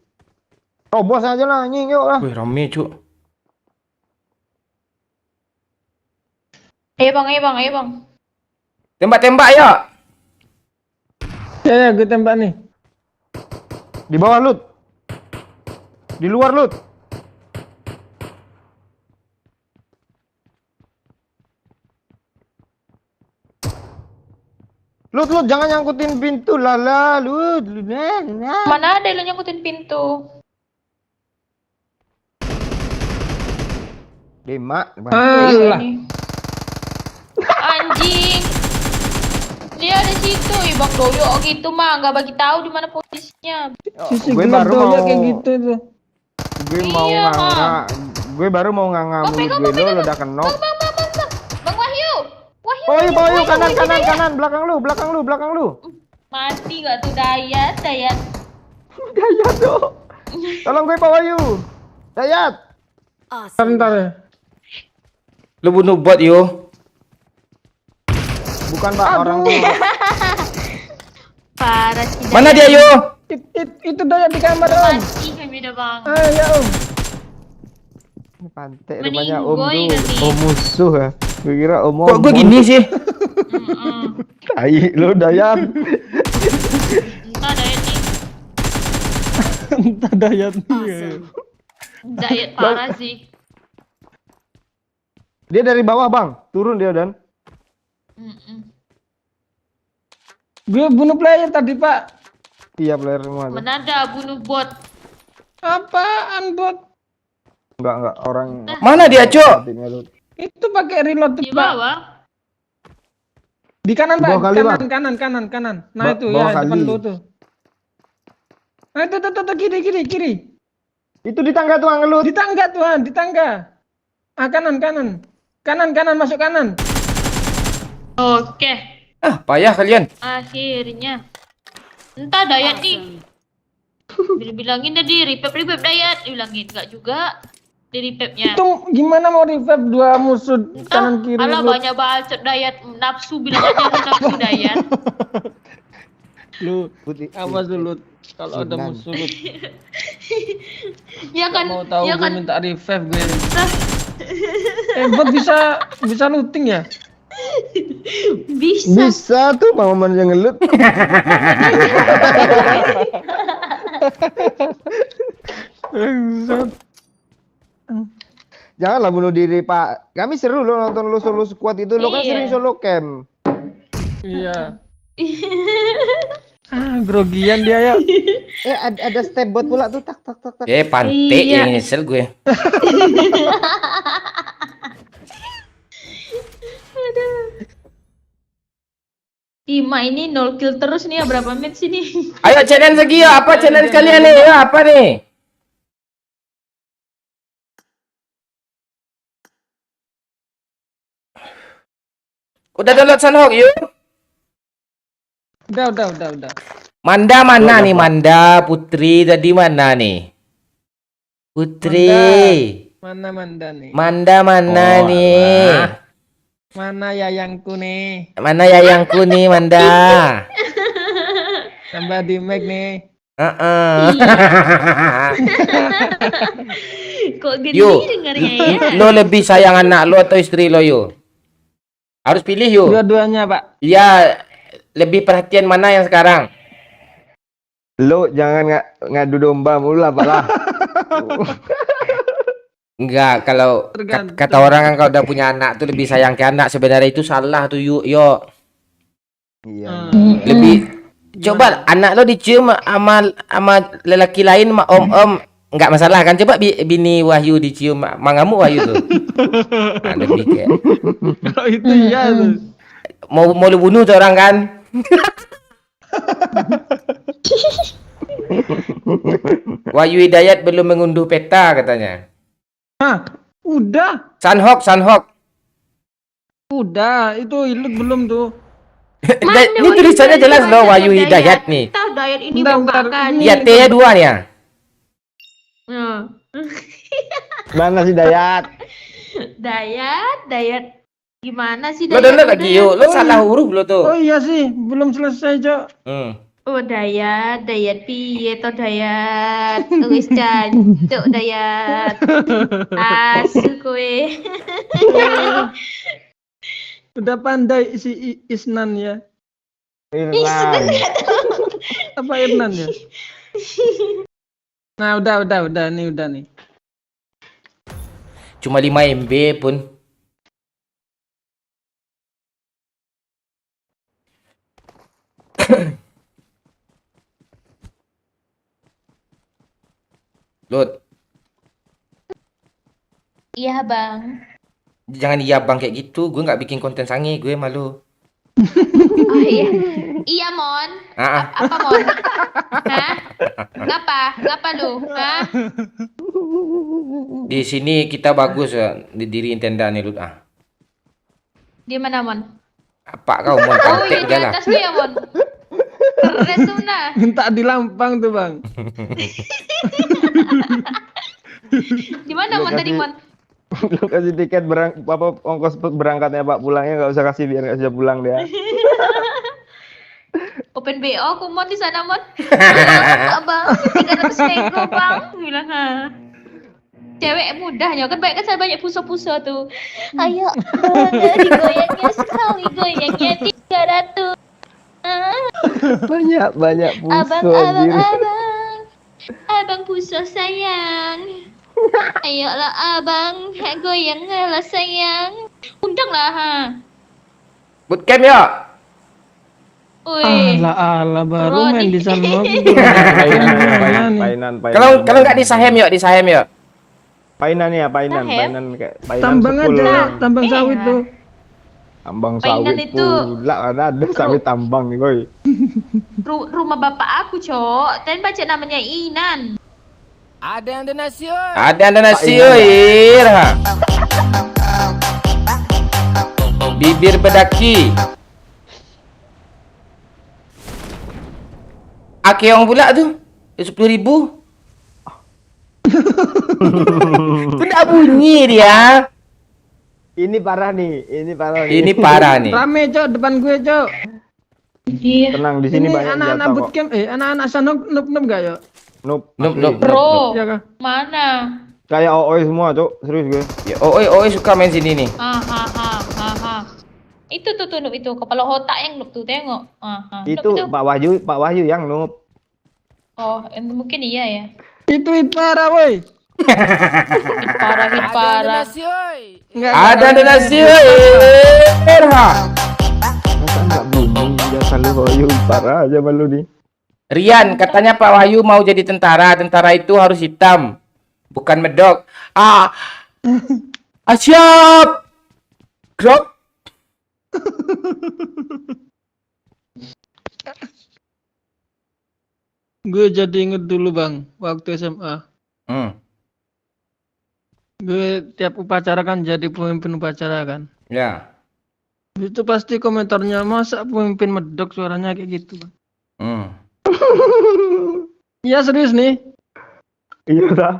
Robos aja lah, anjing, yuk lah. Wih, rame Cuk. Ayo bang. Tembak-tembak ya. Ya, gue tembak nih. Di bawah, Lut. Di luar, Lut. Lut, jangan nyangkutin pintu lala, Lut. Nah. Mana ada yang nyangkutin pintu? Lima. Alah. Ini. Anjing. Dia di situ, bang Doyo gitu mah nggak bagi tahu di mana posisinya. Sisi gue gelap baru tuh ya mau- kayak gitu tuh. Gue mau Iya, nganga. Gue baru mau nganga mulut gue lo udah kenok. Bang Wahyu. Oh iya, Wahyu, kanan, belakang lu. Mati nggak tuh Dayat. Dayat tuh. Tolong gue, Pak Wahyu. Dayat. Bentar ya. Lu bunuh bot yo. Bukan, Pak, orang tuh. Parah sih. Mana dia yo? Itu doyan di kamar, Om. Mati kami udah bang. Ayo, Om. Ini pantai rupanya Om Meninggoy tuh. nanti. Om musuh ya. Gue kira Om. Kok gue gini sih? Tai lu, Dayat. Entah Dayat nih. Entah dayat nih. Dayat parah sih. Dia dari bawah bang, turun dia dan. Gue bunuh player tadi pak. Iya player semua. tuh. Mana ada bunuh bot? Apaan bot? Enggak orang. Mana dia, Cok? Timnya tuh. Itu pakai reload tuh Di pak. bawah. Di kanan Di pak. bawah kali, Kanan, Bang. kanan. Nah itu Bawah ya depan kali. lu tuh. Nah itu kiri. Itu di tangga tuh ngelut. Di tangga tuhan, di tangga. Ah kanan masuk kanan. Oke, Ah, payah kalian. akhirnya. Entah Dayat nih. Bilangin dah di revive Dayat, bilangin enggak juga di revive-nya. Itu gimana mau revive dua musuh kanan kiri? Alah lu? banyak bacot Dayat, nafsu bilang aja lu nafsu Dayat. Lu Putih. awas dulu kalau ada Sinan. musuh lu. Ya kan, Mau tahu ya gue kan. minta revive gue. Bot bisa looting ya? Bisa. Bisa tuh Bang Momen yang ngelut. Janganlah bunuh diri Pak. Kami seru lo nonton lo solo squad itu. Lo kan Iya. sering solo camp. Iya. Grogian dia ya. Ada step bot pula tuh tak. Pantek Iya. yang nyesel gue. Ima ini 0 kill terus nih ya, berapa match ini? Ayo challenge lagi ya. Apa challenge kalian nih? Ya, apa nih? Udah download Sunhawk yuk. Udah. Manda mana nih Manda? Putri tadi mana nih? Putri. Mana Manda nih? Manda mana Oh, nih? alah. Mana yayangku nih? Mana yayangku nih Manda? Tambah di Mac nih. Heeh. Kok gini Yuk. dengarnya ya? Lo lebih sayang anak lo atau istri lo yuk? Harus pilih yuk. Dua-duanya pak. Ya, lebih perhatian mana yang sekarang? Lo jangan ngadu domba mulu lah Pak lah. Enggak, kalau Tergantung. kata orang kan kalau udah punya anak tuh lebih sayang ke anak. Sebenarnya itu salah tuh yuk. Iya. Lebih coba anak lo dicium sama lelaki lain sama om nggak masalah kan? Coba bini Wahyu dicium mangamu Wahyu tuh. Nah, lebih kayak Kalau itu iya tuh. mau lu bunuh tuh orang kan? Wahyu Hidayat belum mengunduh peta katanya. Hah? Udah. Sunhawk. Udah. Itu hilut belum tuh. Ini tulisannya jelas loh Wahyu Hidayat nih. Tahu Dayat ini Bentar, mau bentar. makan. Iya T-nya 2 nih ya. Hmm. Mana sih Dayat? Dayat. Gimana sih Lo Dayat? download lagi yuk. Lo salah huruf lo tuh. Oh iya sih. Belum selesai Cok. Oh Dayat piye to Dayat? Wis jancuk Dayat. Asu kowe. Udah pandai si Isnan ya. Irlan. Apa Irnan ya? Nah udah nih. Cuma 5 MB pun. Lut, Iya bang. jangan iya bang kayak gitu. Gue nggak bikin konten sange, gue malu. Oh iya. Iya Mon. Ah, Apa Mon? Hah? Ngapa lu? Hah? di sini kita bagus ya, didiriin tenda nih Lut. Di mana Mon? Apa kau mau Oh pantek iya di udah lah. atas tuh ya Mon. Keren tuh nah. Minta di Lampang tuh bang. Di mana Mon tadi Mon? Lu kasih tiket ongkos berangkatnya Pak pulangnya nggak usah kasih biar nggak usah pulang dia. Open BO aku Mon di sana Mon. Bang, 300 nego bang. Bilang ha. Cewek mudahnya kan banyak kan saya banyak puso-puso tuh. Ayo, digoyangnya sekali goyangnya 300. Banyak puso anjir. Abang puso sayang. Ayolah abang, goyang lah sayang. Undang lah ha. Bootcamp yuk. Wih. Ala baru Bro, main di- di Sunlock. Painan. Kalau nggak di Sahem yuk, di Sahem yuk. Painan ya, painan Sahem? kayak painan Tambang sepul. aja, tambang sawit tuh. Tambang Painan sawit itu. pula ada sawit tambang nih, boy. Rumah bapak aku, Cok. Dan baca namanya Inan. Ada yang donasi, oi. Ada nasi yuk. Bibir bedaki. Akeong pula tuh. 10.000. Tuh nggak bunyi dia. Ini parah nih, ini parah nih. Ini parah nih. Rame, Cok, depan gue, Cok. Iya. Tenang, di sini Ini banyak anak-anak senjata kok. bootcamp, anak-anak Sunlock noob gak, Cok? Noob, Noob, asli. noob. Bro, Iya kah? mana? Kayak OOI semua, Cok. Serius gue. Ya, oi suka main sini nih. Ha. Itu tuh noob itu. Kepala otak yang noob tuh, tengok. Noob Itu Pak Wahyu yang noob. Oh, mungkin iya ya. Itu parah, woi. Parah, Ada yang parah. donasi, oi. Ada nasi yuk. Masa nggak bunyi? Ya kalau Wahyu parah aja malu nih. Rian, katanya Pak Wahyu mau jadi tentara. Tentara itu harus hitam, bukan medok. Siap. Grok. Gue jadi inget dulu, Bang, waktu SMA. Gue tiap upacara kan jadi pemimpin upacara kan. Ya. Itu pasti komentarnya, masa pemimpin medok suaranya kayak gitu, Bang. Iya serius nih. Iya dah.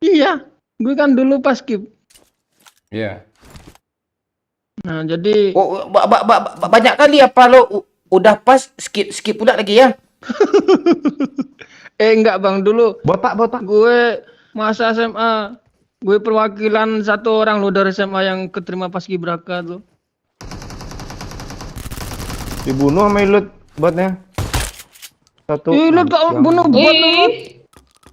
Iya. Gue kan dulu pas skip. Ya. Nah, jadi Oh, banyak kali apa lo udah pas skip pula lagi ya? enggak, Bang, dulu Botak. gue masa SMA, gue perwakilan satu orang lo dari SMA yang keterima paskibraka tuh. Dibunuh sama Ilut botnya. Satu. Lu kok bunuh bot lu?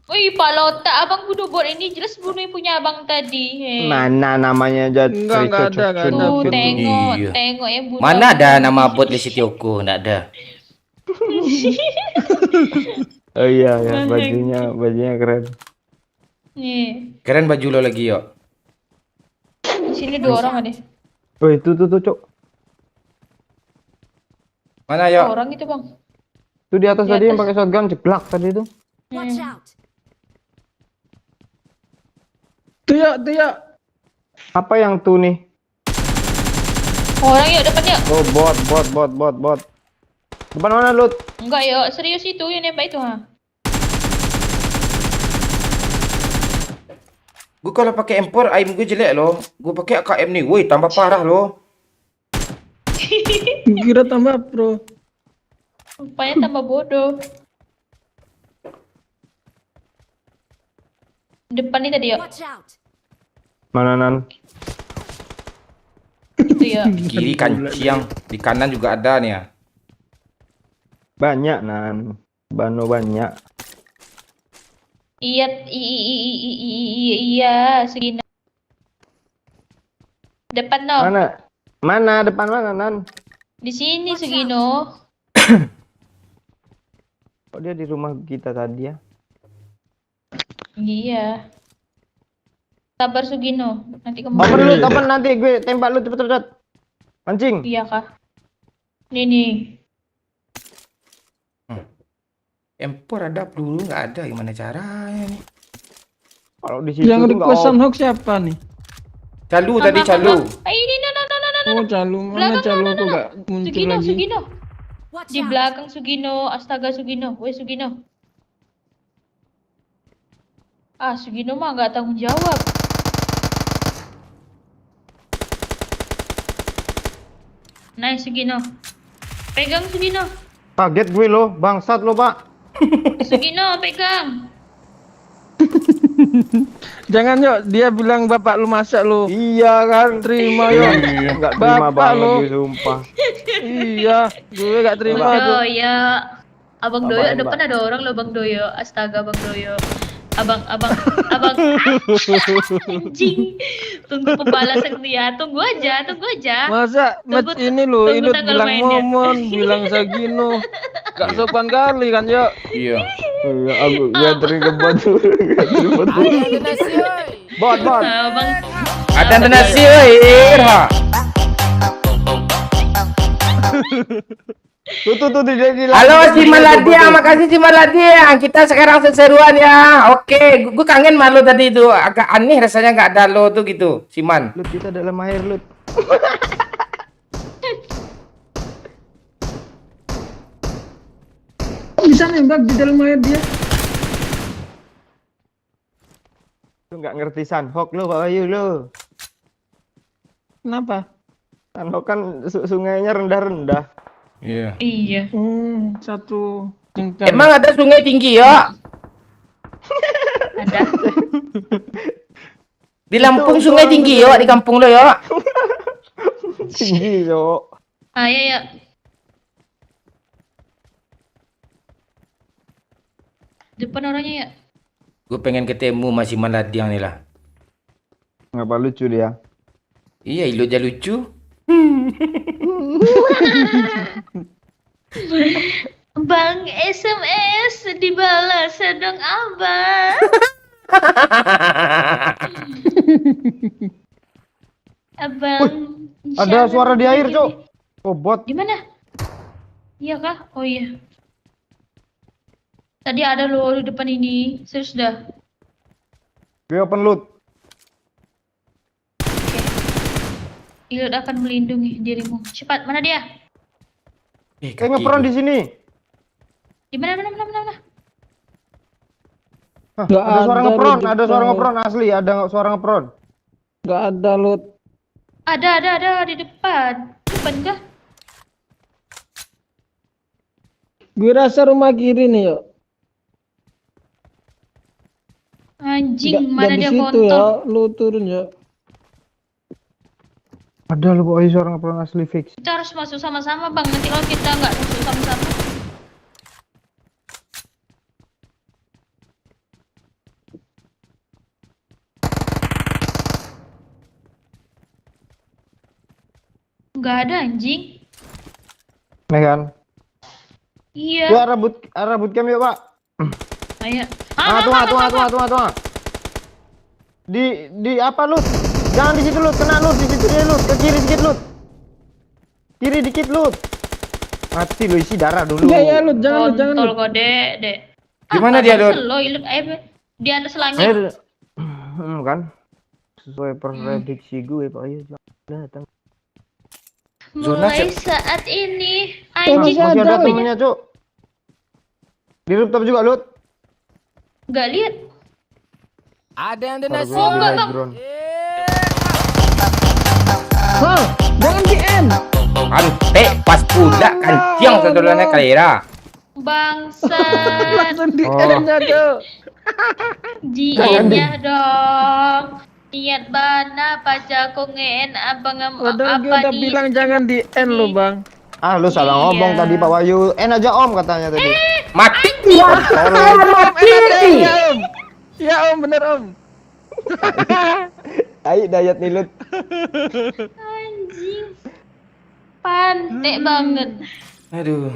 Wih, Pak Lota, abang bunuh bot ini jelas bunuh punya abang tadi. Mana namanya aja Enggak ada. Tuh, Iya. tengok yang bunuh. Mana ada nama bot di Sitioko? Nggak ada. Oh iya ya, bajunya keren. Nih, Keren baju lo lagi yuk. di sini 2 orang ada. Oh itu tuh Cok. Mana yuk? Orang itu, Bang. Itu di atas Di tadi yang atas. pakai shotgun jeblak tadi tuh. Tuh ya. Apa yang tuh nih? Orang yuk depan yuk. Oh bot. Depan mana Lut? Enggak yuk, serius itu yang nembak itu ha. Gue kalau pakai M4 aim gue jelek loh. Gue pakai AKM nih, woi tambah parah loh. Kira tambah pro. Rupanya tambah bodoh. Depan nih tadi yuk. Mana Nan? Itu ya. Di kiri kanciang, di kanan juga ada nih ya. Banyak Nan. Bano banyak. Iya, segini. Depan no. Mana depan mana Nan? Di sini Sugino. Kok dia di rumah kita tadi ya? Iya. Sabar Sugino, nanti Open kembali. lu, open nanti gue tembak lu cepet. Mancing. Iya kah? Nih. M4 ada peluru nggak ada, gimana caranya nih? Kalau di situ Yang tuh request nggak Sunhawk siapa nih? Calu tadi calu. Ini no. Oh, Calu. Mana Belakang, Calu no. tuh gak muncul Sugino, lagi? Sugino. Di belakang Sugino, astaga Sugino. Woi Sugino. Sugino mah nggak tanggung jawab. Nice Sugino. Pegang Sugino. kaget gue loh, bangsat lo Pak. Sugino pegang. Jangan yuk, dia bilang bapak lu masak lu. Iya kan? Terima yuk. Nggak terima Bapak banget lo. gue sumpah. Iya, gue gak terima Bang tuh. Doyo. Abang Apaan, Doyo Mbak? depan ada orang loh Bang Doyo. Astaga Bang Doyo. abang. Anjing. Tunggu pembalasan dia. Tunggu aja. Masa Tunggu- ini lo, tunggu Ilut tanggal bilang mainnya. momon, bilang Sagino. Gak sopan kali kan, Yo. Iya. Ya, aku gathering ke bot. Gathering bot. Ada donasi oi. Bot. Abang. Ada donasi oi, Irha. Tuh jadi Halo si Maladiang, makasih si Maladiang. Kita sekarang seseruan ya. Oke, gue kangen malu tadi itu. Agak aneh rasanya nggak ada lo tuh gitu, Siman. Lut, kita dalam air, Lut. Bisa nembak di dalam air dia. Lu nggak ngerti Sanhok lo, Pak Bayu lo. Kenapa? Sanhok kan sungainya rendah-rendah. Iya. Iya. Satu tingkat. Emang ada sungai tinggi ya? Ada. Di Lampung sungai tinggi ya di kampung lo ya? Tinggi, Cok. Ayo ya. Depan orangnya ya. Gue pengen ketemu masih Maladiang nih lah. Ngapa lucu dia? Iya, ilo aja lucu. Bang SMS dibalas dong abang. Abang. Ada jangan suara di air, begini. Cok. Oh, bot. Di mana? Iya kah? Oh iya. Tadi ada lo di depan ini. Serius dah. Gue open loot. Ilud akan melindungi dirimu. Cepat, mana dia? Kayak ngeperon di sini. Di mana? Hah, Nggak ada suara ada, ngepron, Lut, ada di suara depan. ngepron asli, ada suara ngepron. Gak ada, Lut. Ada di depan. Depan kah? Gue rasa rumah kiri nih, Yo. Anjing, Nggak mana di dia situ kontol? ya, lu turun ya. Ada lo, boy, suara ngepron asli fix. Kita harus masuk sama-sama bang. Nanti kalau kita nggak masuk sama-sama. Nggak ada anjing. Nih kan. Iya. Yuk arah bootcamp yuk, Pak. Ayo. Tunggu. Di apa, Lut? Jangan di situ, Lut. Kena, Lut. Di situ dia, Lut. Ke kiri dikit, Lut. Kiri dikit, Lut. Mati lo, isi darah dulu. Enggak ya, Lut, jangan, Lut, jangan. Kontol Lut. kok, Dek. Gimana dia, Lut? Lo ilut air di atas langit. Air. Kan. Sesuai prediksi gue, Pak. Ayo, datang. Zona Mulai siap. saat ini Masih anjing ada temennya, Cuk. Di rooftop juga, Lut. nggak lihat. Ada yang donasi Baru oi. enggak, Bang. background. Bang, jangan di end. Ante pas pula kancing saudara kalera. Bangsat. Langsung di Oh. end-nya, Cuk. Dianya dong. Niat bana pacar ko ngeen abang Padahal gue apa udah nih? bilang jangan di end lo, Bang. Ah, lu salah Iya. ngomong tadi, Pak Wahyu. Aja, Om, katanya tadi. Mati dia. Mati. Ya, Om, bener, Om. Ayo, dayat nih, Lut. Anjing. Pantek banget. Aduh.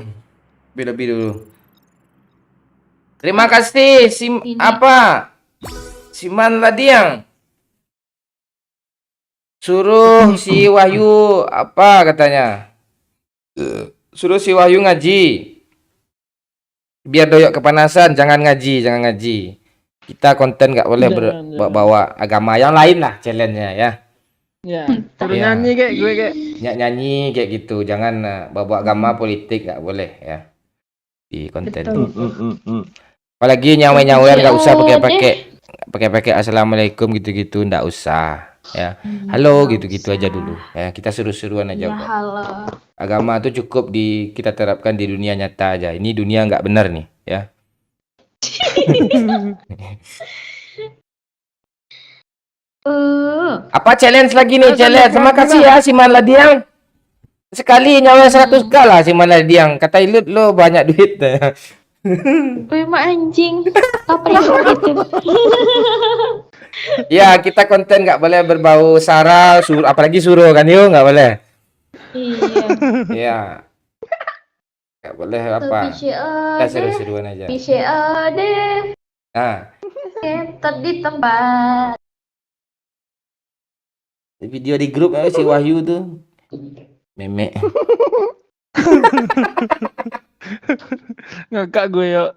Lebih dulu. Terima kasih Ini. Siman Ladiang. Suruh si Wahyu apa katanya? Suruh si Wahyu ngaji. Biar doyok kepanasan, jangan ngaji. Kita konten nggak boleh Jangan. bawa agama yang lain lah challenge-nya ya. Ya, suruh Iya. nyanyi kayak gue kayak. Nyanyi kayak gitu, jangan bawa agama politik nggak boleh ya. Di konten. Betul. Apalagi nyawer-nyawer nggak usah Oke, pakai assalamualaikum gitu-gitu nggak usah ya. Halo gitu-gitu aja dulu ya. Kita seru-seruan aja Ya kok. halo. Agama itu cukup kita terapkan di dunia nyata aja. Ini dunia nggak benar nih ya. Apa challenge lagi nih challenge? Terima kasih ya si Maladiang. Sekali nyawa 100k lah si Maladiang. Kata Ilut lo banyak duit. Memang anjing. Apa yang gitu? Ya, kita konten nggak boleh berbau sara, apalagi suruh kan yuk, nggak boleh. Iya. Iya. Nggak boleh apa. Bisa Kita ada, seru-seruan aja. bisa ada. Nah, Ketat di tempat. video di grup si Wahyu tuh. Meme. Ngakak gue yuk.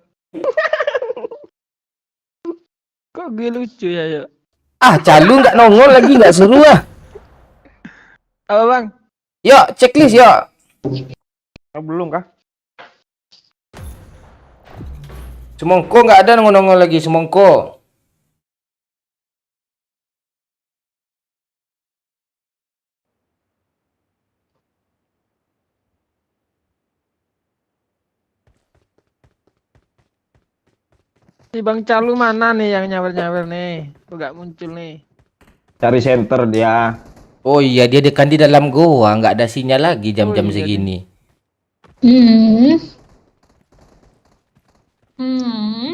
Kok gue lucu ya yuk? Ah, Calu nggak nongol lagi, nggak seru ah. Apa bang? Yuk, checklist yuk. Belum kah? Semongko nggak ada nongol-nongol lagi, semongko. Si Bang Calu mana nih yang nyawer-nyawer nih? Kok gak muncul nih? Cari center dia. Oh iya, dia dekan di dalam goa, nggak ada sinyal lagi jam-jam Oh iya, segini. Hmm. Hmm.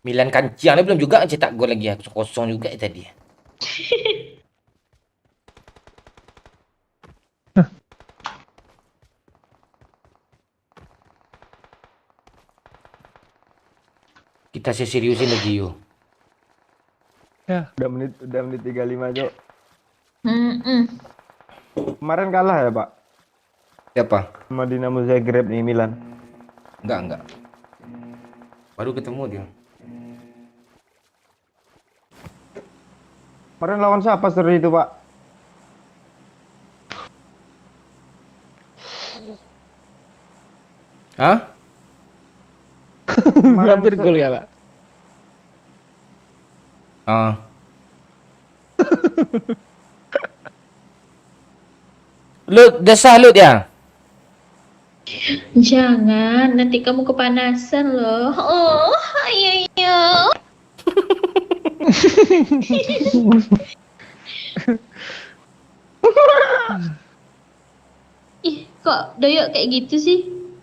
Milan Kancian belum juga cetak gol lagi, kosong juga tadi. Kita seriusin lagi yuk. Udah menit 35, Cok. Hmm. Kemarin kalah ya, Pak? Siapa? Sama Dinamo Zagreb nih Milan. Enggak. Baru ketemu dia. Kemarin lawan siapa seri itu, Pak? Hah? Hampir gol ya pak? Ah. Lut, desah Lut ya? Jangan, nanti kamu kepanasan loh. Oh, ayo. Ih, kok doyok kayak gitu sih?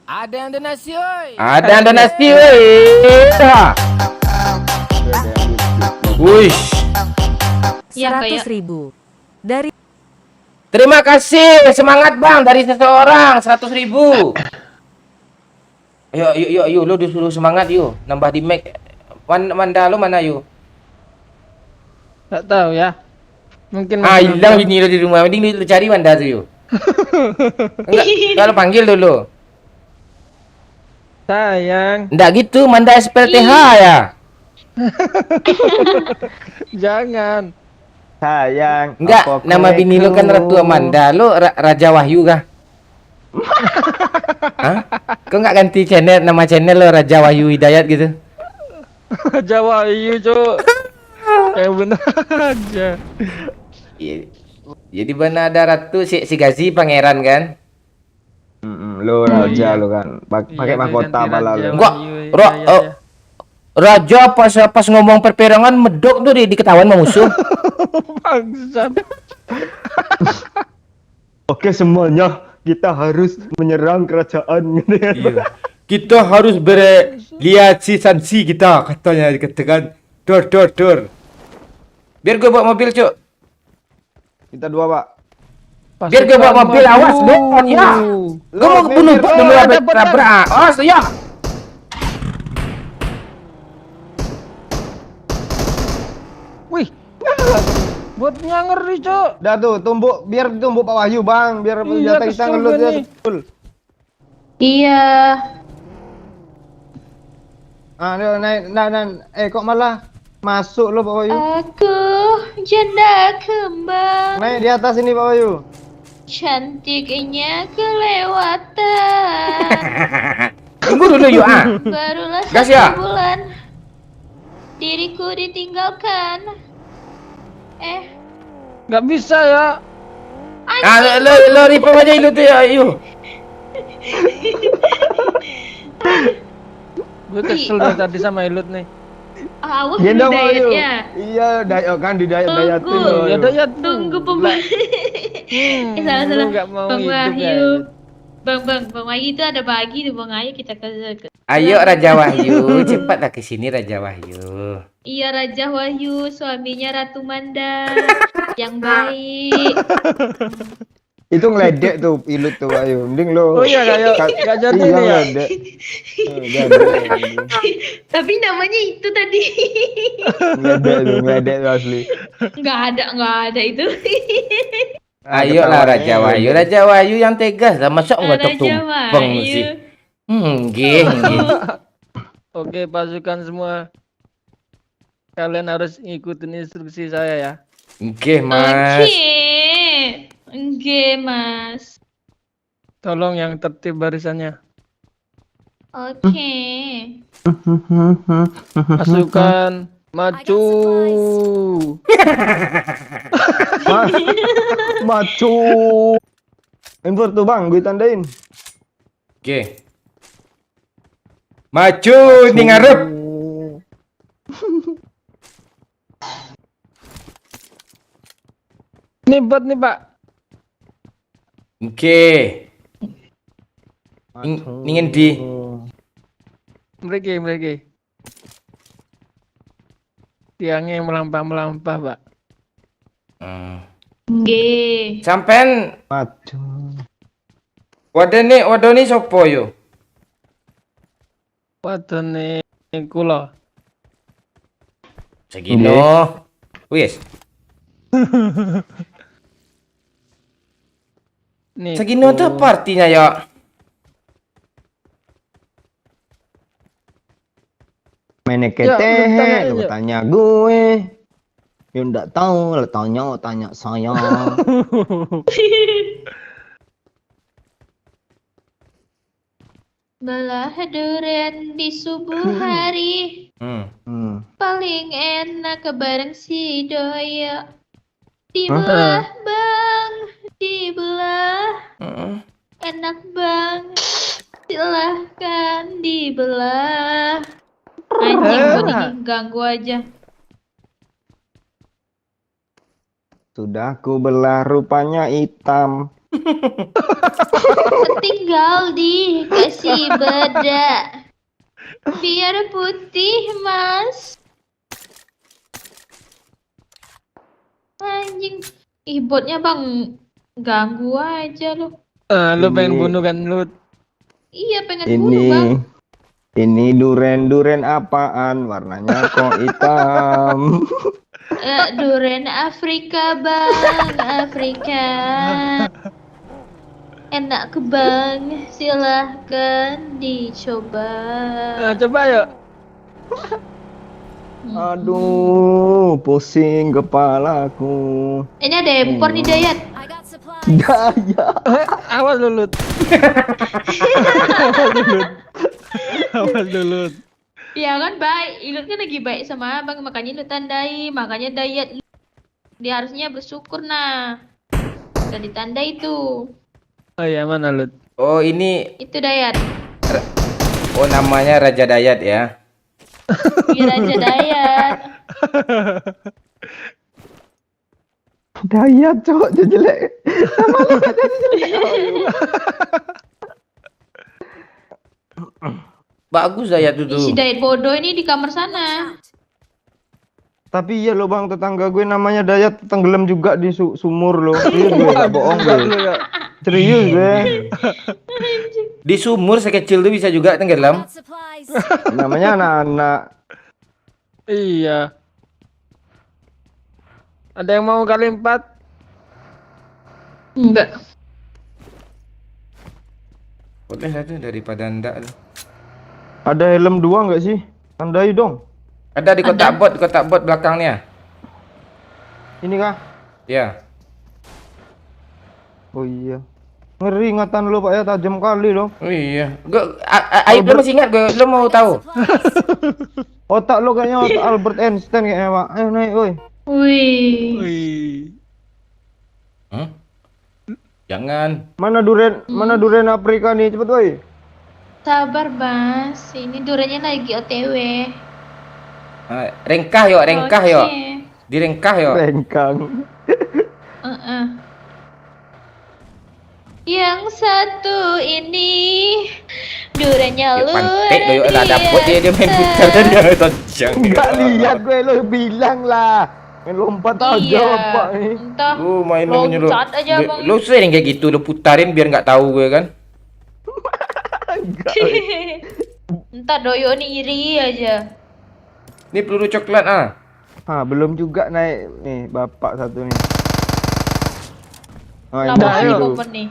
Ada yang donasi, oi. Ada yang donasi, woi. Wush. Iya, 100.000 dari Terima kasih, semangat bang dari seseorang 100.000. Yuk, lu disuruh semangat yuk, nambah di mic. Manda lu mana yuk? Gak tahu ya. Mungkin Ah, hilang bini lu di rumah, mending lu cari Manda tuh yuk. Enggak, lu panggil dulu. sayang. Enggak gitu, Manda SPLTH ya. Jangan. Sayang. Enggak, apa nama bini lu kan Ratu kueku? Amanda, lu Raja Wahyu kah? Hah? Kok nggak ganti channel, nama channel lo Raja Wahyu Hidayat gitu? Jawa iyo cok. Kayak bener aja. Iya. Jadi benar ada Ratu si Gazi pangeran kan? Lo raja lo kan. Iya, Pakai mahkota ganti malah raja. lo. Gua Raja pas ngomong perperangan medok tuh di ketahuan sama musuh. Bangsat. Oke semuanya kita harus menyerang kerajaan gitu ya. Iya. Kita harus lihat si Sansi kita katanya dikatakan dor. Biar gue bawa mobil cuk. Kita dua, Pak. Biar gue bawa mobil awas lu ya. Gue mau bunuh bot dulu abis tabrak. Awas ya. Wih. Botnya ngeri cok. Dah tuh, biar tumbuk Pak Wahyu, Bang, biar Iya, senjata kita kesel ngelut gue ya nih. betul. Iya. Ah, dia naik. Kok malah masuk lo Pak Wahyu? Aku janda kembang. Naik di atas ini Pak Wahyu. Cantiknya kelewatan. Tunggu dulu yuk ah. Barulah Gas 1 ya? bulan diriku ditinggalkan. Gak bisa ya. Ah, lo reform aja itu tuh ya, yuk. Gue kesel dari tadi sama Ilut nih. Awas Gendong Pak Wahyu. dietnya. Iya, kan didayatin Tunggu. Pak Ya Wahyu. udah ya Tunggu pembeli. Lu Salah. gak mau Bang hidup ya. Wahyu. Ilut. Bang Wahyu itu ada bagi tuh Bang Wahyu kita ke Ayo Raja Wahyu, cepatlah ke sini Raja Wahyu. Iya Raja Wahyu, suaminya Ratu Manda yang baik. Itu ngeledek tuh ilut tuh ayo. Mending lo. Oh iya gak jadi Iya nih ya. ngeledek. Jadi. Tapi namanya itu tadi. Ngeledek tuh asli. Nggak ada itu. Ayolah Raja Wahyu, Raja Wahyu yang tegas lah, masa ngotok Raja tumpeng Wahyu. sih. Nggih, nggih. Oke pasukan semua. Kalian harus ngikutin instruksi saya ya. Nggih, Mas. Oke, Mas. Tolong yang tertib barisannya. Oke. Pasukan maju. Macu. Info tuh Bang, gue tandain. Nggih. Maju ning ngarep. Nih buat nih Pak. Nggih. Ning endi? Mereka. Tiangnya melampah-melampah Pak. Oke. Sampean Macu. wadone sapa yo? Waduh nih kula. Segino. Wis. Nih. Segino tuh apa artinya ya? Menekete, tanya lu aja. tanya gue. Ya enggak tahu, lu tanya saya. Belah durian di subuh hari. Paling enak bareng si Doyo. Dibelah bang, dibelah. Enak bang, silahkan dibelah. Anjing gue ganggu aja. Sudah ku belah rupanya hitam. Tinggal dikasih bedak. Biar putih mas. Anjing. Ih botnya bang, ganggu aja lu. Lu pengen Ini- bunuh kan lu? Iya pengen bunuh bang. Ini duren apaan? Warnanya kok hitam. Durian Afrika bang, Afrika. Enak ke bang, silahkan dicoba. Coba yuk. Aduh, pusing kepalaku. Ini ada empor nih Dayat. Daya. Awas lulut. Awas lulut. Ya kan baik, Ilut kan lagi baik sama abang, makanya Ilut tandai, makanya Dayat dia harusnya bersyukur nah. Udah ditandai tuh. Oh iya mana lut? Oh, ini Itu Dayat. namanya Raja Dayat ya. Iya Raja Dayat. Daya cok, jelek. Bagus Dayat itu. Si Dayat bodoh ini di kamar sana. Tapi iya lo bang, tetangga gue namanya Dayat tenggelam juga di sumur lo. Serius gue, gak bohong gue. Serius gue. Di sumur sekecil tuh bisa juga tenggelam. Namanya anak-anak. Iya. Ada yang mau kali 4? Enggak. Boleh lah tuh daripada ndak tuh. Ada helm 2 nggak sih? Tandai dong. Ada di kotak bot belakangnya. Ini kah? Ya. Oh iya. Ngeri ingatan lo pak ya, tajam kali lo. Oh iya. Aib lo masih ingat gue, lo mau tahu? Otak lo kayaknya otak Albert Einstein kayaknya pak. Ayo naik woi. Wih. Wih. Jangan. Mana duren Afrika nih, cepet woi. Sabar Mas, ini duriannya lagi OTW. Rengkah yuk. Oke. Direngkah yuk. Rengkang. Yang satu ini duranya Ya, luar pantek doyok lah dapet dia main putar dia tonjang. Enggak lihat gue lo bilang lah. Main lompat aja Iya, bapak nih. entah Lu main menyuruh. loncat aja bang. Lu sering kayak gitu lu putarin biar nggak tahu gue kan. Entah doyo nih iri aja. Ini peluru coklat ah. Ah, belum juga naik nih bapak satu nih. Ah, Lama kali ayo. momen nih.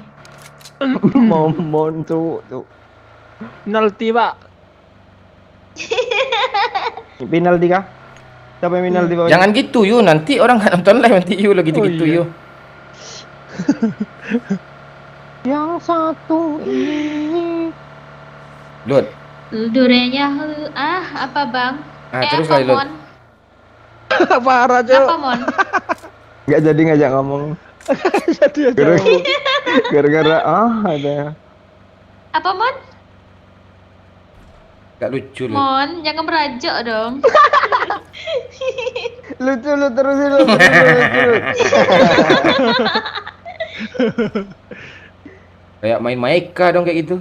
momon tuh. Penalti, Pak. Penalti kah? Siapa yang penalti Pak? Jangan gitu yuk, nanti orang nggak nonton live nanti yuk lo gitu-gitu Oh, iya. yuk. Yang satu ini. Lut. Duranya apa bang? Terus apa lah Lut. mon? Parah, Cok. Apa mon? Nggak jadi ngajak ngomong. Jadi aja. Gara-gara ada. Apa mon? Gak lucu lu. Mon, jangan merajak dong. Lucu lu terusin lu. Kayak main Maika dong kayak gitu.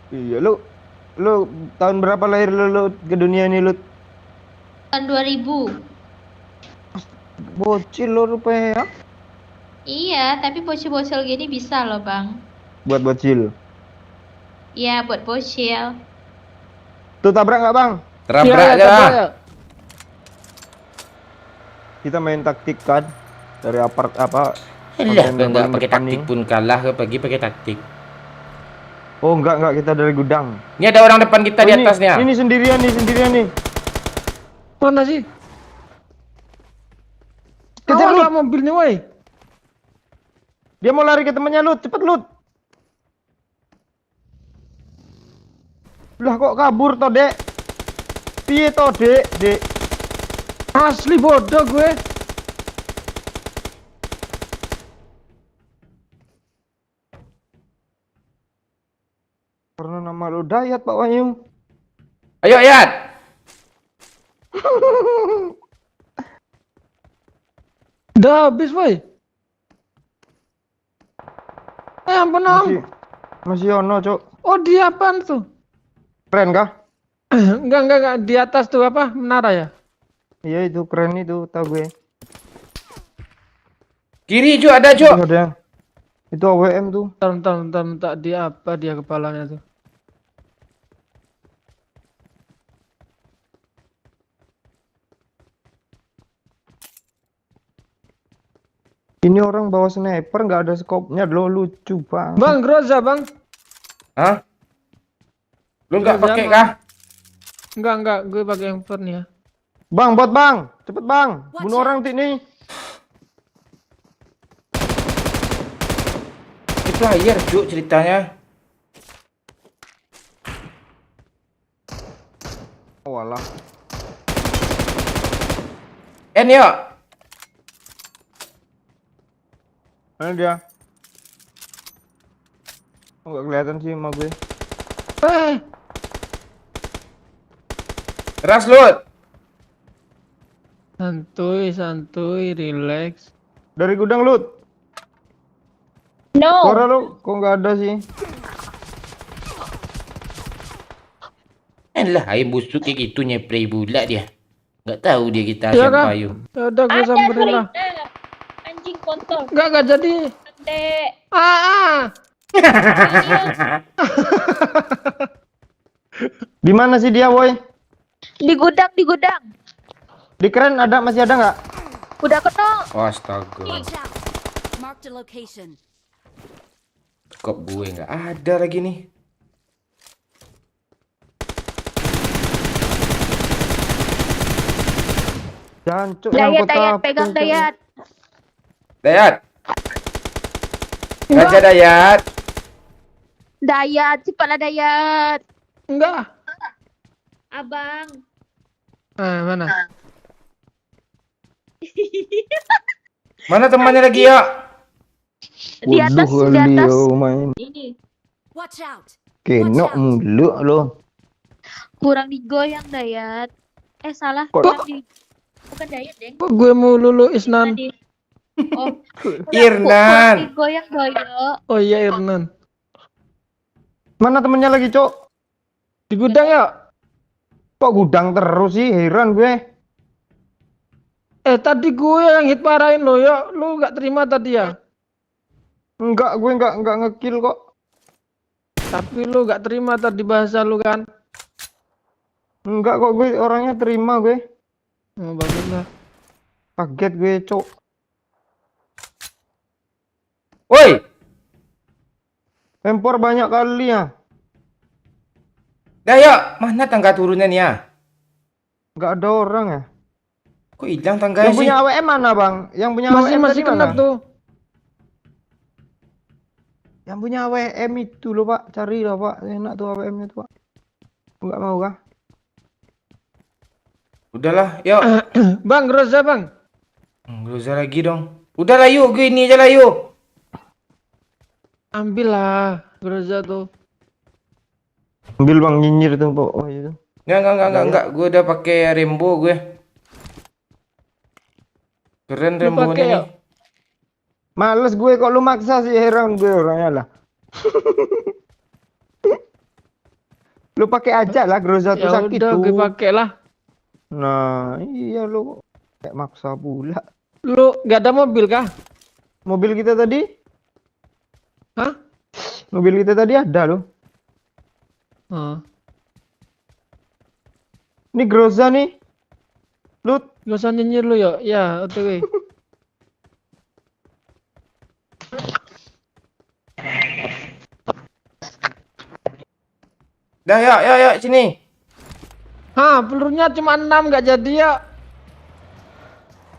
Iya lu tahun berapa lahir lu ke dunia ini lu? Tahun 2000. Bocil lu rupanya. Iya, tapi bocil-bocil gini bisa loh bang. Buat bocil. Iya, buat bocil. Tuh tabrak nggak bang? Terabrak Iya, aja lah. tabrak ya. Kita main taktik kan dari apa? Lah, konten yang enggak paling pakai depan taktik nih. pun kalah ke pagi pakai taktik. Oh enggak kita dari gudang. Ini ada orang depan kita Oh, di ini- atasnya. Ini sendirian nih. Mana sih? Kejar, Awas Lut. lah mobilnya, woi. Dia mau lari ke temannya Lut, cepet Lut. Lah kok kabur toh, Dek? Piye toh, Dek? Asli bodoh gue. Karena nama lu Dayat, Pak Wahyu. Ayo Yat. Udah habis, woi. Ampun, Om. Masih ono, Cok. Oh, dia apaan tuh? Keren kah? Enggak. Di atas tuh apa? Menara ya? Iya itu keren itu, tahu gue. Kiri Cuk ada Cuk. Itu ada yang itu AWM tuh. Bentar. Dia apa dia kepalanya tuh? Ini orang bawa sniper nggak ada skopnya, lo lucu banget. Bang, Groza, Bang. Hah? Lu nggak Groza, pakai Bang. kah? Enggak, gue pakai handphone ya. Bang, bot bang, cepet bang, bunuh orang tik nih. Itu air Cuk ceritanya. Oh, walah. Yuk. Mana dia? Oh, nggak kelihatan sih sama gue. Keras Lut. Santuy, relax. Dari gudang Lut. No. Suara lu kok nggak ada sih? Lah ayam busuk kayak gitu nyepray pula dia. Nggak tahu dia kita Iya siapa kah? ayu. Ya udah gue samperin lah. Anjing kontol. Enggak jadi. Dek. Di mana sih dia, woi? Di gudang. Di keren ada, masih ada nggak? Udah kena. Oh, astaga. Marked a location. Kok gue nggak ada lagi nih. Jancuk Dayat, pegang Dayat. Dayat. Raja Dayat. Dayat, cepatlah Dayat. Enggak. Abang. Mana? Mana temannya lagi ya? Di atas. main. Ini. Watch out. Kenok mulu lo. Kurang digoyang Dayat. Salah. Kok- Bukan Dayat, Deng. Kok gue mulu lu Isnan? Tadi. Oh, Irnan. goyang-goyang. Oh iya Irnan. Mana temennya lagi, Cok? Di gudang ya? Kok gudang terus sih? Heran gue. Tadi gue yang hit parahin lo ya. Lu nggak terima tadi ya? Enggak, gue enggak ngekill kok. Tapi lu nggak terima tadi bahasa lu kan? Enggak kok, gue orangnya terima gue. Oh bagus lah. Kaget gue, Cok. Woi, Lempar banyak kali ya. dah yuk, mana tangga turunnya nih ya? Enggak ada orang ya. Kok hilang tangganya Yang sih? punya AWM mana, Bang? Yang punya Masih AWM masih tadi kena mana? tuh. Yang punya AWM itu loh, Pak. Cari lah, Pak. Enak tuh AWM-nya tuh, Pak. Enggak mau kah? Udahlah, yuk. Bang, Groza bang. Groza lagi dong. Udahlah yuk, gue ini aja lah yuk. Ambil lah Groza tuh. Ambil Bang, nyinyir tuh, Pak. Oh, itu. Enggak. Gue udah pakai rainbow gue. Keren Lu rainbownya pakai ya? nih. Males gue kok lu maksa sih, heran gue orangnya lah. Lu pakai aja lah Groza tuh Ya sakit udah tuh. gue pakai lah. Nah, iya lu kayak maksa pula. Lu nggak ada mobil kah? Mobil kita tadi? Hah? Mobil kita tadi ada loh. Oh. Ini Groza nih. Lu Gak usah nyinyir lu ya. Ya, OTW. Dah yuk sini. Hah, pelurunya cuma 6 nggak jadi ya.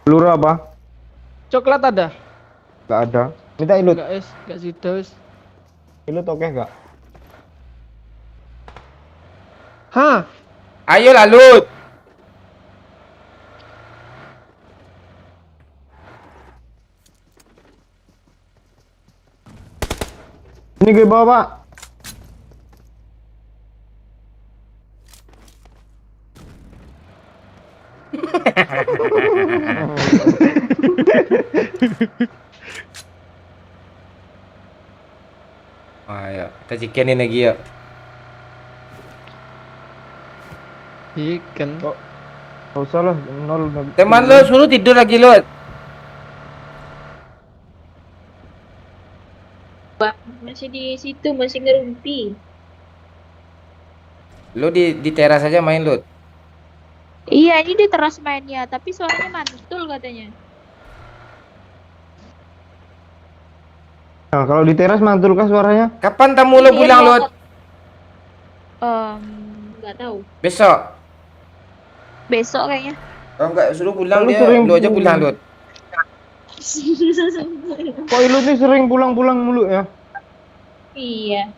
peluru apa? Coklat ada? Gak ada. Minta ilut. Enggak es, enggak sida wis. Ilut oke gak? Hah, Ayo lah Lut. Ini gue bawa, Pak. Ayo, kita cikenin lagi yuk. ikan. Gak usah lah, nol. Teman lo suruh tidur lagi Lut. Masih di situ, masih ngerumpi. Lo di teras aja main Lut. Iya, ini di teras mainnya, tapi suaranya mantul katanya. Nah, kalau di teras mantul kah suaranya? Kapan tamu lo Iya, pulang iya. Lut? Nggak tahu. Besok. Besok kayaknya. Kalau enggak suruh pulang Lu dia, sering lo aja pulang Lut. Kok Ilut nih sering pulang-pulang mulu ya? Iya.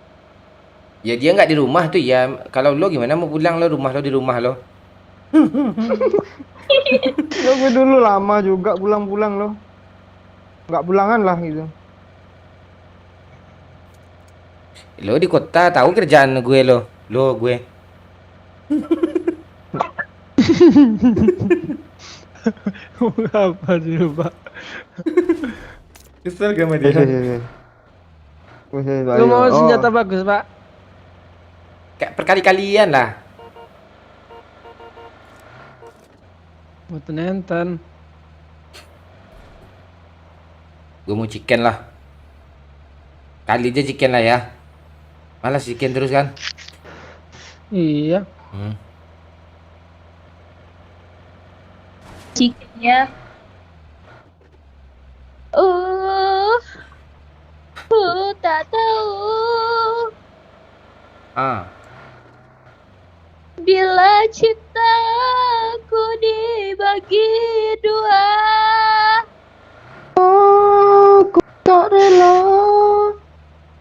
Ya dia nggak di rumah tuh ya. Kalau lo gimana mau pulang lo rumah lo di rumah lo? Ya gue dulu lama juga pulang-pulang loh. Nggak pulangan lah gitu. Lo di kota tahu kerjaan gue lo. Lo gue. Apa sih, Pak? Kesel gak sama Iya, dia? iya, iya. Lu mau senjata bagus, Pak? Kayak perkali-kalian lah. Buat nenten. Gue mau chicken lah. Kali aja chicken lah ya. Malas chicken terus kan? Iya. Chickennya. Tak tahu Ah. bila cintaku dibagi dua. Aku tak rela.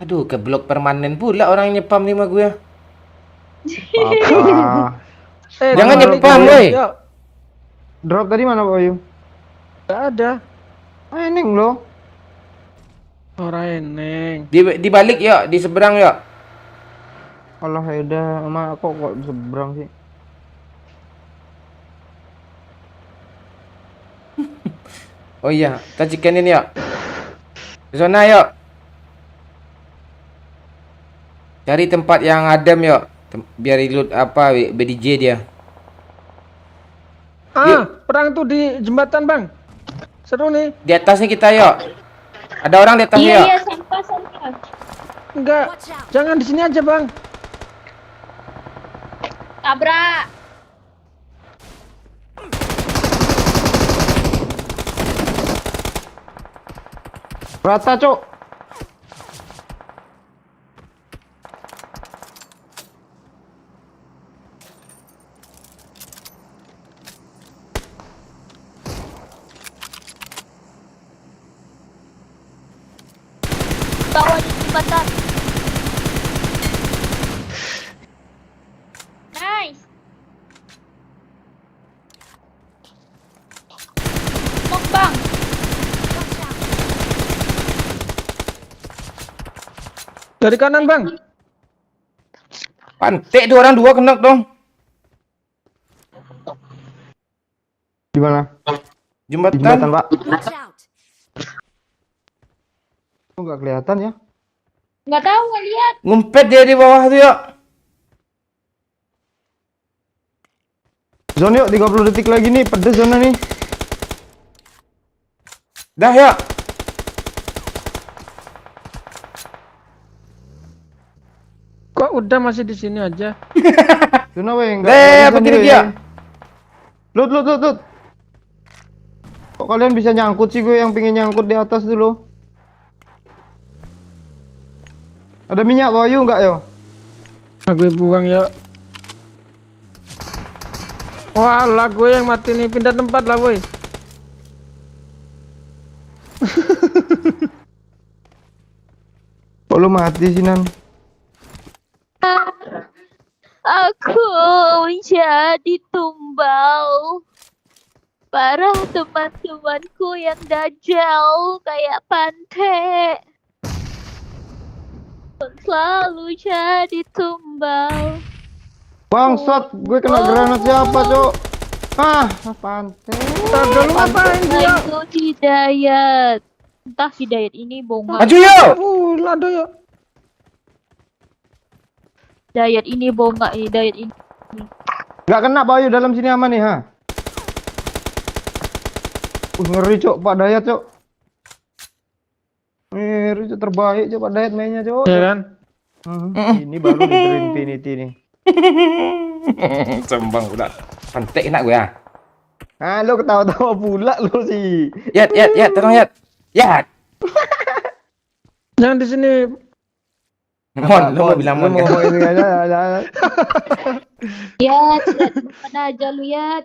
Aduh, ke blok permanen pula orang nyepam nih sama gue. Apa? Jangan drop nyepam, dulu. woi. Yuk. Drop tadi mana Pak Bayu? Nggak ada. Eneng loh. Orang eneng. Di balik yuk, di seberang yuk. Allah ya udah, sama kok seberang sih. Oh iya, kita chickenin yuk. Zona yuk. Cari tempat yang adem yuk. Biar reload apa BDJ dia. Perang tuh di jembatan, Bang. Seru nih. Di atasnya kita yuk. Ada orang di atas Iya, yuk. iya, sampah. Enggak. Watch out. Jangan di sini aja, Bang. Tabrak. Rata, Cok. Bawah di jembatan. Nice. Knock, Bang. Watch out. Dari kanan, Bang. Pantek tuh orang dua kena dong. Di mana? Di jembatan, Jembatan. Pak. Watch out. Kok nggak kelihatan ya? Nggak tahu, nggak lihat. Ngumpet dia di bawah tuh yuk. Zone yuk, 30 detik lagi nih, pedes zona nih. Dah yuk. Kok udah masih di sini aja? Zona weh, Apa kiri dia? Lut. Kok kalian bisa nyangkut sih, gue yang pingin nyangkut di atas dulu. Ada minyak Wahyu nggak yo? Gue buang ya. Wah, lah gue yang mati nih. Pindah tempat lah, boy. Kok lu mati sih, Nan? Aku menjadi tumbal. Parah teman-temanku yang dajal kayak Pante. Selalu jadi tumbal. Bangsat, gue kena granat siapa, Cok? Apaan teh? Ntar dulu ngapain dia? Itu Hidayat. Entah Hidayat ini bonga. Maju yuk. Lado ya. Hidayat ini bonga. Hidayat ini. Nggak kena Bayu dalam sini aman nih, ha? Ngeri, Cok, Pak Dayat, Cok. Ngeri, Cok, terbaik, Cok, Pak Dayat mainnya, Cok. Ya kan? Ini baru di Infinity nih. Sembang udah. Pantek enak gue ya. Lo ketawa-tawa pula lo sih. Yat, tolong Yat. Yat. Jangan di sini. Mon, lu mau bilang Mon mau kan? ngomong ini aja. Ya, mana aja lu ya.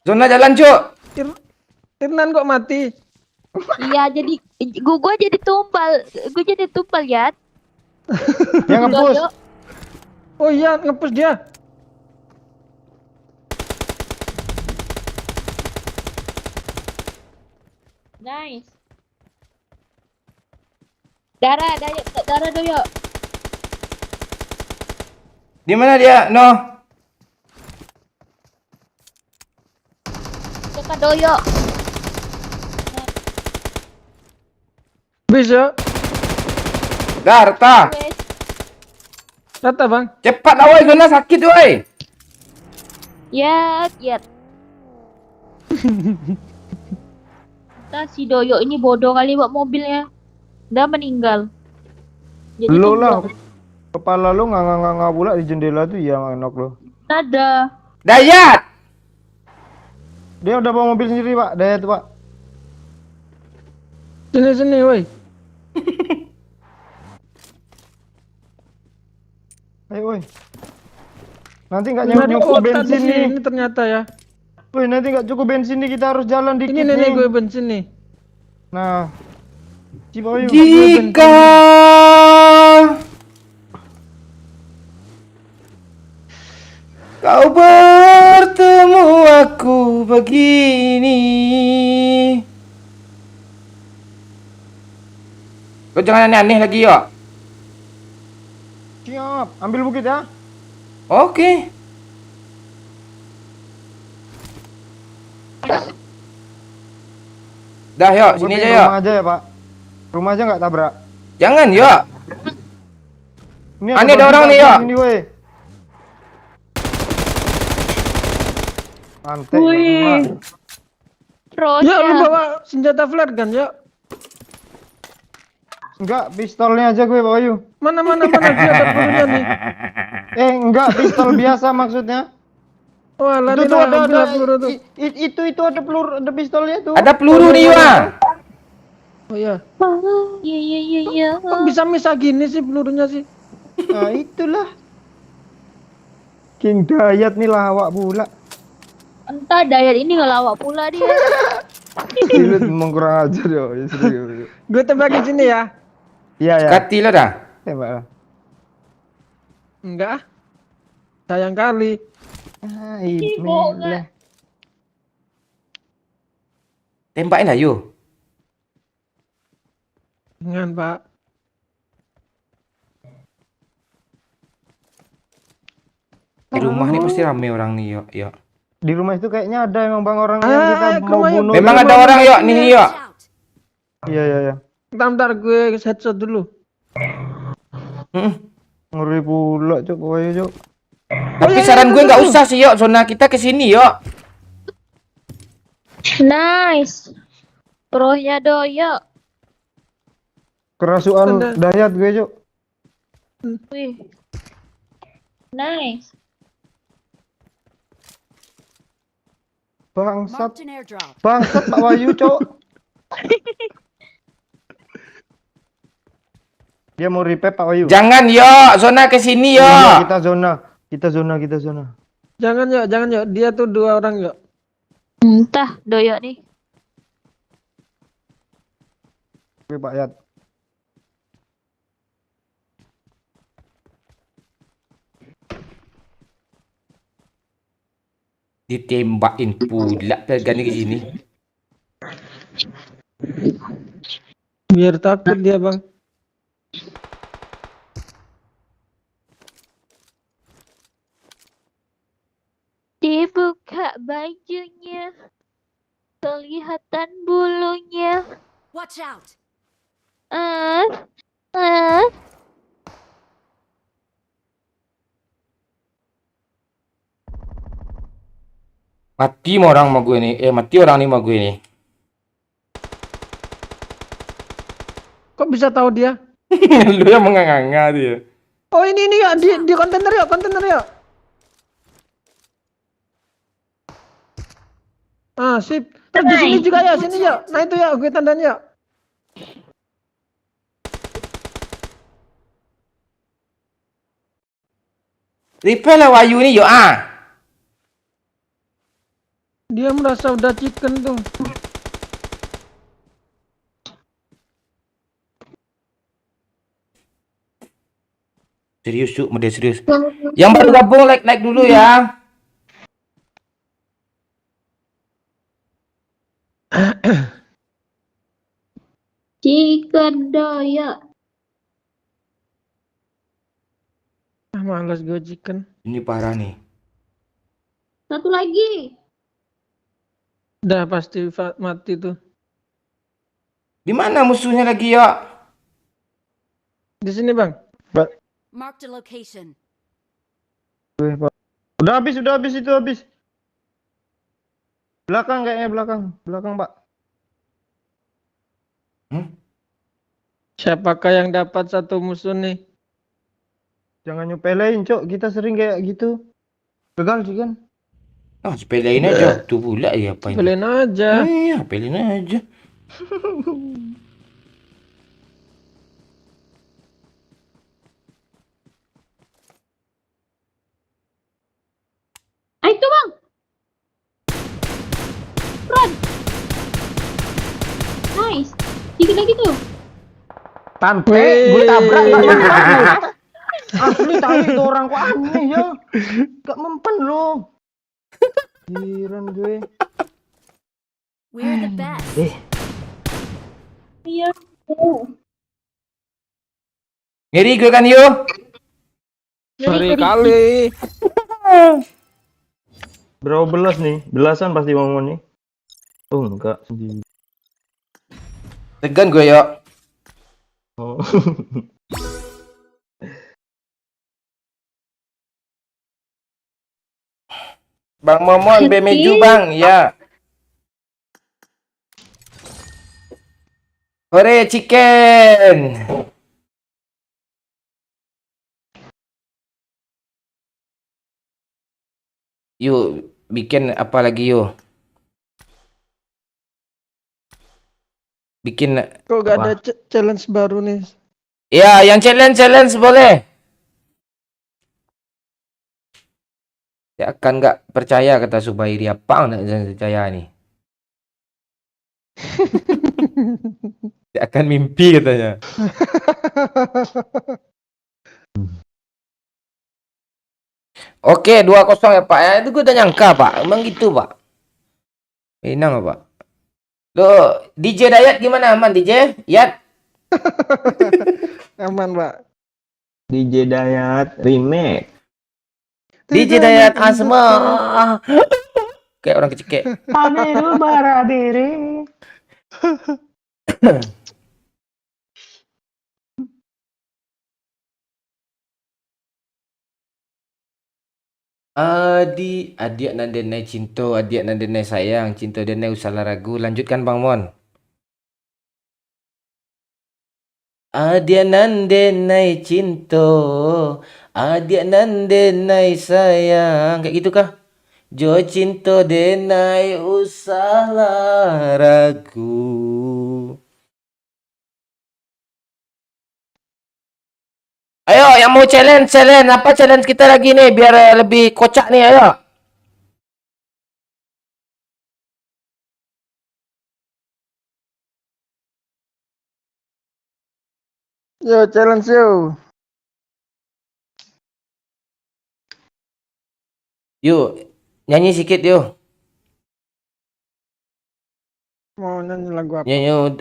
Zona jalan, Cuk. Irnan kok mati? Iya, jadi gua jadi tumpal. Gua jadi tumpal ya. Yang nge-push. Dodo. Oh iya, ngepus dia. Nice. Darah doyo. Di mana dia? No. Dekat doyo. Bisa. Dah, rata. Wes. Rata, Bang. Cepat lah, woi. Zona sakit, woi. Ya. Entah si doyo ini bodoh kali bawa mobilnya. Udah meninggal. Jadi Lo tumbal. lah. Kepala lo nganga-nganga pula di jendela tuh yang enak lo. Ada. Dayat. Dia udah bawa mobil sendiri, Pak. Dayat, Pak. Sini, woi. Ayo, woi. Nanti nggak Ada cukup kota di bensin nih. sini ternyata ya. Woi, nanti nggak cukup bensin nih, kita harus jalan dikit Ini nih. nih gue bensin nih. Nah. Cibayu. Jika kau bertemu aku begini. Kau jangan aneh-aneh lagi, yuk. Siap, ambil bukit ya. Oke. Dah yuk, Gua sini pengen aja yuk. Rumah aja ya, Pak. Rumah aja nggak tabrak. Jangan yuk. Ini Ah, ini ada orang nih, yuk. Ini, woi. Mantek. Wih. Yuk lu Roja. bawa senjata flare gun yuk. Enggak, pistolnya aja gue bawa yuk. Mana dia ada pelurunya nih. Enggak, pistol biasa maksudnya. Wah, Itu lari tuh lah, ada ambil lah peluru tuh. itu ada peluru, ada pistolnya tuh. Ada peluru nih yuk. Oh iya. Iya iya iya iya. Kok bisa misah gini sih pelurunya sih? Nah, itulah. King Dayat nih lawak pula. Entah Dayat ini ngelawak pula dia. Gila memang kurang ajar ya. Serius. Gue tembakin sini ya. Iya ya. Kati lo dah. Tembak lah. Enggak ah. Sayang kali. Ih, bohong Lah. Tembakin lah yuk. Jangan, Pak. Di rumah nih pasti rame orang nih yuk. Yuk. Di rumah itu kayaknya ada emang bang orang yang kita mau kemana? bunuh. Memang ada orang yuk nih yuk. Watch out. Iya iya iya. Bentar gue headshot dulu. Ngeri pula cok kowe cok. Tapi saran gue nggak usah sih yuk. Zona kita ke sini yuk. Nice. Pronya doyok. Kerasuan Bener. Dayat gue cok. Wih. Nice. Bangsat. Marked an airdrop. Bangsat Pak Wahyu cok. Dia mau repair Pak Wahyu. Jangan yuk. Zona ke sini Iya, yuk. kita zona. Kita zona. Jangan yuk. Dia tuh 2 orang yuk. Entah doyok nih. Oke Pak Yat. Ditembakin pula pelgan ke sini. Biar takut dia, Bang. Dibuka bajunya. Kelihatan bulunya. Watch out. Ah. Ah. Mati mau orang sama gue nih. Mati orang nih sama gue nih. Kok bisa tahu dia? Lu yang menganga-nganga dia. Oh, ini ya di kontainer yuk. Ah, sip. Terus di sini juga ya, sini yuk. Nah itu ya, gue tandanya yuk. Repair lah Wahyu nih yuk ah. Dia merasa udah chicken tuh. Serius yuk, mode serius. Yang baru gabung like dulu ya. Chicken doyok. Ah, malas gue chicken. Ini parah nih. Satu lagi. Udah pasti mati tuh. Di mana musuhnya lagi yuk? Di sini, Bang. Marked a location. Udah habis itu habis. Belakang kayaknya belakang Pak. Siapakah yang dapat satu musuh nih? Jangan nyepelein cok, kita sering kayak gitu. Gagal sih kan? Oh, sepelein aja. Tuh pula ya apa ini? Beliin aja. Iya, sepelein aja. Ah, itu bang. Run. Nice. Dikit lagi tuh. Tante, gue tabrak nggak mempan. Asli tadi itu orang kok aneh ya. Gak mempan loh. Giran gue. We're the best. Iya. Ngeri gue kan yuk. Sorry kali. Berapa belas nih? Belasan pasti ngomong nih. Oh enggak, sendiri. Tegan gue yuk. Oh. Bang Momon bemeju bang, ya. Hore chicken. Yuk, bikin apa lagi yuk? Bikin Kok gak ada challenge baru nih? ya yang challenge boleh. Ya akan nggak percaya kata Subairi apa nggak percaya nih. Ya akan mimpi katanya. Oke 2-0 ya Pak ya. Itu gue udah nyangka Pak. Emang gitu Pak. Enak Pak. Lo DJ Dayat gimana aman DJ? Yat. Aman, Pak. DJ Dayat remake. DJ Dayat Asma. Kayak orang kecil kayak. Abiru barabiri. Adik nandenai cinta, adik nandenai sayang, cinta denai usahlah ragu. Lanjutkan Bang Mon. Adik nandenai cinta, adik nandenai sayang. Kayak gitu kah? Jo cinta denai usahlah ragu. Ayo yang mau challenge. Apa challenge kita lagi nih biar lebih kocak nih ayo. Yo, challenge yo. Yuk, nyanyi sedikit yuk. Mau nyanyi lagu apa? Nyanyi.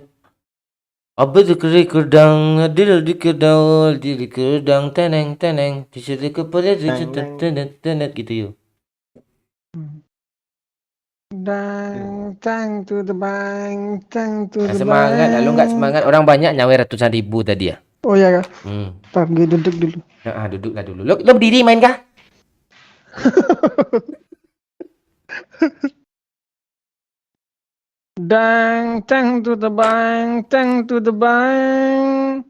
Apa tu kedang, di kedang, teneng, disini kepada tenet gitu yuk. Tang to the bank, tang to the Semangat, bank. lalu nggak semangat orang banyak nyawer ratusan ribu tadi ya. Oh ya kah? Hmm. Ntar gue duduk dulu. Nah, duduklah dulu. Lo berdiri main kah? Tang to the bank, tang to the bank.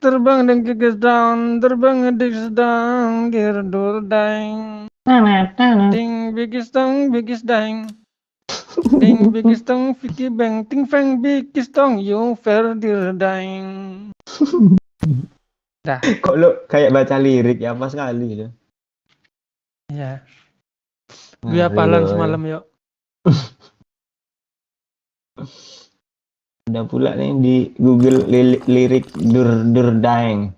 Terbang dan gegas down, terbang dan gegas down, dear door dang. Ding biggest dang. Ding biggest dong, Vicky bang, ting fang biggest dong, you fair dear dang. Dah. Kok lo kayak baca lirik ya apa sekali gitu. Ya. Gue hafalan semalam yuk. Ada pula nih di Google lirik Durdaeng.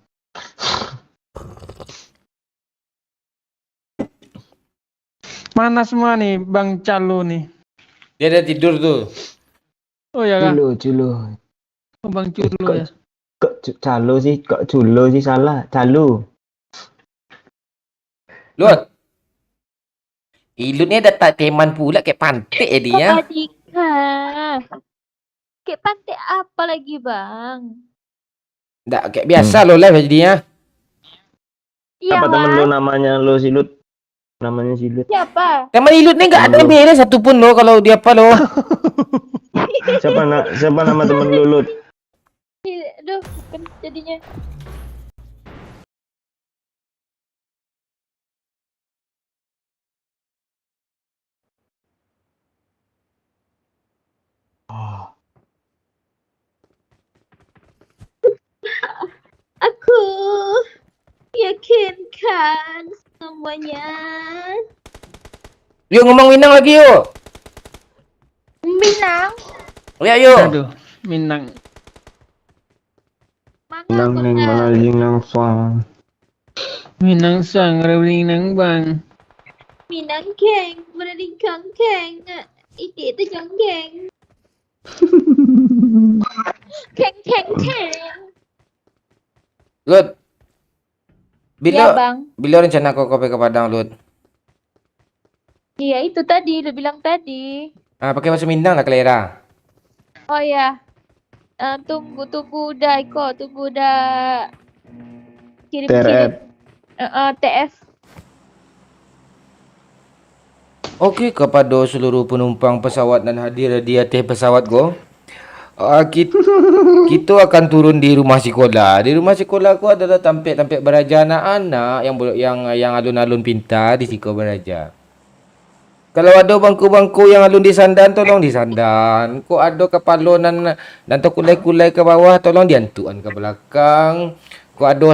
Mana semua nih Bang Calo nih? Dia udah tidur tuh. Oh ya kah? Culo. Oh, Bang Culo ya. Kok calo sih? Kok culo sih salah? Calo. Lut. Ilut ni dah tak teman pula kayak pantik ya dia. Dika. Kayak pantai apa lagi, Bang? Nggak kayak biasa lo live jadinya. Iya, Apa temen Bang. lo namanya lo Silut? Namanya Silut. Siapa? Teman Ilut ni nggak ada yang beres satupun lo kalau dia apa lo. Siapa nama temen lo Lut? Aduh, bukan jadinya. Aku yakinkan semuanya. Yuk ngomong Minang lagi yuk. Minang. Ya yuk. Aduh, Minang. Mana aku Neng nak? manajing nang suang. Minang sang rawling nang bang. Minang keng, berding kang keng. Itu jong keng. Keng keng keng. Lut. Ya, Bila Bang. bila rencana kau ke Padang Lut? Iya, itu tadi, udah bilang tadi. Ah pakai bahasa Minang lah Kelera. Oh ya, Tunggu udah Iko, tunggu udah kirim TRF. TF. Oke, kepada seluruh penumpang pesawat dan hadir di atas pesawat go. Kita akan turun di rumah sekolah. Di rumah sekolah ku adalah tampik-tampik beraja anak-anak yang alun-alun pintar di siku beraja. Kalau ada bangku-bangku yang alun disandan, tolong disandan. Kau ada kepala dan terkulai-kulai ke bawah, tolong diantukan ke belakang. Kau ada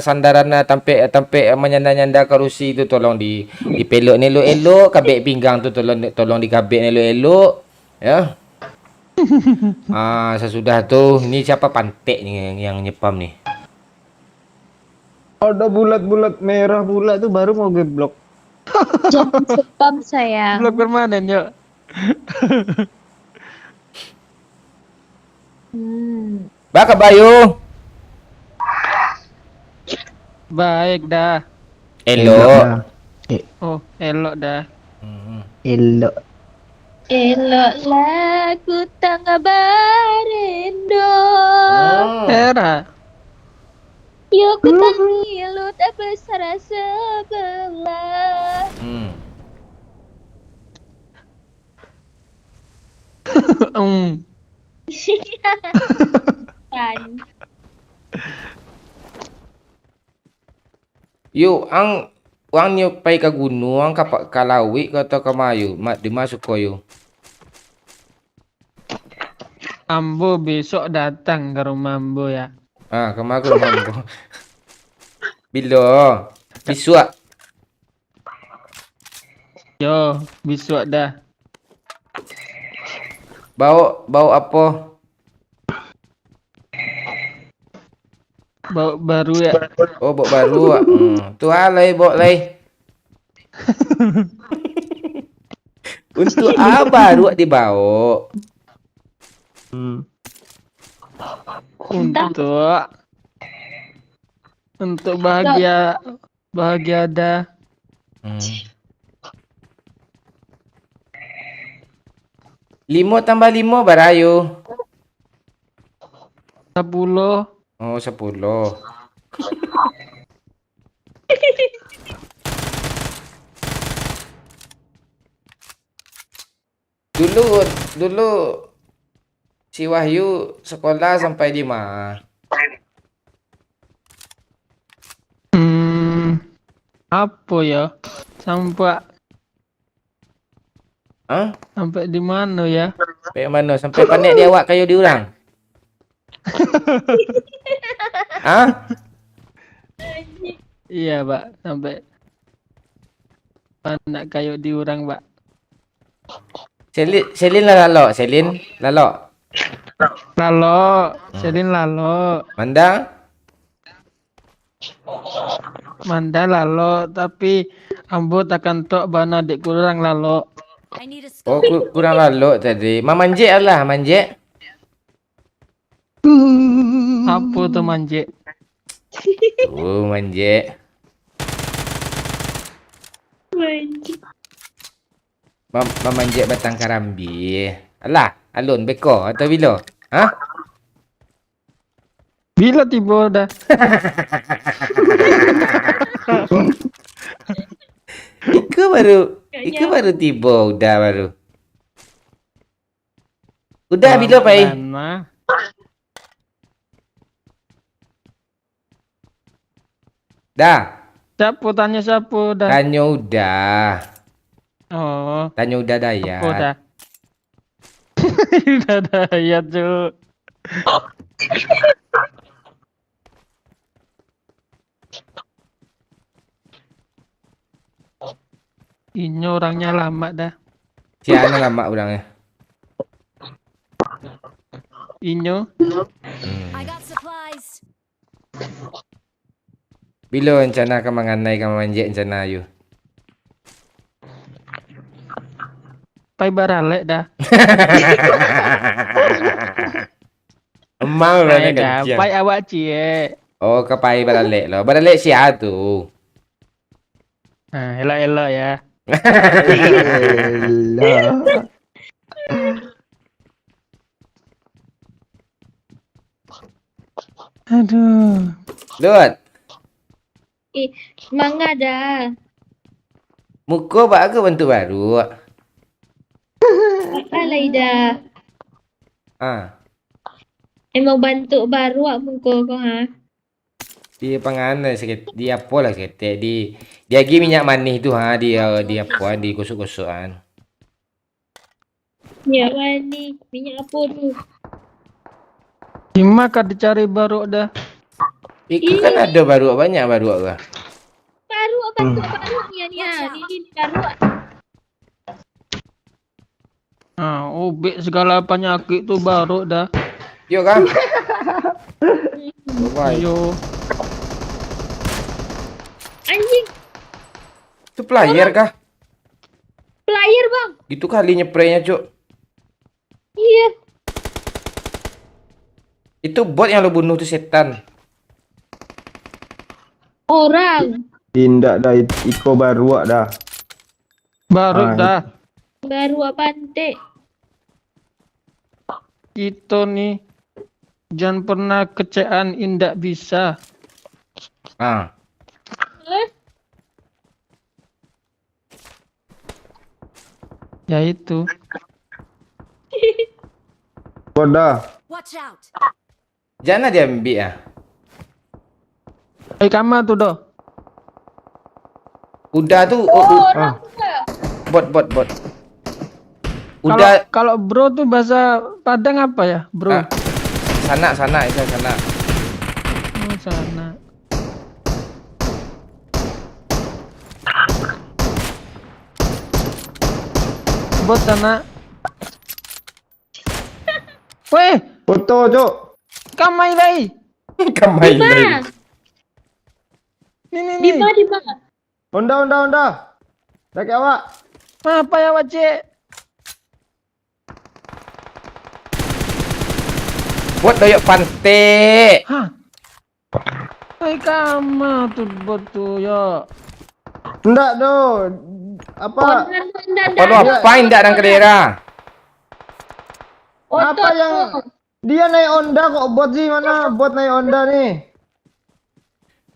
sandaran tampik menyandar-nyandar kerusi tu, tolong dipelok ni elok-elok. Kabek pinggang tu tolong dikabek ni elok-elok. Ya. Sesudah tu, ni siapa pantek ni yang nyepam ni? Ada bulat-bulat merah bulat tuh baru mau geblok. Jangan spam sayang. Blok permanen yuk. Baka Bayu. Baik dah. Elok. Oh, elok dah. Elok. Eloklah ku tengah barindo. Era. Yo ku tangilu tak besar sebelah. Kan. Yuk, wang ni pai ke gunung, ke laut ke atau ke mayu? Dimasuk ko yuk. Ambo besok datang ke rumah Ambo ya. Kemarin mampu. Bila? Besok. Yo, besok dah. Bau apa? Bau baru ya. Oh, bau baru. Tu alai bau lai. Untuk apa baru dibawa? Untuk bahagia dah. 5 tambah 5 barayu. 10. Oh, 10. Dulu si Wahyu sekolah sampai di mana? Apa ya? Sampai Hah? sampai di mana ya? Sampai mana? Sampai panik dia awak kayu diorang? Hah? Iya, Pak. Sampai anak kayu diurang, Pak. Selin lah lalok. Selin lalok. Lalo, Selin lalo. Manda lalo, tapi Ambo takkan tok bana adik kurang lalo. I need a Oh, scope. kurang lalok tadi. Manjek lah, manjek. Apa tuh manje? Oh, manjek. Memanjat batang karambi. Alah, alun beko atau bila? Hah? Bila tiba dah? Ika baru tiba udah baru. Udah bila pai? Mana? Dah. Tanya siapa dah? Tanya udah. Oh, Tanya udah daya. apa dah? Udah daya tuh. Ini orangnya lama dah. Siapa lama orangnya? Inyo. I got supplies. Bila rencana kau menganai kau manjat rencana ayu? Pai baralek dah. Emang lah Pai nak dah. kencang. Pai awak cie. Oh, kau pai balik lah. Balik siapa tu? Nah, elok-elok ya. Elok. Aduh. Lut, Mangga dah. muka bak ke bentuk baru? Alai dah. Ah, Emang bentuk baru ak muka kau ha. dia penganai sikit, dia apa lah sikit, dia lagi minyak manis tu ha, dia apa, di gosok-gosokan. Ya mani. Minyak apa tu? Gimana kan dicari baru dah? Iku kan ada baru banyak baru ke? Baru ak bentuk baru ni ya. Ni baru ak. Ah, ubik segala penyakit tuh baru dah. Yuk kan? Bye. Ayo. Anjing. Itu player kah? Player bang. Gitu kali nyepraynya, Cuk. Iya. Itu bot yang lo bunuh tuh setan. Orang. Tindak dah Iko baru dah. Baru Ah, dah. Baru ak pantik. Kita nih jangan pernah kecean indak bisa. Ah, Eh? Ya itu. Bodah. Watch out. jangan dia ambil ya. Kama tuh doh. Udah tuh, Orang. bot. Udah Kalau bro tuh bahasa Padang apa ya, bro? Ah. sana itu sana. Oh, sana. Bot sana. Weh, Foto, Cuk. kamai lai. Kamai Di lagi. Nih. Di mana? Onda. Dah ke awak. Apa ya wajib? Bot doyok pantai. Hah? Kama tuh bot tuh ya. Ndak doh. Apa? Apa lu apain dak dan kedera? Apa yang dia naik Onda kok bot sih, mana bot naik Onda nih?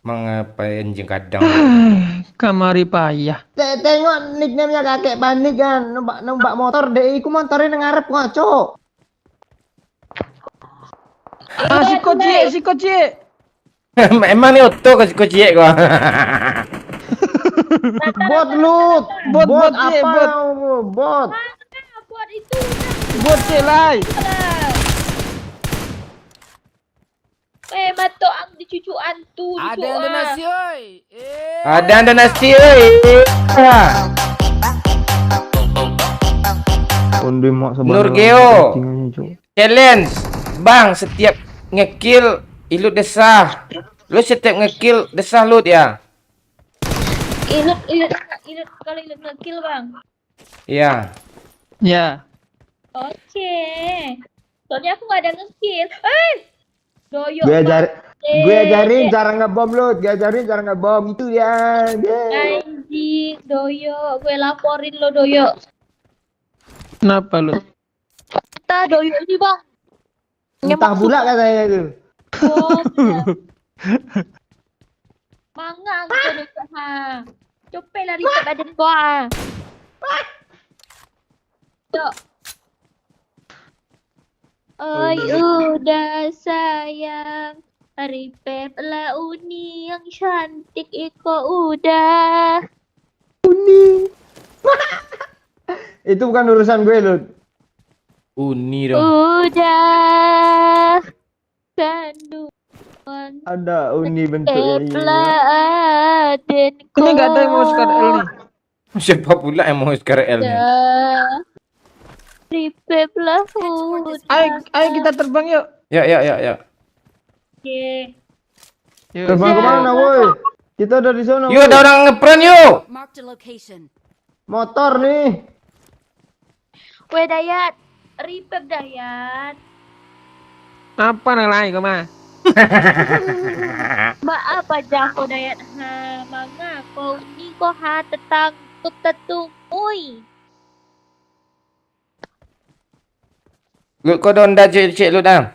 Mengapa anjing kadang? Kamari payah. Tengok nickname-nya kakek panik kan, numpak motor deh, iku motornya ngarep ngaco. Ah, si kocik. Emang ni oto ke kocik gua. Bot lu, Bot, apa Cik, bot. bot? Buat itu. Bot cik lai. Matok ang di cucu antu. Ada yang donasi, oi. Ada anda nasi oi. Undi mak Nur Geo. Challenge. Bang, setiap ngekill ilut desah. Lu setiap ngekill desah lut ya? Ilut kalau ilut ngekill bang. Iya. Ya. Oke. Soalnya aku nggak ada ngekill. Doyok. Gue ajarin cara ngebom lu, gue ajarin cara ngebom itu dia. Anjing, doyok. Gue laporin lo doyok. Kenapa lu? Kita doyok ini bang. Entah pula katanya itu. Oh, mangang ko doyok ha. Cope lari ke badan gua. Dok. Oi udah sayang, Ripep lah Uni yang cantik Iko udah. Itu bukan urusan gue lu. Uni dong. Udah kandungan Ada uni bentuknya Ripep ini. lah adenku. Ini nggak ada yang mau sekat L nih. Siapa pula yang mau sekarang L nya? Ripep lah udah. Ayo kita terbang yuk. Ya. Oke. Yuk. Terbang kemana woi? Kita udah di sana. Yuk woi. ada orang ngepran yuk. Marked a location. Motor nih. Weh Dayat, Ripep Dayat. Apa nang lain kau mah? Maaf aja ko Dayat ha. Mga ko ni ko ha tetang tetung. Uy. Lut kau dah cik lu dah.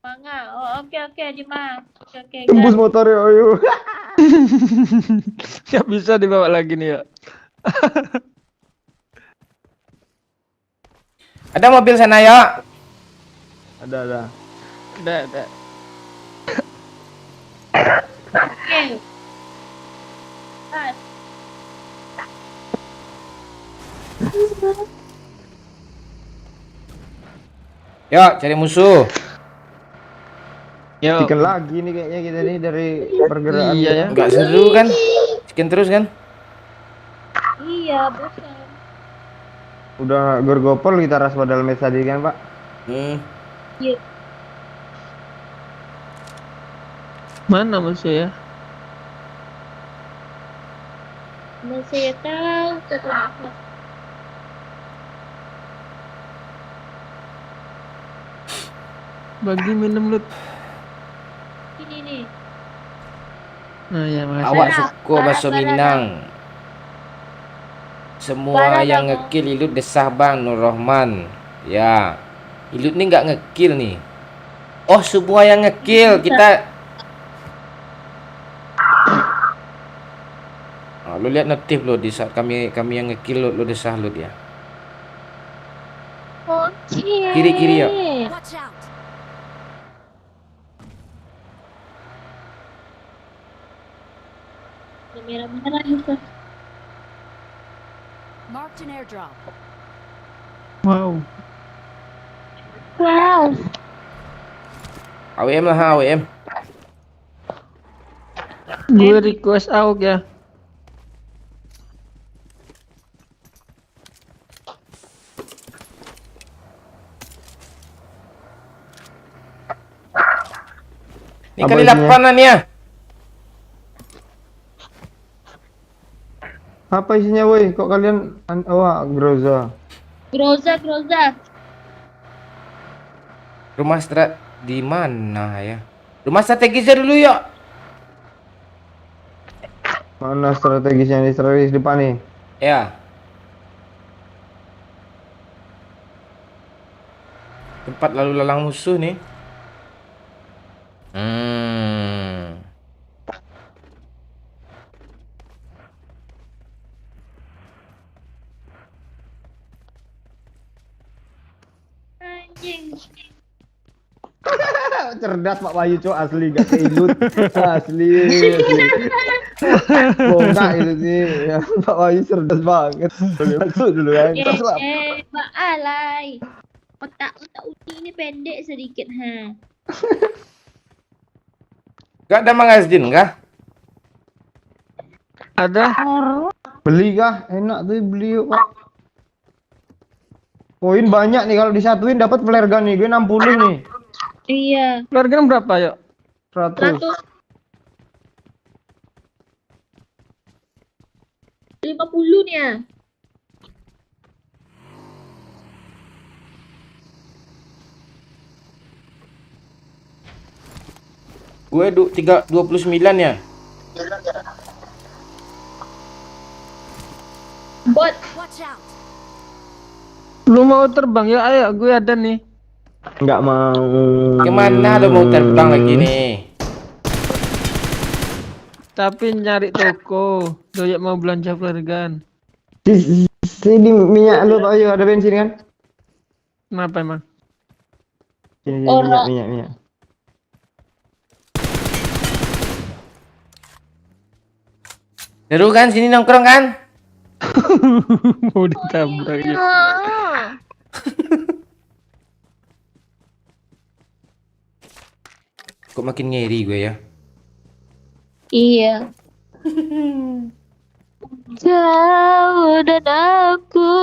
Mangga. Oh, oke Juma. Oke, Tembus kan. motornya ayo. Nggak bisa dibawa lagi nih ya. Ada mobil sana ya. Ada. Udah. Oke. Ah, Yuk, cari musuh. Yo. Chicken lagi nih kayaknya kita nih dari pergerakan Iya kita. ya. Nggak seru kan? Chicken terus kan? iya, bosan. Udah gergopol kita ras padahal match tadi kan, Pak. Iya. Mana musuh ya? Nah, saya tahu kata Bagi minum Lut. ini nih. Nah ya makasih. Awak suka bakso Minang. Semua Barang yang dong. ngekill Ilut desah bang Nur Rahman. Ya, Ilut nih nggak ngekill nih. Oh, semua yang ngekill kita. Lu lihat notif lo di saat kami yang ngekill lu desah lu ya. Oke. Kiri ya. Watch out! Merah-merah itu. Marked an airdrop. Wow. Wow. AWM lah, AWM. Gue request AUG ya. Ini Apa kali isinya? 8an ya. Apa isinya woi? Kok kalian Groza. Groza. Rumah strat di mana ya? Rumah strategisnya dulu yuk. Mana strategisnya nih? Strategis depan nih. Ya. Tempat lalu lalang musuh nih. Anjing. Cerdas Pak Bayu cok asli gak keilut. asli. Bongkak itu sih. Ya, Pak Bayu cerdas banget. Masuk dulu kan. Terselap. Mak alay. Otak Uni ini pendek sedikit ha. Gak ada magazin kah? Ada. Beli kah? Enak tuh beli yuk Pak. Poin banyak nih kalau disatuin dapat flare gun nih. Gue 60 nih. Iya. Keluarga berapa yuk? 100. 50 nih ya. Gue 29 ya. Bot. Watch out! Lu mau terbang ya? Ayo, gue ada nih. Enggak mau. Kemana lo mau terbang lagi nih? Tapi nyari toko. Doyak mau belanja pelarigan. Sini minyak lu Pak Bayu ada bensin kan? Kenapa emang? Sini Orang. minyak. Seru kan sini nongkrong kan? Mau ditabrak ya. Kok makin ngeri gue ya? Iya. Jauh dan aku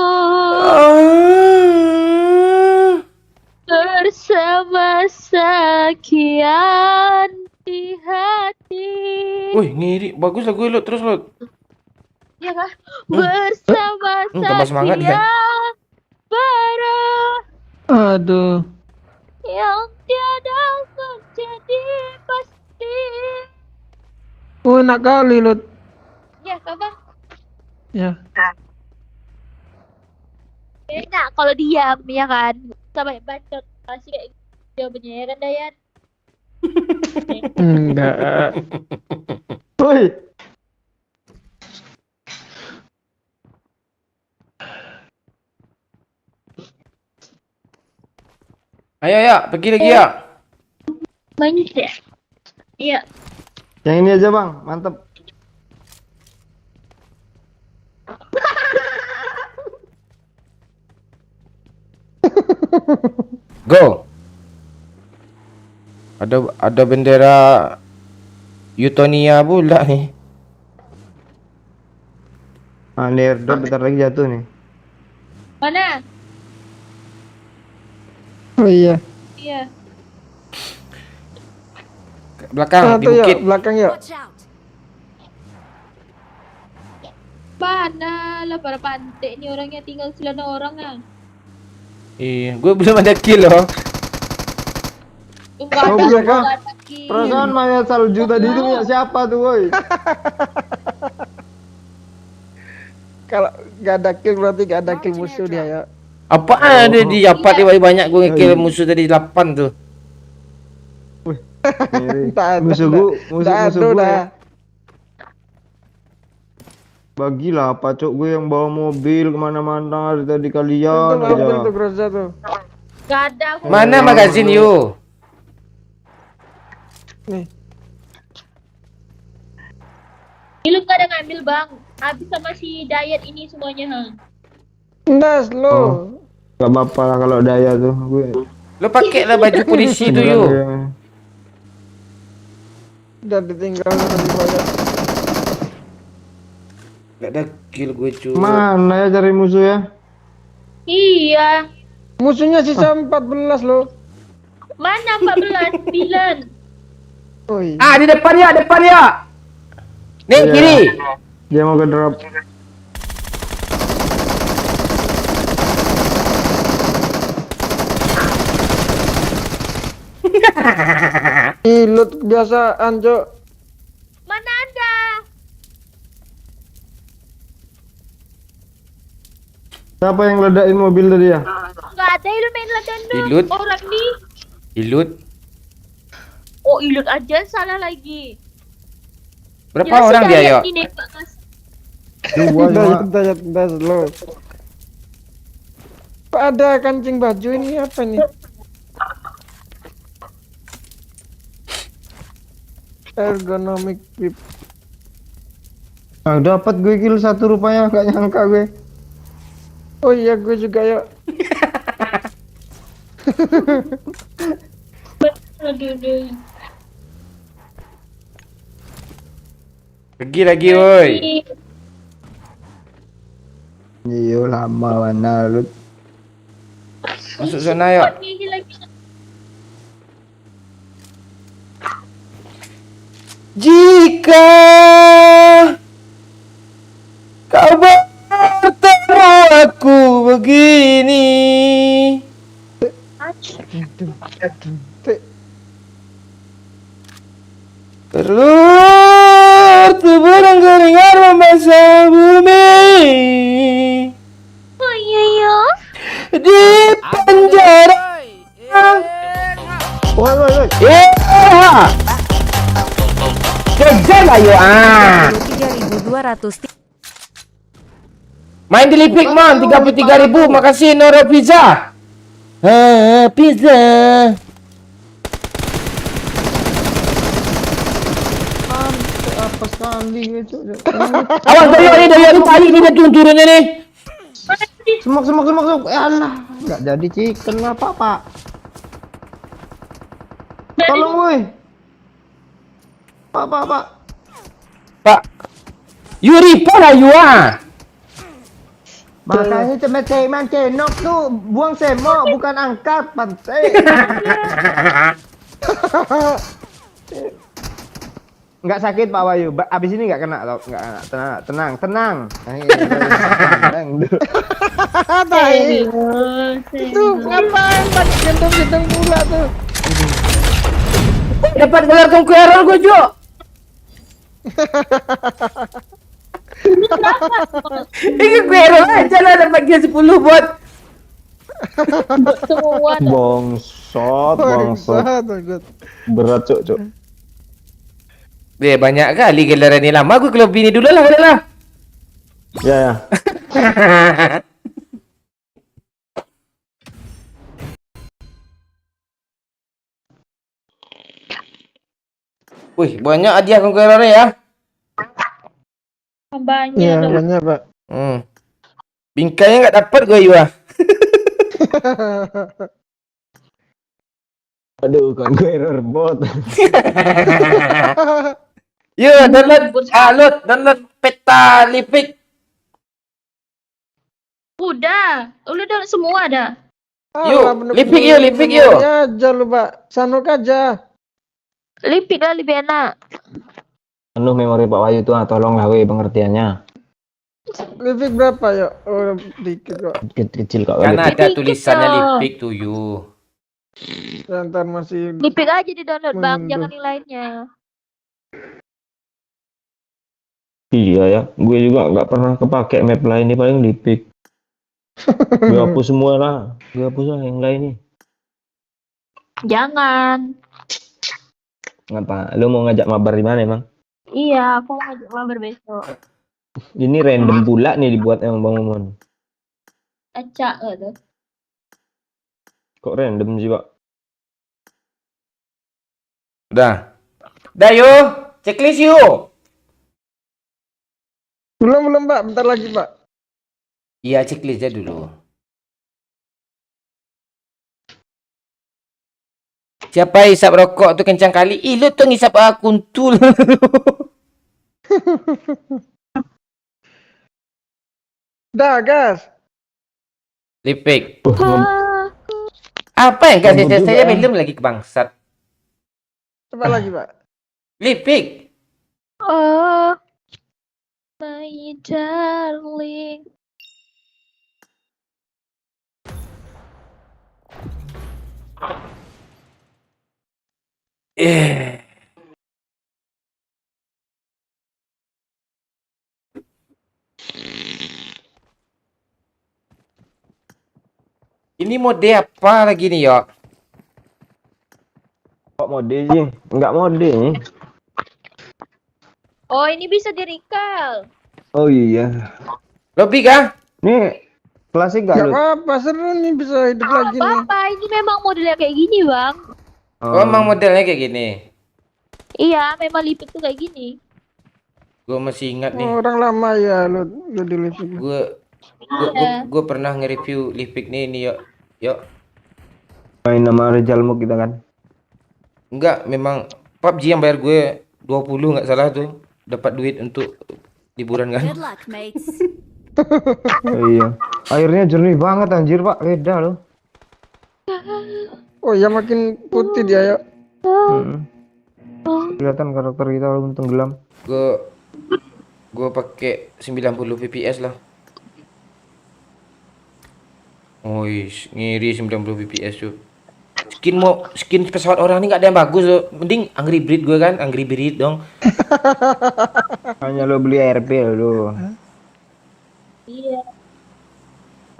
bersama sekian di hati. Wih ngeri, bagus lah gue lo terus lo. Ya kah? Bersama Tambah semangat dia. sekian barang Aduh. yang tiada menjadi pasti. Enak kali Lut. Ya kapan? Ya. Enak kalau diam ya kan. Sampai bacot pasti kayak gitu jawabannya ya kan Dayan. Enggak. Woi. Ayo ya, pergi lagi ya. Banyak ya? Iya. Yang ini aja bang, mantep. Go. Ada bendera Yutonia pula nih. Ah, ini airdrop bentar lagi jatuh nih. Mana? Oh iya. Iya. Belakang di Satu ya, bukit. belakang ya. Watch out! Mana lah para pantai ni orangnya tinggal 9 orang ah. Iya, gue belum ada kill loh. Enggak Oh, ada, belum, Kak. enggak ada kill. Perasaan mayat salju tadi itu punya siapa tuh woi? Kalau nggak ada kill berarti nggak ada kill musuh dia ya. Apaan ada di dapat dia banyak gue nge-kill musuh tadi 8 tuh. Tak ada, Musuh gua, tak ada, musuh gue. dah. Bagilah apa cok gue yang bawa mobil kemana-mana dari tadi Itu kalian ambil aja. tuh Groza tuh. Enggak ada aku. Mana magazin you? Nih. Lu enggak ada ngambil bang. Habis sama si diet ini semuanya ha. Nas lo. Oh. Gak apa-apa lah kalau daya tuh gue. Lo pakai lah baju polisi tuh you. Udah ditinggal lebih banyak. Gak ada kill gue cuy. Mana ya cari musuh ya? Iya. Musuhnya sisa 14 lo. Mana 14? 9. Oh iya. Ah di depan ya, depan ya. Nih Iya. kiri. Dia mau ke drop. Ilut biasaan, Cok. Mana ada? Siapa yang ledakin mobil tadi ya? Enggak ada lu main ladan dong. Ilut. Orang nih. Ilut. Oh, ilut aja salah lagi. Berapa Jelas si orang dia Dayat yo? ini nembak, Mas. Dua cuma. Dayat das lo. Kok ada kancing baju ini apa nih? Ergonomic grip. Nah, dapat gue kill satu rupanya gak nyangka gue. Oh iya gue juga ya. Aduh, aduh. Pergi lagi woi. Iya lama mana lu. Masuk zona yuk. Ini lagi. Jika kau bertemu aku begini, telur terberang keringat membasah bumi Oh iya ya. di penjara. Woi woi woi. Ya, kejar lah yuk ah. 3200. Main di Lipik man 33.000. Makasih Nora Pizza. Pizza. Apa sekali gue cok. Awas dari ini paling ini dia turunnya nih. Semak semak semak semak. Alah, nggak jadi chicken apa pak. Tolong woi. Pak. Pak. Yuri lah you ah. Makanya teman-teman cenok tuh buang semok bukan angkat pantai. Nggak sakit Pak Wahyu. Abis ini nggak kena tau. Nggak kena. Tenang. Tai. Itu ngapain pakai gendong-gendong pula tuh? Dapat gelar conqueror gue Jo. Ini conqueror aja lah dapat dia 10 bot. Semua Bongs. Bangsat, bangsat. Bangsat. Berat, Cuk. Banyak kali giliran ni lama aku kalau bini dulu lah, udah lah. Ya, ya. Wih, banyak hadiah konkurer ya. Banyak Iya, tuh. banyak, Pak. Bingkainya nggak dapat gue Yua. Aduh, kan gue error bot. Yo, download peta lipik. Udah download semua dah. Yuk, lipik yuk. Ya aja lu, Pak. Sanuk aja. Lipik lah lebih enak. Penuh memori Pak Wahyu tuh, tolonglah weh pengertiannya. Lipik berapa yuk? Oh, dikit kok. Kecil kok. Kan ada Lipik tulisannya dong. lipik tuh you. Ntar masih Lipik aja di download bang, Mengunduh. jangan yang lainnya. Iya ya, gue juga nggak pernah kepake map lain nih, paling lipik. Gue hapus semua lah, gue hapus lah yang lain nih. Jangan. Ngapa? Lu mau ngajak mabar di mana emang? Iya, aku mau ngajak mabar besok. Ini random pula nih dibuat emang Bang Momon. Acak gitu. Kok random sih Pak? Dah yo, checklist yuk. belum, Pak. Bentar lagi, Pak. Iya, checklist aja dulu. Siapa hisap rokok tuh kencang kali? Ih, lu tuh ngisap kuntul. Dah, gas. Lipik. Ah, Apa yang kasih Rambut saya juga. belum lagi kebangsat. Coba lagi, Pak. Lipik. oh, my darling. Eh. Ini mode apa lagi nih, yo? Kok mode sih? Enggak mode nih. Oh, ini bisa di recall. Oh iya. Lobby kah? Nih klasik gak Gak lu? apa-apa, seru nih bisa hidup lagi nih. Apa? Ini memang modelnya kayak gini bang. Oh, emang modelnya kayak gini. Iya, memang lipik tuh kayak gini. Gue masih ingat nih. Orang lama ya lu di lipik. Gue pernah nge-review lipik nih yo. Yo. Main nama Rejalmuk kita kan. Enggak, memang PUBG yang bayar gue 20 nggak salah tuh. Dapat duit untuk liburan kan. Good luck, mates. Oh, iya. Airnya jernih banget anjir Pak, beda loh. Oh ya makin putih dia ya. Kelihatan karakter kita walaupun tenggelam. Gue pakai 90 fps lah. Wih, ngiri 90 fps tuh. Skin pesawat orang ini nggak ada yang bagus loh. Mending Angry Bird gue kan, Angry Bird dong. Hanya lo beli ARP lo. Iya.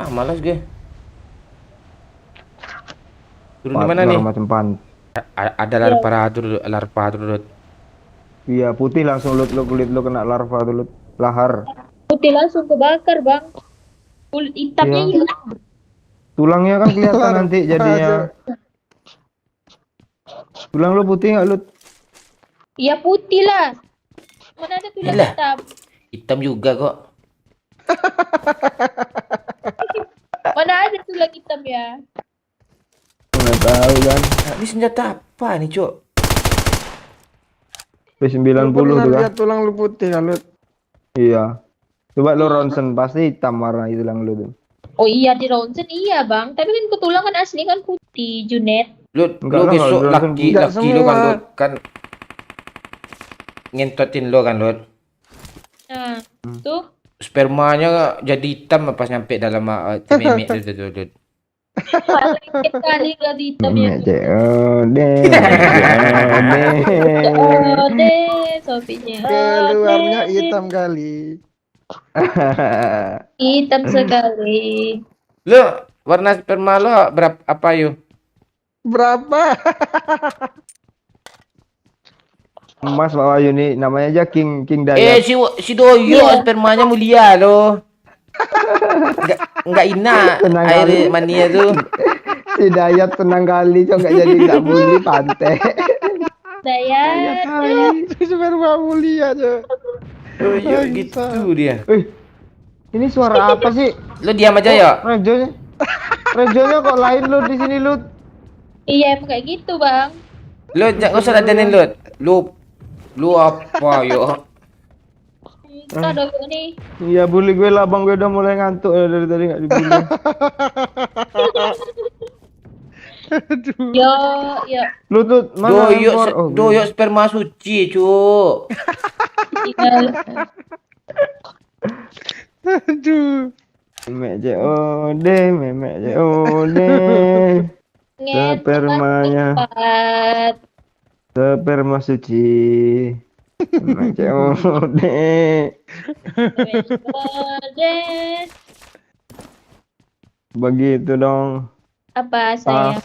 Ah, malas gue. Turun di mana nih? Macam pan. Ada larva tuh. Iya, putih langsung lo kulit lo kena larva tuh, lahar. Putih langsung kebakar bang. Kulit hitamnya Iya. hilang. Tulangnya kan kelihatan nanti jadinya. Tulang lo putih nggak, Lut? Iya putih lah. Mana ada tulang Iyalah. hitam? Hitam juga kok. Mana ada tulang hitam ya? Nggak tahu kan. Nah, ini senjata apa nih, Cok? P90 Pernah tuh kan. lihat tulang lu putih kan lu. Iya. Coba lo ronsen pasti hitam warna itu tulang lo tuh. Oh iya di ronsen iya bang. Tapi kan ketulangan asli kan putih Junet. Lu Enggak lah, besok kalau langsung laki enggak lu kan semua. lu kan ngentotin lo kan lu. Nah tuh. Spermanya jadi hitam pas nyampe dalam memek tuh. Paling kali gak hitam ya. COD. Oh deh, sopinya. Keluarnya hitam kali. Hitam sekali. Lu warna sperma lo berapa apa yuk? Berapa? Emas Pak Wahyu nih namanya aja King Dayat. Si Doyo spermanya mulia loh. Enggak ina Tenang air kali. mania tuh. Si Dayat tenang kali cok nggak jadi nggak bully pantai. Dayat. Sperma mulia aja. Doyo gitu dia. Ini suara apa sih? Lo diam aja ya. Rejonya. Rejonya kok lain lu di sini lu. Iya, emang kayak gitu, Bang. Lo jangan usah ladenin lo. Lu apa yo? Kita dogo nih. Iya bully gue lah bang, gue udah mulai ngantuk dari tadi nggak dibully. Yo, yo. Lu tuh mana handphone? Oh, Doyo sperma suci, Cuk. Tinggal Aduh. memek JOD, memek JOD. Spermanya. Cepat. Sperma suci. Memek JOD. Deh. Begitu dong. Apa saya?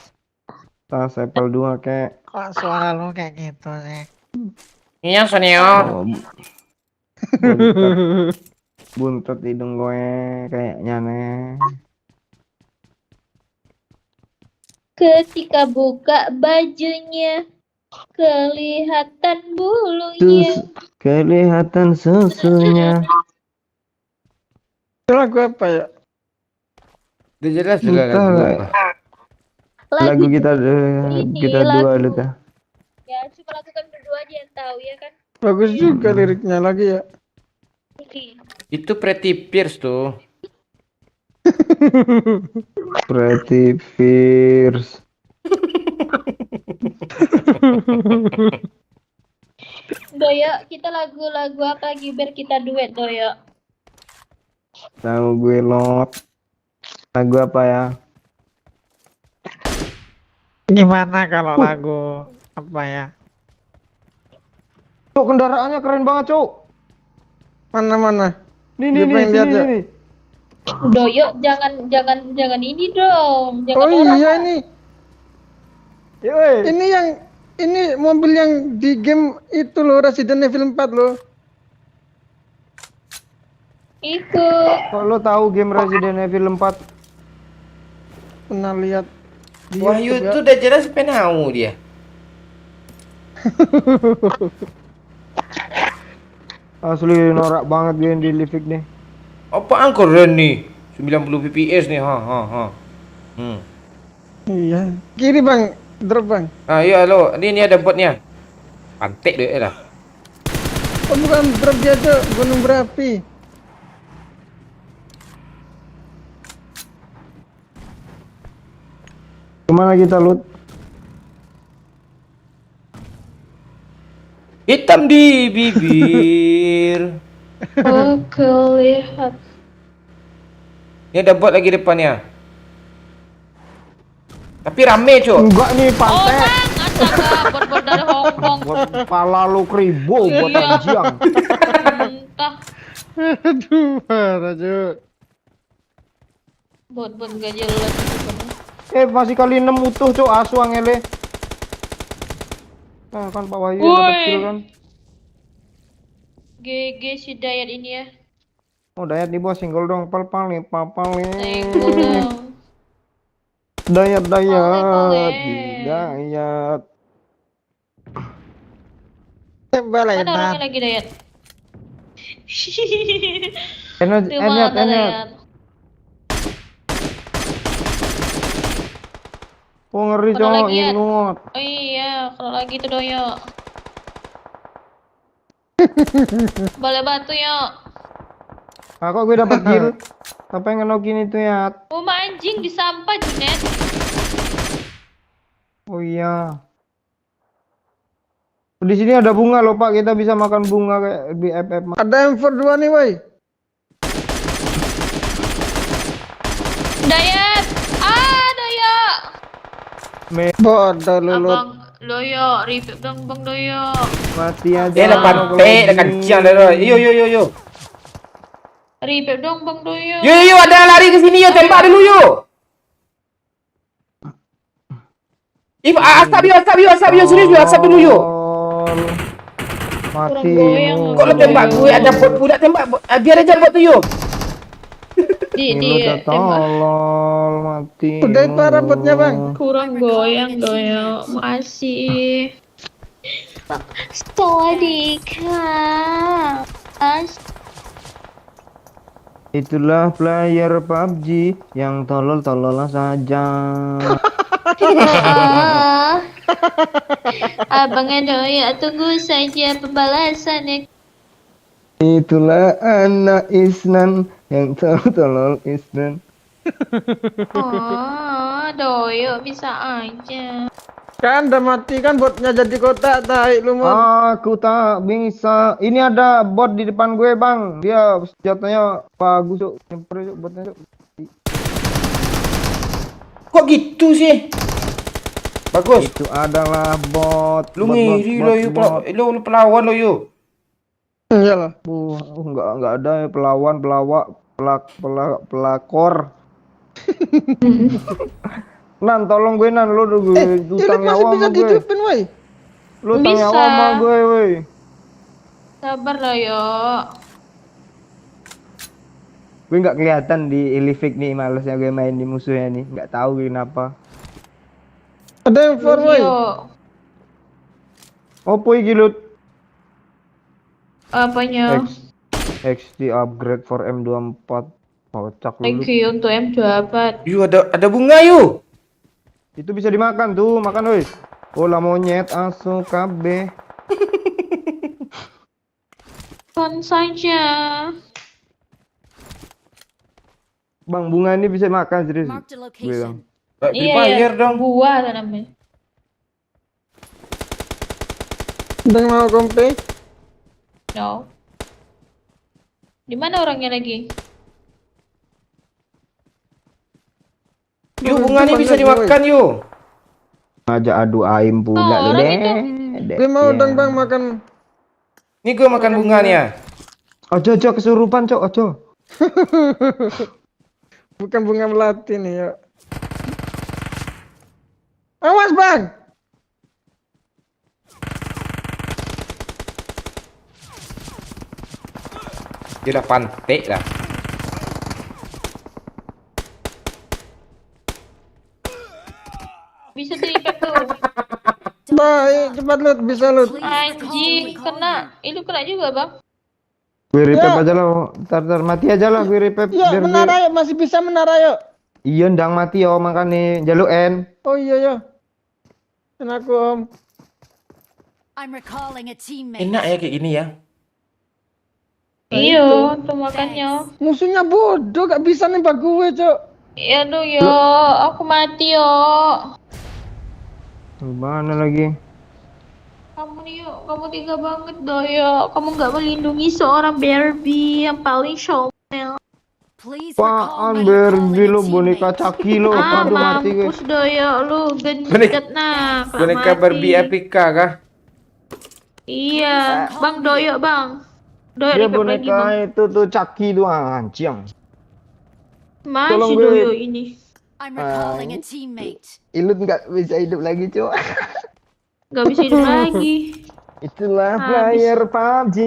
Tas Apple 2 kek. Kok suara lu kayak gitu sih? Iya, Sonio. Oh, buntet, buntet hidung gue kayaknya nih. Ketika buka bajunya kelihatan bulunya. Kelihatan susunya. Itu lagu apa ya? Udah jelas Entah lagu lah. apa. Lagu kita kita dua lagu. lu dah. Ya, cuma lakukan berdua aja yang tahu ya kan. Bagus juga liriknya lagi ya. Itu Pretty Pierce tuh. Pretty Fierce. Doyo, kita lagu-lagu apa lagi biar kita duet Doyo? Tahu gue lot. Lagu apa ya? Gimana kalau lagu apa ya? Cuk, kendaraannya keren banget, Cuk. Mana? Nih, Dia pengen lihat ya? nih. Doyo, jangan ini dong. Jangan Oh orang. iya ini. Yoi. Ini mobil yang di game itu loh, Resident Evil 4 loh. Itu. Kok lo tahu game Resident Evil 4? Pernah lihat di Wahyu YouTube ya. tuh udah jelas penau dia. Asli norak banget gue yang di Livik nih. Apaan keren nih? 90 fps nih, ha. Iya. Kiri bang, drop bang. Ah iya lo, ini ada botnya. Pantek deh lah. Oh bukan drop dia tuh, gunung berapi. Kemana kita, Lut? Hitam di bibir. Oke, lihat. Ini ada bot lagi depannya. Tapi rame, Cuk. Enggak nih, pantai. Orang, astaga, bot-bot dari Hongkong. Buat kepala lu kribo buat Iya. anjing. Muntah. Aduh, parah Cuk. Bot-bot gak jelas. Masih kali 6 utuh, Cuk, asu angele. Nah, kan Pak Wahyu dapat Woi. kill kan. GG si Dayat ini ya. Oh, Dayat di bawah single dong, papale. Tengok dong. Dayat Pale. di Dayat. Balai Mana orangnya lagi Dayat? Di mana Enyat. Dayat? Oh, ngeri, Mana Cok, lagi, Yat? ingot. Oh iya, kalau lagi itu Doyo. Boleh bantu yo. Ah, kok gue dapat kill? Apa yang ngenokin itu ya? Rumah anjing di sampah Junet. Oh iya. Di sini ada bunga loh, Pak. Kita bisa makan bunga kayak di FF. Ada M42 nih woi. Dayat. Ah, Doyo. Bodoh lulut. Abang Doyo, revive dong Bang Doyo. Mati aja. Lah pantek, dah kencang dah. Yo. Revive dong Bang Doyo. Yo, ada lari ke sini yo, tembak dulu yo. Asap yo, serius yo, asap dulu yo. Mati. Kurang goyang, Kok lo tembak gue, ada bot pula tembak. Biar aja bot tuh yo. Lu udah tembak. tolol mati. Udah itu arah botnya, Bang. Kurang goyang doyo. Makasih. Sawadika. Itulah player PUBG yang tolol-tolol saja. Abang Doyo, tunggu saja pembalasannya. Itulah anak Isnan yang tolol Isnan. Oh, Doyo bisa aja. Kan udah mati kan botnya jadi kotak tai lu Mon. Aku tak bisa. Ini ada bot di depan gue, Bang. Dia senjatanya bagus, Cuk. Nyemper, Cuk, botnya, Cuk. Kok gitu sih? Bagus. Itu adalah bot. Lu Bot, ngiri lo yo, bot. lu pelawan lo yo. Iyalah. Enggak ada ya pelakor. Nan, tolong gue Nan, lu udah gue Ilik utang masih nyawa bisa sama gue. dihidupin, woi. Lu utang Bisa. nyawa sama gue, woi. Sabar Doyo. Gue nggak kelihatan di Ilifik nih, malesnya gue main di musuhnya nih, nggak tahu kenapa. Ada yang for, woi. Doyo. Opo iki Lut? Apanya? XT upgrade for M24. Kocak Thank lu. you untuk M24. Yo ada bunga yo. Itu bisa dimakan tuh, makan woi. Bola monyet asu KB. Kon saja. Bang, bunga ini bisa makan serius. Marked a Gue location. Free Iya, Fire dong. buah tuh namanya. Ada yang mau kompe? No. Di mana orangnya lagi? Yo bunga ini bisa dimakan yo. Ngajak adu aim pula Oh, lu orang deh. itu. Gue mau dong Bang makan. Nih gue makan bunganya. Ojo kesurupan, Cok, ojo. Bukan bunga melati nih ya. Awas Bang. Dia udah pantek lah. Bisa terikat tuh. Baik, cepat Lut, bisa Lut. Anjing, kena. Itu kena juga, Bang. Gue repep Ya. aja lah. Ntar mati aja lah gue repep. Ya, biar menara yuk, masih bisa menara yuk. Iya, ndang mati yo makane jaluk N. Oh iya ya. Dan aku Om. I'm recalling a teammate. Enak ya kayak gini ya. Iya, tuh makannya. Musuhnya bodoh, gak bisa nembak gue, Cok. Ya aduh yo, aku mati yo. Mana lagi? Kamu nih yo, kamu tega banget Doyo. Kamu nggak melindungi seorang Barbie yang paling showmel. Please recall Apaan my Barbie lu calling boneka teammates. caki lu. Ah, Aduh mati gue. mampus Doyo, lu gendet nah. kelak Boneka mati. Barbie APK kah? Iya, Bang Doyo, Bang. Doyo Dia repep lagi, Bang. boneka itu tuh caki tuh anjing. Tolong Masih gue. Doyo ini. I'm recalling a teammate. Ilut nggak bisa hidup lagi cuy. Gak bisa hidup lagi. Itulah Habis. player PUBG.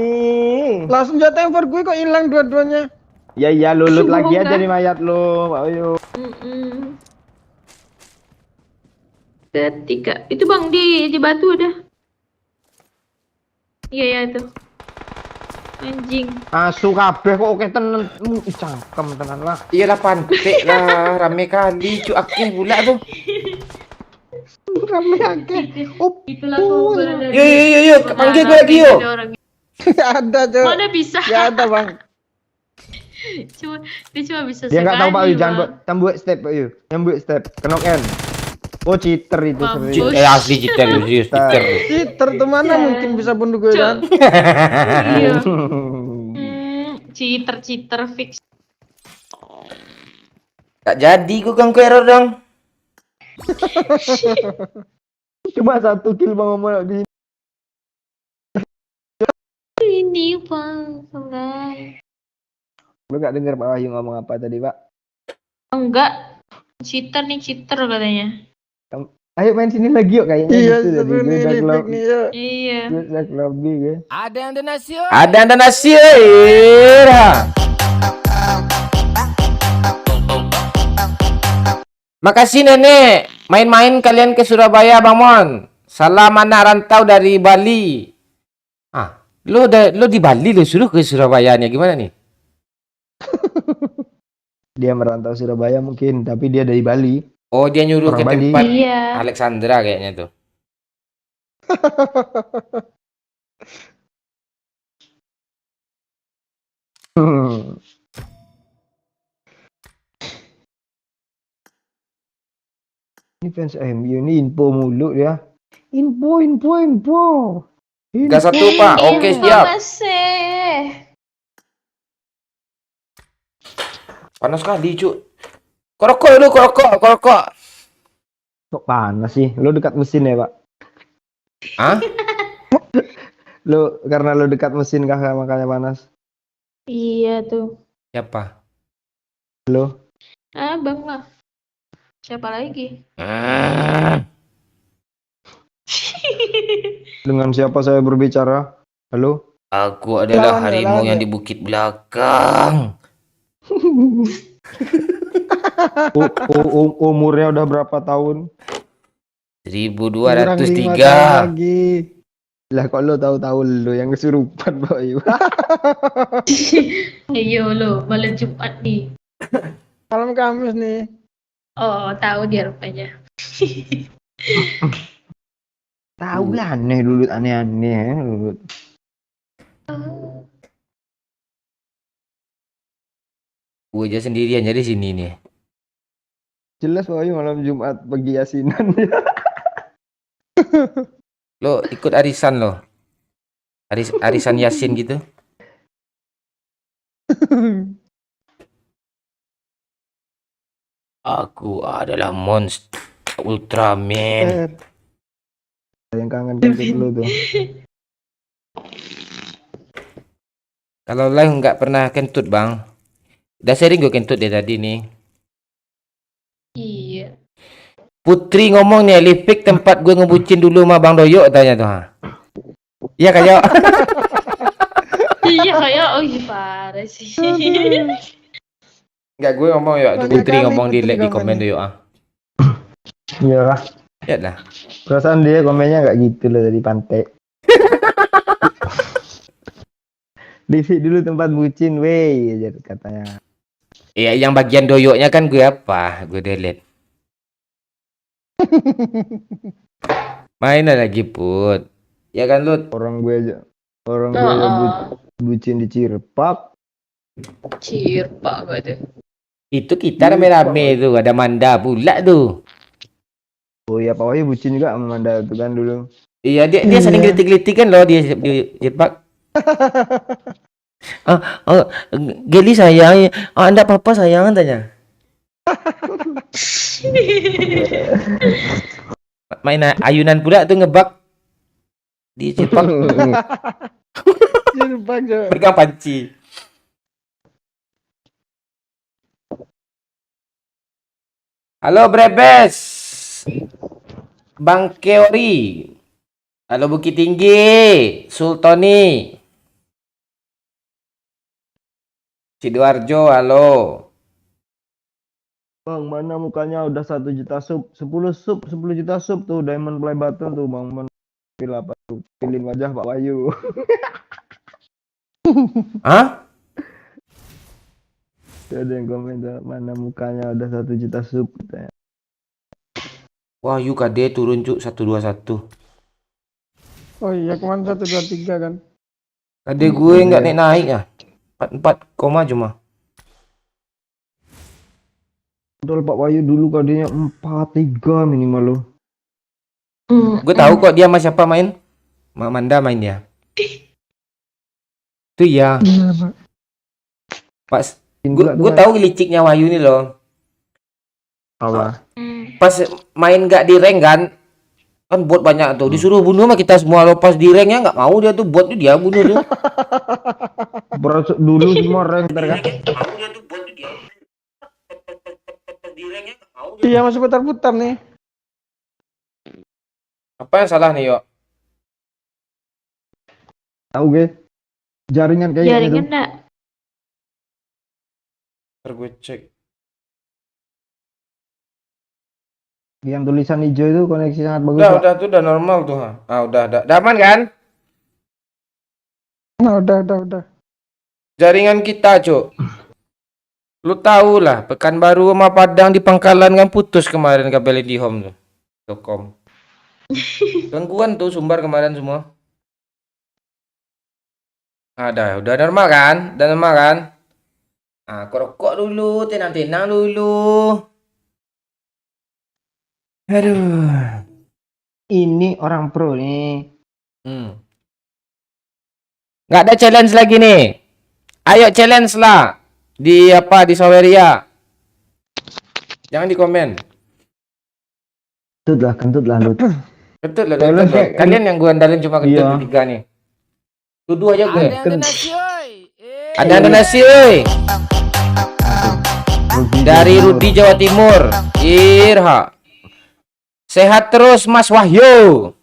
Langsung jatuh yang for gue kok hilang dua-duanya. Ya lulut lagi Semoga. aja nih mayat lu. Ayo. Mm-mm. Ketika itu Bang di batu ada. Iya ya itu. Anjing. Asu kabeh kok oke tenan. Cangkem tenan lah. Iyalah pantek lah, rame kali cu akeh pula tuh. Rame akeh. Itulah kau berada di Yo, panggil gue lagi yo. ada orangnya. Gak ada, Cok. Mana bisa? Gak ada, Bang. Dia cuma bisa Dia nggak tahu Pak Yu, sekali, jangan Bang. buat step Pak Yu. Jangan buat step. Kenok N. Oh cheater itu Mampus. sebenarnya. Asli cheater yo, serius cheater. Cheater tuh mana mungkin bisa bunuh gue kan? Iya. Cheater fix. Gak jadi gue ganggu error dong. Cuma 1 kill Bang Omol di Ini Bang, enggak. Lu nggak denger Pak Wahyu ngomong apa tadi Pak? Enggak. Cheater nih, cheater katanya. Ayo main sini lagi yuk kayaknya Iya, gitu tadi. seru Gue nih udah Lipik nih ya. Iya. lobby gue. Ada yang donasi oi. Ada yang donasi ira. Makasih nenek. Main-main kalian ke Surabaya, Bang Mon. Salam anak rantau dari Bali. Ah, lo di Bali lo suruh ke Surabaya nih. Gimana nih? Dia merantau Surabaya mungkin, tapi dia dari Bali. Oh, dia nyuruh Orang ke Bali. tempat Iya. Alexandra kayaknya tuh. Ini fans MU ini info mulu ya. Info. Gas satu, Pak. Oke, siap. Masih. Panas sekali, Cuk. Korokok dulu, korokok. Kok panas sih? Lo dekat mesin ya, Pak? Hah? Karena lo dekat mesin kah makanya panas? Iya tuh. Siapa? Lo? Abang lah. Siapa lagi? Dengan siapa saya berbicara? Halo? Aku adalah Lawan ya, harimau lawan yang ya. di bukit belakang. Umurnya udah berapa tahun? Kurang 5 tahun 1203. lagi. Lah kok lo tahu-tahu lo yang kesurupan, Pak Ayu? Ayo lo, malam Jumat nih. Malam Kamis nih. Oh, tahu dia rupanya. Tahu lah aneh dulu aneh-aneh ya dulu. Gue aja sendirian jadi sini nih. Jelas Pak Ayu malam Jumat pagi yasinan. Lo ikut arisan lo. Arisan Yasin gitu. Aku adalah monster Ultraman. Yang kangen kentut lo tuh. Kalau live nggak pernah kentut, Bang. Udah sering gue kentut dia tadi nih. Iya. Putri ngomong nih, Lipik tempat gue ngebucin dulu sama Bang Doyok tanya tuh. Ha. Iya kayak. Iya kayak, oh iya parah sih. Enggak gue ngomong ya, Banyak Putri kali ngomong di Putri like di komen komen. tuh yuk ah. Iya lah. Ya lah. Perasaan dia komennya nggak gitu loh dari pantai. Livi dulu tempat bucin, wey, aja katanya. Iya, yang bagian doyoknya kan gue apa? Gue delete. Mainan lagi put. Ya kan lu Orang gue aja Oh, bucin di Cirepak. Cirpak gitu. itu kita rame-rame tuh, ada Manda pula tuh. Oh iya Pak Wahyu bucin juga sama Manda itu kan dulu. Iya dia saling gelitik-gelitik kan loh di Jetpack. Geli sayang, anda apa sayang tanya. Main ayunan pula tuh ngebak di Jetpack. Cirpak coy. Pegang panci. Halo Brebes, Bang Keori, halo Bukit Tinggi, Sultoni, Sidoarjo, halo. Bang, mana mukanya udah 1 juta sub, 10 juta sub tuh Diamond Play Button tuh Bang. Pilih apa tuh? Pilih wajah Pak Wahyu. Hah? Ada yang komen tuh, mana mukanya udah 1 juta sub katanya. Wah, UKD turun cuk 121. Oh iya kemarin 123 kan. KD gue nggak naik ya. 44 koma cuma. Padahal Pak Wahyu dulu kadenya 43 minimal loh. Gue tahu kok dia sama siapa main. Mak Manda main dia. Itu ya. Iya Pak. Pas gue tahu liciknya Wahyu ini loh. apa? Pas main nggak di rank kan bot banyak tuh disuruh bunuh mah kita semua lepas di ranknya nggak mau dia tuh bot tuh dia bunuh tuh. Berasuk dulu semua rank ntar kan. Iya masih putar-putar nih. Apa yang salah nih, Yok? Tahu gue. Jaringan kayaknya Jaringan tuh. enggak? Ntar gue cek. Yang tulisan hijau itu koneksi sangat bagus, Udah, Pak. udah tuh udah normal tuh. Ah, udah aman kan? Nah, udah. Jaringan kita, Cuk. Lu tahu lah, Pekanbaru sama Padang di Pangkalan kan putus kemarin kabel IndiHome tuh. Telkom. Gangguan tuh sumber kemarin semua. Ada, udah normal kan? Udah normal kan? Ah, rokok dulu, tenang-tenang dulu. Aduh. Ini orang pro nih. Nggak ada challenge lagi nih. Ayo challenge lah. Di apa? Di Saweria. Jangan di komen. Kentut lah lu. Betul lah. Challenge betul lah. kayak- Kalian yang gue andalin cuma kentut Iya. bertiga nih. Tuduh aja gue. Ada yang donasi, oi. Ada donasi, oi. Dari Rudi Jawa Timur. Irha. Sehat terus Mas Wahyu.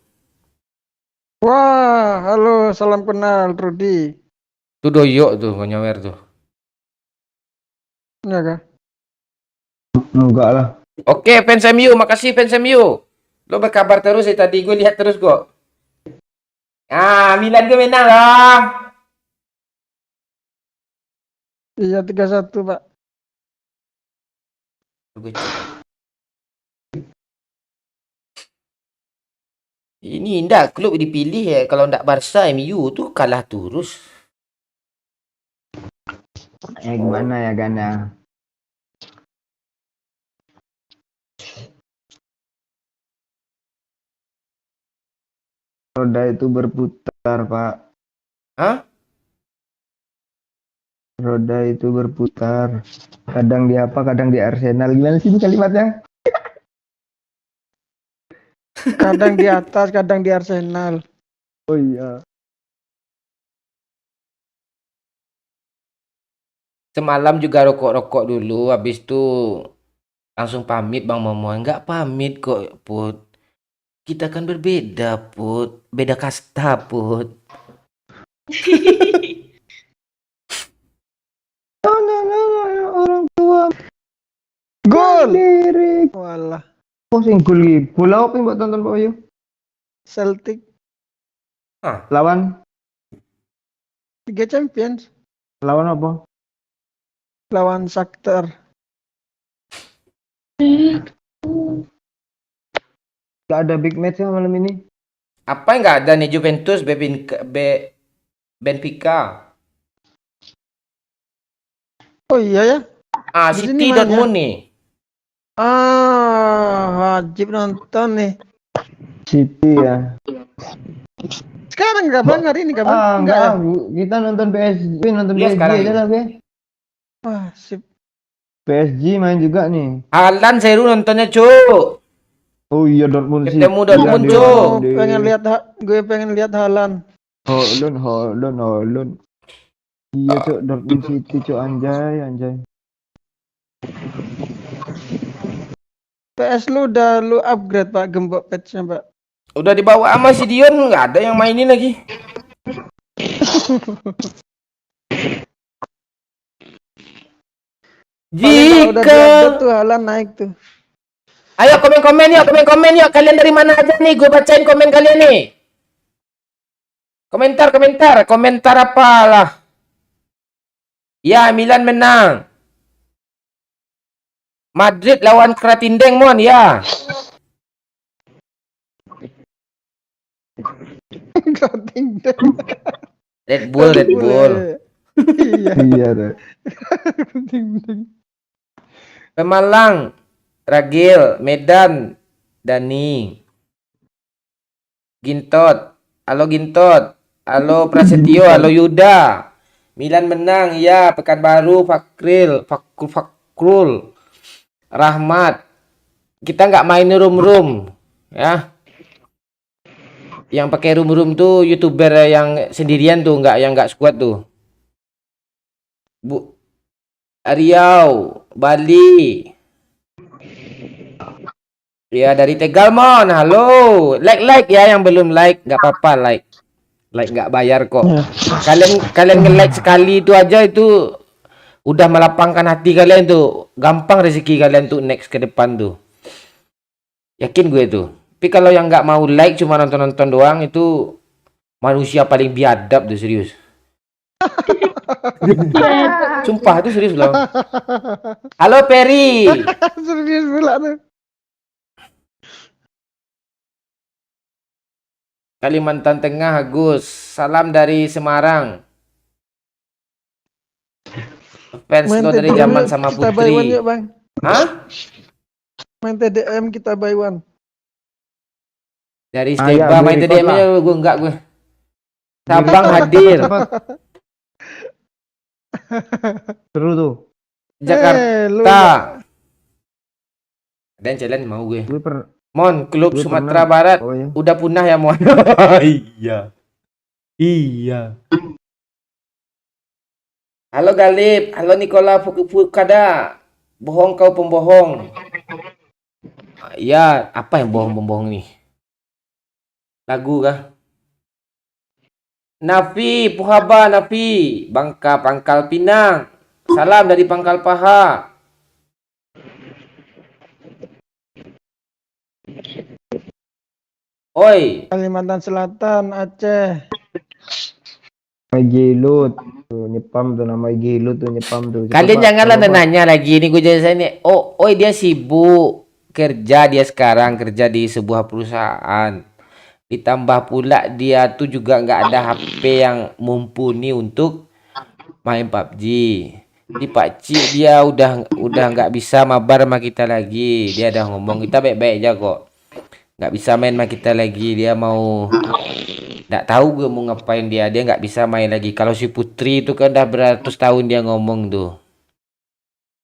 Wah, halo, salam kenal Rudi. Tuh doyok tuh, gue nyawer tuh. Ya kah? Enggak lah. Oke, fans MU, makasih fans MU. Lo berkabar terus ya tadi, gue lihat terus kok. Ah, Milan gue menang lah. Iya 3-1, Pak. Gue cek. Ini indah klub dipilih ya. Kalau ndak Barca, MU tuh kalah terus. Gimana ya kan ya? Roda itu berputar, Pak. Hah? Roda itu berputar. Kadang di apa, kadang di Arsenal. Gimana sih ini kalimatnya? Kadang di atas, kadang di Arsenal. Oh iya. Semalam juga rokok-rokok dulu, habis itu langsung pamit Bang Momo. Enggak pamit kok, Put. Kita kan berbeda, Put. Beda kasta, Put. Orang tua Gol! lirik. Walah, Oh, singgul iki. Bola apa yang buat tonton Pak Bayu? Celtic Lawan Liga Champions lawan apa? lawan Shakhtar. Gak ada big match ya malam ini. Apa yang nggak ada nih Juventus, Benfica. Oh iya ya? Ah, Di City sini Dortmund nih. Wajib nonton nih. City ya. Sekarang nggak bang? Hari ini nggak bang? Enggak, ya? kita nonton PSG, nonton Iya, PSG sekarang aja nih. lah, Be. Wah, sip. PSG main juga nih. Haaland seru nontonnya, Cuk. Oh iya, Dortmund sih. Ketemu Dortmund, Gila, Cuk. Gue pengen lihat Haaland. Haaland. Iya, Cuk, Dortmund City, Cuk, anjay. PS lu udah lu upgrade Pak, gembok patchnya Pak. Udah dibawa sama si Dion, nggak ada yang mainin lagi. Paling kalau udah Jika diupdate tuh Haaland naik tuh. Ayo komen-komen yuk. Kalian dari mana aja nih? Gue bacain komen kalian nih. Komentar apalah. Ya, Milan menang. Madrid lawan Kratindeng mon ya. Red Bull. Iya. Iya, tuh. Pemalang, Ragil, Medan, Dani, Gintot, halo Prasetyo, halo Yuda. Milan menang ya, Pekanbaru, Fakrul, Rahmat. Kita nggak main room ya. Yang pakai room tuh YouTuber yang sendirian tuh, yang nggak squad tuh. Bu Riau, Bali. Ya dari Tegal Mon, halo. Like ya yang belum like, nggak apa-apa like. Like nggak bayar kok. Kalian nge-like sekali itu aja itu udah melapangkan hati kalian tuh. Gampang rezeki kalian tuh next ke depan tuh. Yakin gue tuh. Tapi kalau yang nggak mau like cuma nonton-nonton doang itu manusia paling biadab tuh serius. Sumpah itu serius loh. Halo Peri. Serius pula tuh. Kalimantan Tengah Agus. Salam dari Semarang. Fans Main lo dari TDM zaman yuk, sama kita buy one Putri. yuk, Bang. Hah? Main TDM kita buy one. Dari Ah, Steba ya, main gue TDM record aja gue enggak gue. Sabang hadir. Seru tuh. Lu Jakarta. Dan challenge mau gue. Gue per Mon, klub gue Sumatera pernah- Barat Oh ya. udah punah ya Mon. Iya. Iya. Halo Galip, halo Nikola Fukada. Bohong kau pembohong. Ya, apa yang bohong-bohong nih? Lagu kah? Nafi, Puhaba, Nafi, Bangka, Pangkal Pinang. Salam dari Pangkal Paha. Oi, Kalimantan Selatan, Aceh. Nama Gilut. Tuh nyepam tuh nama Gilut tuh nyepam tuh. kalian Coba, janganlah coba. nanya lagi ini gue jadi ini. Oh, dia sibuk kerja dia sekarang kerja di sebuah perusahaan. Ditambah pula dia tuh juga nggak ada HP yang mumpuni untuk main PUBG. Di pakcik dia udah nggak bisa mabar sama kita lagi. Dia udah ngomong kita baik-baik aja kok. Nggak bisa main sama kita lagi. Dia mau nggak tahu gue mau ngapain dia nggak bisa main lagi. Kalau si Putri itu kan udah beratus tahun dia ngomong tuh.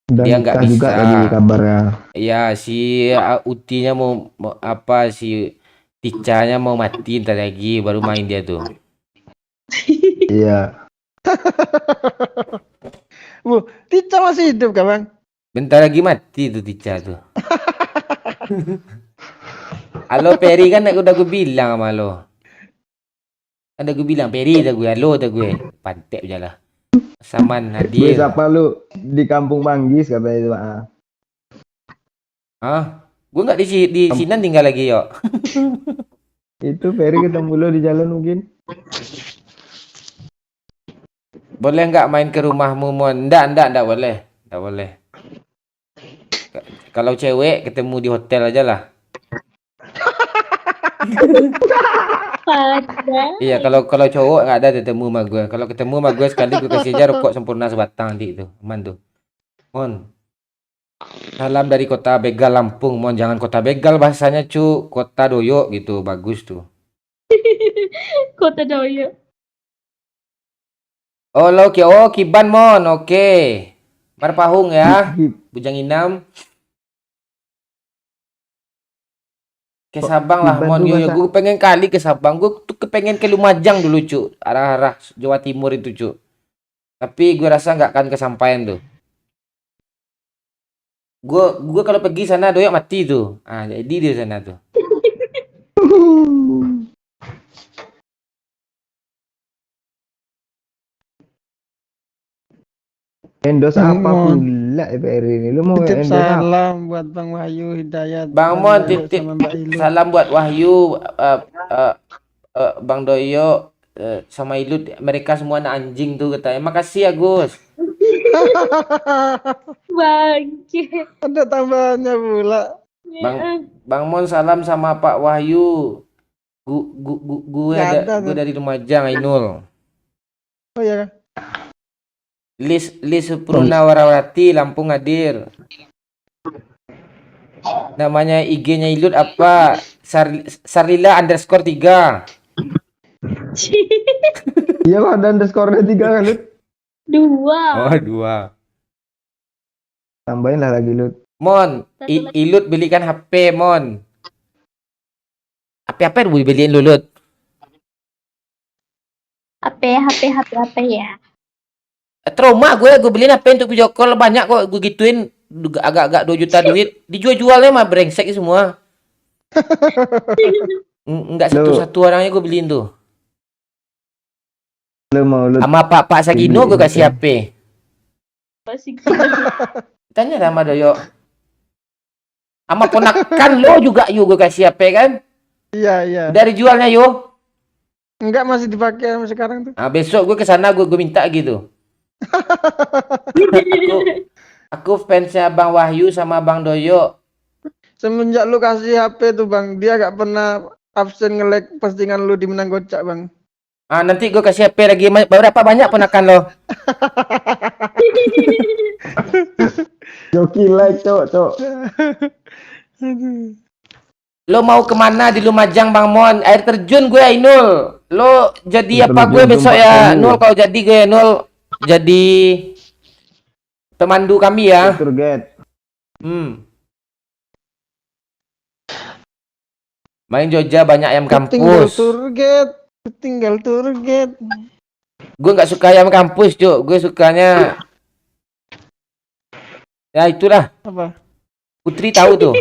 Dan Dia nggak nikah juga bisa. lagi kabarnya. Ya si Utinya mau apa si Ticanya mau mati ntar lagi baru main dia tuh. Iya. Bu, Tica masih hidup kan, Bang? Bentar lagi mati tuh Tica tuh. Halo Peri kan udah gue bilang sama lo. Ada gue bilang Peri dah gue halo dah gue. Pantek aja lah. Saman Gue hadir. siapa lu di Kampung Manggis katanya itu, Pak. Hah? Gue nggak di Sinan tinggal lagi yo. Itu Ferry ketemu lu di jalan mungkin. Boleh nggak main ke rumahmu Mon? Nggak boleh. Nggak boleh. Kalau cewek ketemu di hotel aja lah. Iya, kalau cowok nggak ada ketemu sama gue. Kalau ketemu sama gue sekali gue kasih aja rokok sempurna sebatang nanti itu. Aman tuh. Mon. Salam dari Kota Begal Lampung, Mon. Jangan Kota Begal bahasanya, cu. Kota Doyok gitu. Bagus tuh. Kota Doyo. Oh, lo Kiban, Mon. Oke. Marpahung ya. Bujang Inam. Ke Sabang lah, Kiban Mon. tuh Yo, bahasa- gue pengen kali ke Sabang. Gue tuh kepengen ke Lumajang dulu, cu. Arah-arah Jawa Timur itu, cu. Tapi gue rasa nggak akan kesampaian tuh. Gue kalau pergi sana doyak mati tuh. Ah, jadi di sana tuh. Endorse apa Mon. pula Ferry ini? Lu mau Titip endorse apa? salam buat Bang Wahyu Hidayat. Bang Bang Mon Doyok titip sama Mbak Ilu. salam buat Wahyu, Bang Doyo, sama Ilut. Mereka semua anak anjing tuh katanya. Makasih ya Gus. Bangke. Ada tambahannya pula. Bang Mon salam sama Pak Wahyu. Gue Nggak ada tuh. dari Lumajang Ainul. Oh ya. Lis Purnawarawati Lampung hadir. Namanya IG-nya Ilut apa? Sarlila _3. Iya kok ada underscore-nya 3 kan, Lut? 2. Oh, 2. Tambahin lah lagi, Lut. Mon, Ilut belikan HP, Mon. HP apa yang boleh beliin Lulut? HP ya. Trauma gue beliin HP untuk video call banyak kok gue gituin agak-agak 2 juta duit. Dijual-jualnya mah brengsek semua. Enggak satu-satu orangnya gue beliin tuh. Lu mau lu Sama Pak Sagino gue kasih HP. Masih Tanya sama Doyo. Sama ponakan lo juga yuk gue kasih HP kan. Iya. Dari jualnya yuk. Enggak, masih dipakai sampai sekarang tuh. Nah, besok gue kesana gue minta gitu. Aku fansnya Bang Wahyu sama Bang Doyo. Semenjak lu kasih HP tuh Bang, dia gak pernah absen nge-like postingan lu di Menang Gocak Bang. Ah, nanti gue kasih HP lagi. Berapa banyak ponakan lo? joki like cok. Lo mau kemana di Lumajang Bang Mon? Air terjun gue Ainul. Lo jadi Air apa gue terjun besok tempat ya? kamu. Nul, kalau jadi gue Nul jadi pemandu kami ya. Tour guide. Main Jogja banyak ayam Tinggal kampus. tour gate. Gue nggak suka ayam kampus, Cuk. Gue sukanya ya itulah. Apa? Putri tahu tuh.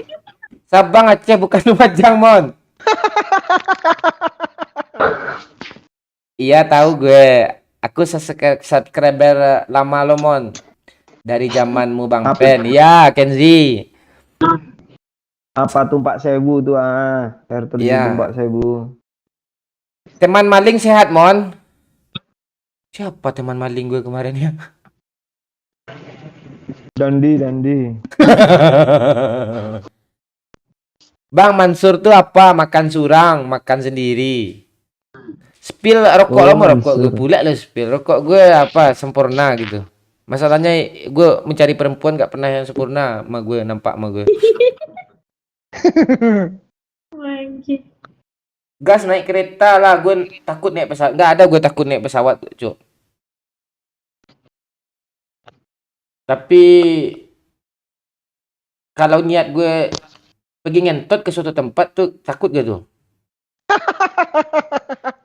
Sabang Aceh bukan Lumajang, Mon. Iya tahu gue. Aku subscriber lama lo, Mon. Dari zamanmu Bang Apa? Pen. Iya, Kenzi. Apa tuh 4.000 tuh air terjun Iya. 4.000. Teman maling sehat, Mon. Siapa teman maling gue kemarin ya? Dandi. Bang Mansur tuh apa? Makan surang, makan sendiri. Spill rokok Oh, lo mau rokok gue Mansur. pula lo spill. Rokok gue apa? Sempurna gitu. Masalahnya gue mencari perempuan gak pernah yang sempurna sama gue, nampak sama gue. Anjir. Gas naik kereta lah, gue takut naik pesawat. Gak ada gue takut naik pesawat, Cuk. Tapi kalau niat gue pergi ngentot ke suatu tempat tuh takut gak tuh?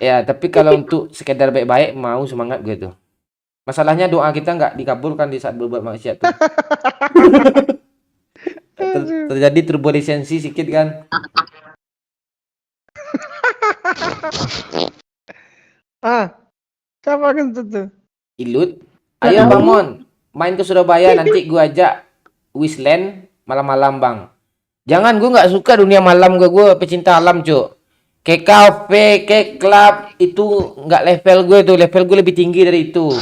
Ya, tapi kalau untuk sekedar baik-baik mau semangat gue tuh. Masalahnya doa kita nggak dikabulkan di saat berbuat maksiat tuh. Terjadi turbulensi sedikit kan. Siapa kentut tuh? Ilut. Ayo Bang Mon, main ke Surabaya nanti gue ajak Wisland malam-malam Bang. Jangan, gue nggak suka dunia malam, gue pecinta alam Cuk. Kayak kafe, kayak klub itu nggak level gue tuh, level gue lebih tinggi dari itu.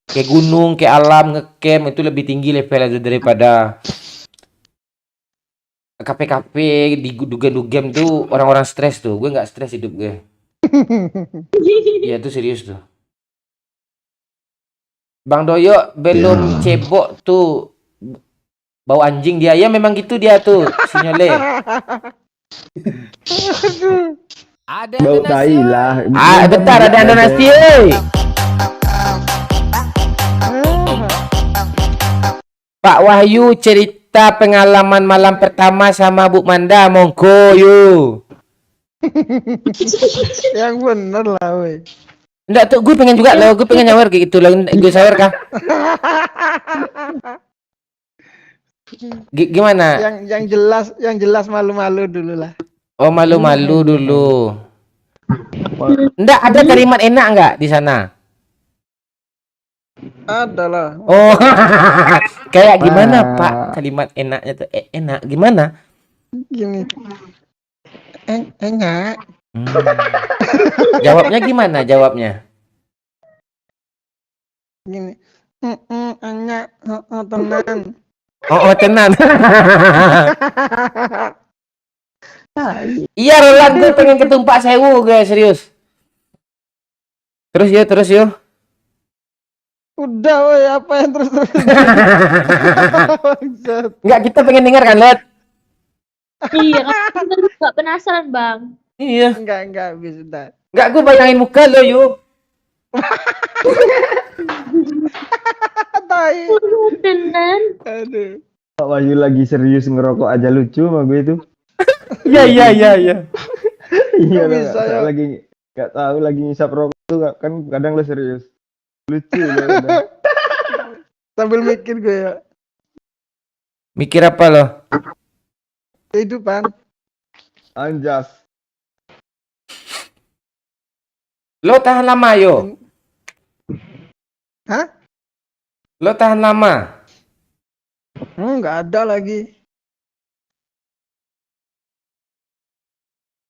Kayak gunung, kayak alam, ngecamp itu lebih tinggi levelnya daripada kafe-kafe di dugem-dugem tuh orang-orang stres tuh. Gue nggak stres hidup gue. Iya tuh serius tuh. Bang Doyo belum cebok tuh bau anjing dia. Ya memang gitu dia tuh sinyale. Ada Bau donasi, tai oi. lah. Bentar ada donasi. Oi. Pak Wahyu cerita pengalaman malam pertama sama Bu Manda, monggo yuk. Yang bener lah weh. Enggak tuh, gue pengen juga loh, gue pengen nyawer kayak gitu loh. Gue sawer kah? Gimana? Yang jelas malu-malu dulu lah. Oh malu-malu dulu. Enggak ada kalimat enak enggak di sana? Ada lah. Oh, kayak gimana Pak kalimat enaknya tuh? Enak gimana? Gini. Enak. Jawabnya gimana jawabnya? Gini. Enak. Tenan. Oh tenan. Iya Roland, gue pengen ketumpak sewu guys, serius. Terus yuk. Udah woi, apa yang terus? Bangsat. Enggak, kita pengen dengar kan, Let? Iya, kan kita juga penasaran, Bang. Iya. Enggak habis udah. Enggak, gue bayangin muka lo yuk. Tai. Tenan. Aduh. Pak Wahyu lagi serius ngerokok aja lucu sama gue itu. Iya. Iya, Kok lo bisa, ya? lagi nggak tahu lagi ngisap rokok tuh kan kadang lo serius. Lucu lo. Udah. Sambil mikir gue ya. Mikir apa lo? Kehidupan. Anjas. Lo tahan lama yo. Hah? Lo tahan lama. Nggak ada lagi.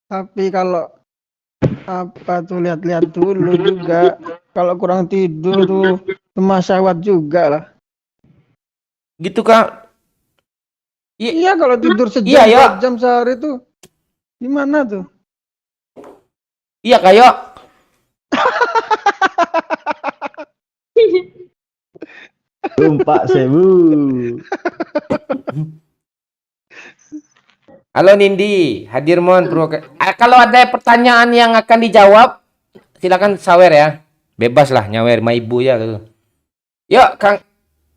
Tapi kalau apa tuh lihat-lihat dulu juga. Kalau kurang tidur tuh lemah syahwat juga lah. Gitu Kak. Iya kalau tidur Iya, sejam ya. 2 jam sehari tuh gimana tuh? Iya kayak. Tumpak sewu. Halo Nindi, hadir mohon kalau ada pertanyaan yang akan dijawab, silakan sawer ya. Bebas lah nyawer sama ibu ya gitu. Yuk Kang,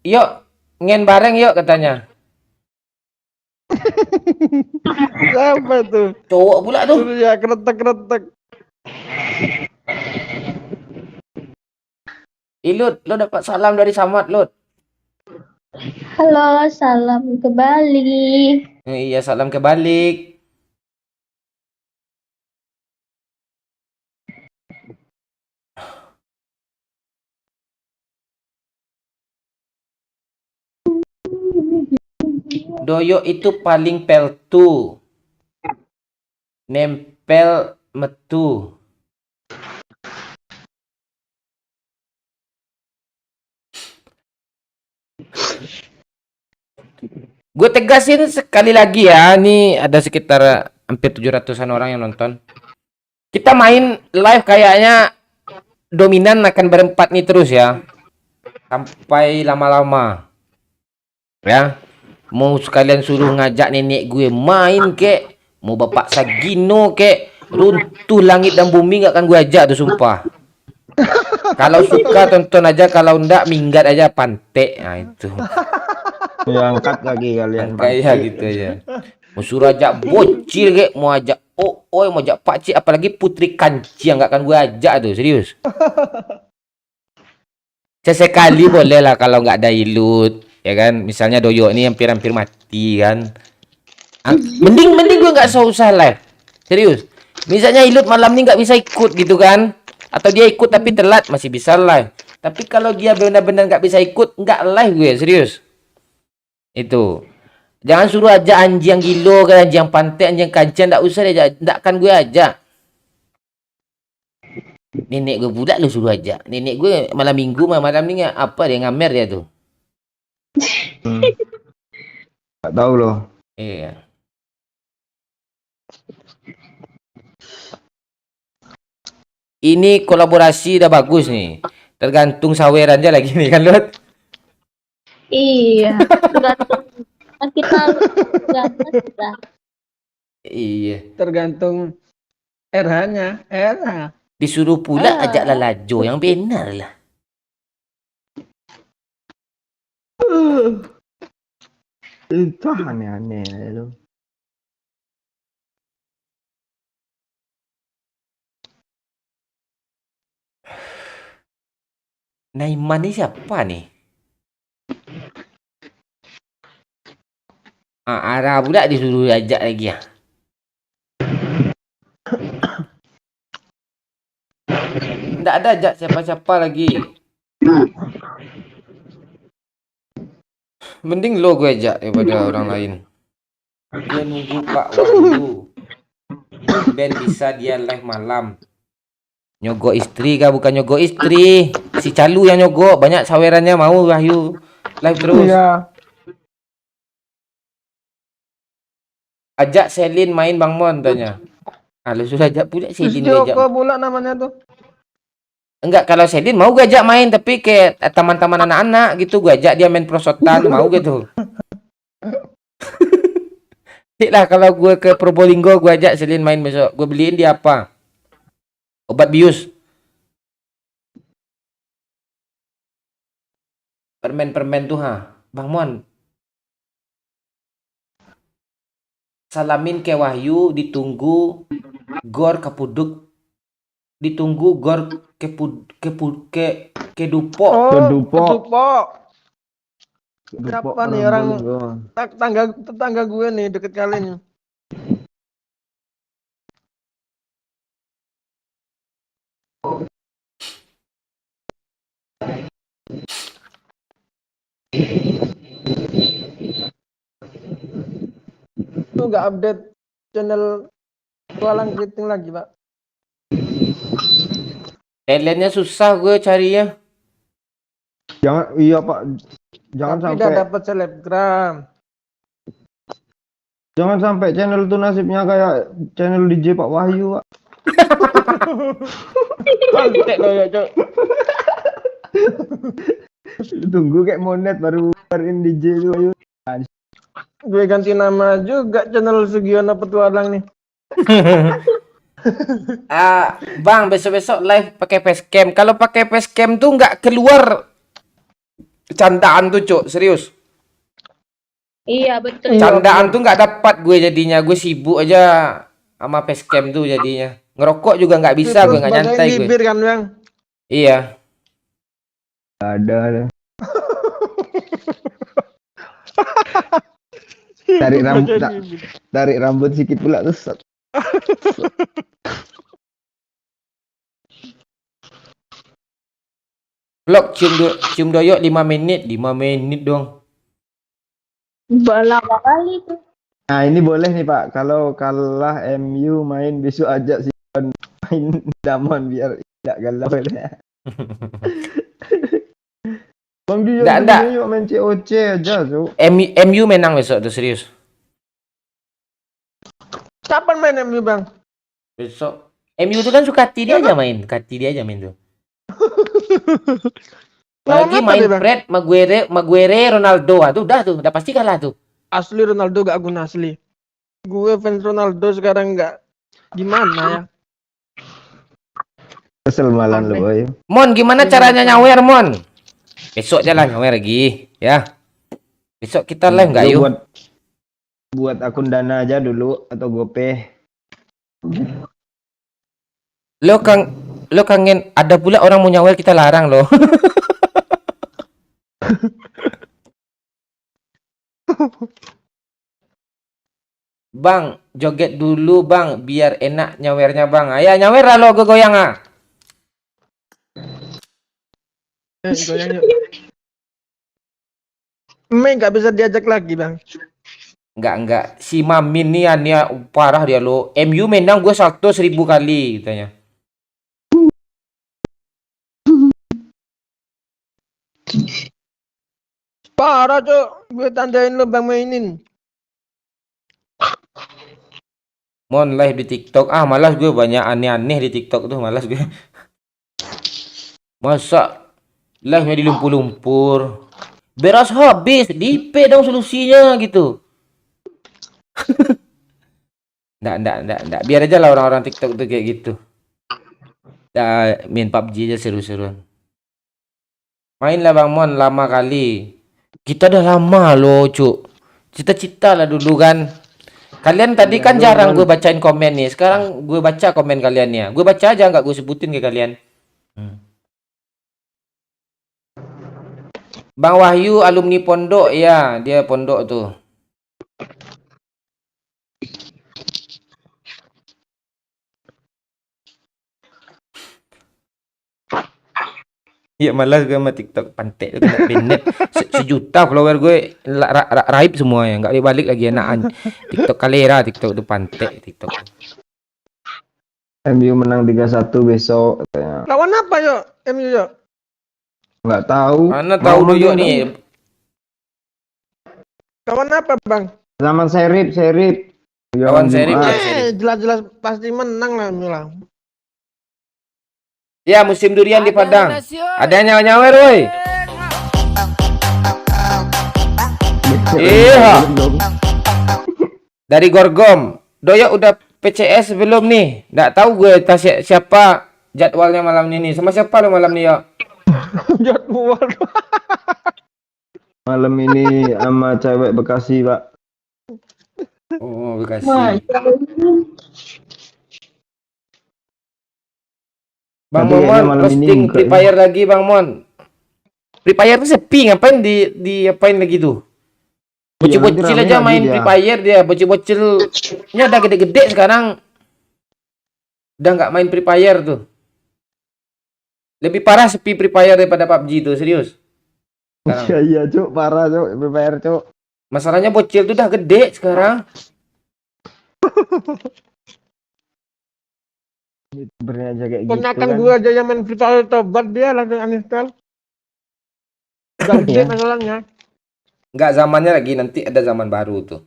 yuk ngen bareng yuk katanya. Siapa tuh? Cowok pula tuh. Ya kretek-kretek. Lut, lo dapat salam dari Samad, Lut. Halo, salam kembali. Iya, salam kebalik. Doyo itu paling peltu. Nempel metu. Gue tegasin sekali lagi ya, ini ada sekitar hampir 700-an orang yang nonton. Kita main live kayaknya dominan akan berempat nih terus ya. Sampai lama-lama. Ya. Mau sekalian suruh ngajak nenek gue main kek. Mau bapak Sagino kek. Runtuh langit dan bumi gak akan gue ajak tuh sumpah. Kalau suka tonton aja, kalau enggak minggat aja pantek. Nah itu. Ya, angkat lagi kalian. Kayak gitu aja. Mau suruh ajak bocil kek, mau ajak mau ajak pakcik, apalagi putri kanci yang gak akan gue ajak tuh, serius. Sesekali boleh lah kalau nggak ada Ilut, ya kan? Misalnya Doyo ini hampir-hampir mati kan. Mending gue nggak usah live, serius. Misalnya Ilut malam ini nggak bisa ikut gitu kan? Atau dia ikut tapi telat masih bisa live. Tapi kalau dia benar-benar nggak bisa ikut, nggak live gue, serius. Itu. Jangan suruh aja anjing gilo kan, anjing pantai, anjing kajian, nggak usah aja, nggak akan gue ajak. Nenek gue budak lu suruh aja. Nenek gue malam minggu malam ni apa dia ngamer dia tuh. Gak tahu loh. Iya. Ini kolaborasi udah bagus nih. Tergantung saweran aja lagi nih kan, Lut? Iya, tergantung kita sudah. Iya. Tergantung RH-nya. RH. Disuruh pula ajak lalajo yang benar lah. Itu aneh-aneh lo. Naiman ini siapa nih? Ara pula disuruh ajak lagi ya. Nggak ada ajak siapa-siapa lagi. Mending lo gue ajak daripada orang lain. Dia nunggu Pak Wahyu. Ben bisa dia live malam. Nyogok istri kah? Bukan nyogok istri. Si Calu yang nyogok. Banyak sawerannya mau Wahyu live terus. Iya. Ajak Selin main Bang Mon tanya. Lu sudah ajak pula Selin gue ajak. Joko pula namanya tuh. Enggak, kalau Selin mau gue ajak main, tapi kayak teman-teman anak-anak gitu, gue ajak dia main prosotan, mau gitu. Tik lah kalau gue ke Probolinggo, gue ajak Selin main besok. Gue beliin dia apa? Obat bius. Permen-permen tuh ha. Bang Mon. Salamin ke Wahyu, ditunggu Gor Kapuduk. Ditunggu Gor ke Dupo. Oh, Kedupo. Kedupo. Siapa nih orang tetangga gue nih deket kali nih. Itu nggak update channel petualang keriting lagi, Pak. Talentnya susah gue carinya. Jangan, iya Pak. Jangan Tapi udah sampai, dapat selebgram. jangan sampai channel itu nasibnya kayak channel DJ Pak Wahyu, Pak. Kontek lo ya, Cok. Tunggu kayak monet baru keluarin DJ itu Wahyu. Gue ganti nama juga channel Sugiono Petualang nih. Bang, besok-besok live pakai facecam. Kalau pakai facecam tuh nggak keluar candaan tuh, Cuk. Serius. Iya betul. Candaan tuh nggak dapat gue jadinya. Gue sibuk aja sama facecam tuh jadinya. Ngerokok juga nggak bisa, gue nggak Terus nyantai pakai gue. bibir kan, Bang? Iya. Ada. Tarik rambut sedikit pula terus. Vlog cium doyok 5 menit, 5 menit dong. Lama kali tuh. Nah, ini boleh nih Pak. Kalau kalah MU main besok ajak si Don main Damon biar tidak galau ya. Bang dia Nggak. yuk main COC aja, Cuk. MU menang besok tuh, serius. Kapan main MU, Bang? Besok. MU tuh kan suka hati dia aja main. Hati dia aja main tuh. Lawan Lagi apa main dia, Bang? Fred, Maguire, Ronaldo. Udah pasti kalah tuh. Asli Ronaldo gak guna asli. Gue fans Ronaldo sekarang nggak gimana ya? Kesel malam lu, Boy. Mon, gimana caranya nyawer, Mon? Besok jalan nyawer lagi, ya. Besok kita live nggak Lu yuk? buat akun Dana aja dulu atau GoPay. Lo kangen, ada pula orang mau nyawer kita larang loh. Bang, joget dulu bang, biar enak nyawernya bang. Ayo nyawer lah lo, gue goyang ah. Goyang yuk. Mei nggak bisa diajak lagi, Bang. Enggak. Si Mamin nih, Ania, parah dia lo. MU menang gue salto 1000 kali, katanya. Parah, Cok. Gue tandain lo, Bang, mainin. Mon live di TikTok. Malas gue, banyak aneh-aneh di TikTok tuh, malas gue. Masa live-nya di lumpur-lumpur. Beras habis, di IP dong solusinya gitu. Nggak. Biar aja lah orang-orang TikTok tuh kayak gitu. Main PUBG aja seru-seruan. Mainlah Bang Mon, lama kali. Kita udah lama loh, Cuk. Cita-cita lah dulu kan. Kalian tadi kan jarang gue bacain komen nih. Sekarang gue baca komen kalian ya. Gue baca aja, nggak gue sebutin ke kalian. Bang Wahyu alumni pondok ya, dia pondok tuh. Iya malas gue sama TikTok, pantek kena banned. Sejuta follower gue raib semua ya, nggak balik lagi enakan. TikTok kalera, TikTok itu pantek TikTok. MU menang 3-1 besok katanya. Lawan apa, yuk? MU, yuk? Nggak tahu. Mana tahu Mau dulu menang. nih. Lawan apa, Bang? Zaman Serip. Lawan Serip Jumat. ya. Jelas-jelas pasti menang lah, MU lah. Ya musim durian di Padang. Ada nyawer woi. Iya. Dari Gorgom. Doyok udah PCS belum nih? Nggak tahu gue siapa jadwalnya malam ini. Sama siapa lo malam ini ya? Jadwal. Malam ini sama cewek Bekasi, Pak. Oh, Bekasi. Bang Tapi kayaknya Momon malam ini posting buka Free Fire lagi Bang Mon. Free Fire tuh sepi, ngapain di apain lagi tuh? Bocil-bocil nanti aja rame main lagi Free dia. Fire dia, bocil-bocilnya udah gede-gede sekarang. Udah nggak main Free Fire tuh. Lebih parah sepi Free Fire daripada PUBG itu, serius. Sekarang. Iya iya cuk, parah cuk, BPR cuk. Masalahnya bocil tuh udah gede sekarang. Youtubernya aja kayak gitu Ponakan kan. gua aja yang main Free Fire tobat dia langsung uninstall. Udah gede Iya. masalahnya. Nggak zamannya lagi, nanti ada zaman baru tuh.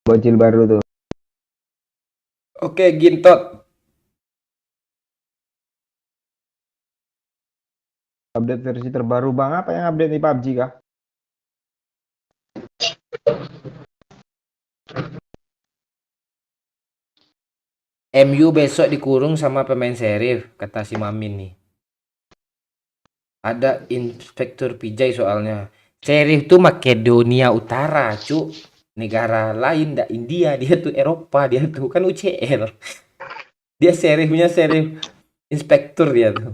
Bocil baru tuh. Oke, Gintot. Update versi terbaru bang, apa yang update di PUBG kah? MU besok dikurung sama pemain Sheriff, kata si Mamin nih. Ada Inspektur Pijay soalnya. Sheriff tuh Makedonia Utara, cu. Negara lain, ndak India. Dia tuh Eropa, dia tuh kan UCL. Dia sheriffnya sheriff inspektur dia tuh.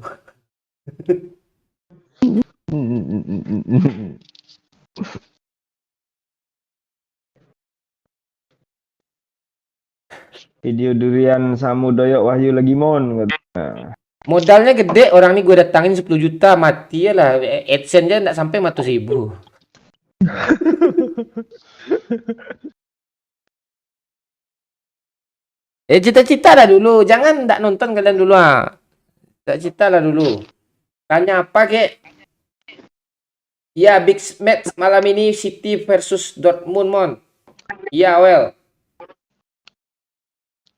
Video durian Samudoyo Wahyu lagi mon. Modalnya gede, orang nih gue datangin 10 juta, mati ya lah. AdSense aja nggak sampai 100.000. Cita-cita lah dulu, jangan ndak nonton kalian dulu ah. Cita-cita lah dulu. Tanya apa kek? Ya, big match malam ini City versus Dortmund mon. Ya, well.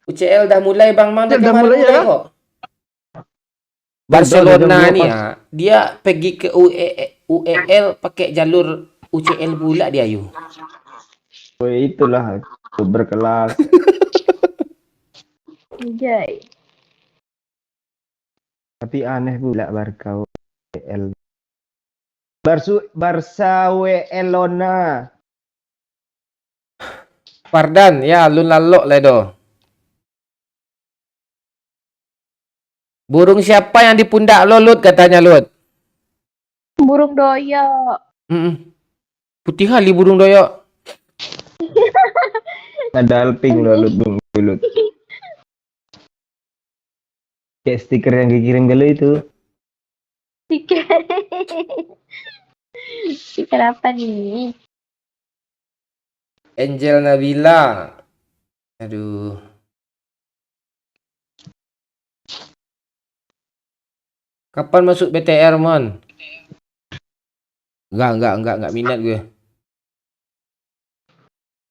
UCL udah mulai Bang Mang, Udah mulai ya? kok. Barcelona Udah, nih ya, dia pergi ke UEL pakai jalur UCL pula dia yuk. Woi itulah berkelas. Anjay. Tapi aneh pula Barca WL. Barca WLona. Fardan, ya lu lalok lah do. Burung siapa yang di pundak lo, Lut, katanya Lut. Burung doyok. Putih kali burung doyok. Ada alping lo Lut. Kayak stiker yang dikirim ke lo itu. Stiker. Stiker apa nih? Angel Nabila. Aduh. Kapan masuk BTR, Mon? Enggak minat gue.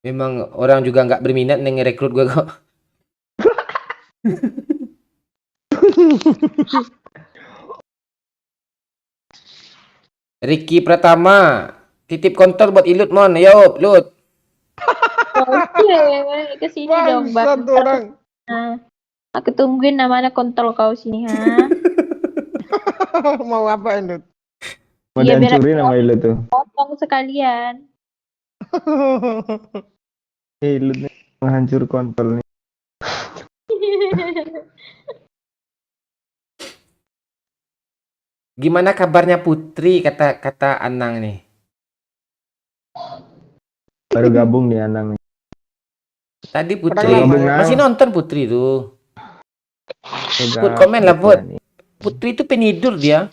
Memang orang juga enggak berminat nge-rekrut gue kok. Ricky Pratama, titip kontol buat Ilut, Mon. Ayo, Lut. Oke, kesini dong, Bangsat Bang. tuh orang. Nah, aku tungguin namanya kontol kau sini, ha? Mau apa ini? Mau Iya, biar dihancurin sama lo tuh. potong sekalian. Lo nih menghancur kontol nih. Gimana kabarnya Putri, kata Anang nih. Baru gabung nih Anang. Tadi Putri Padahal lama ya. masih nonton Putri tuh. Put Udah, komen lah, Put. nih. Putri itu penidur dia.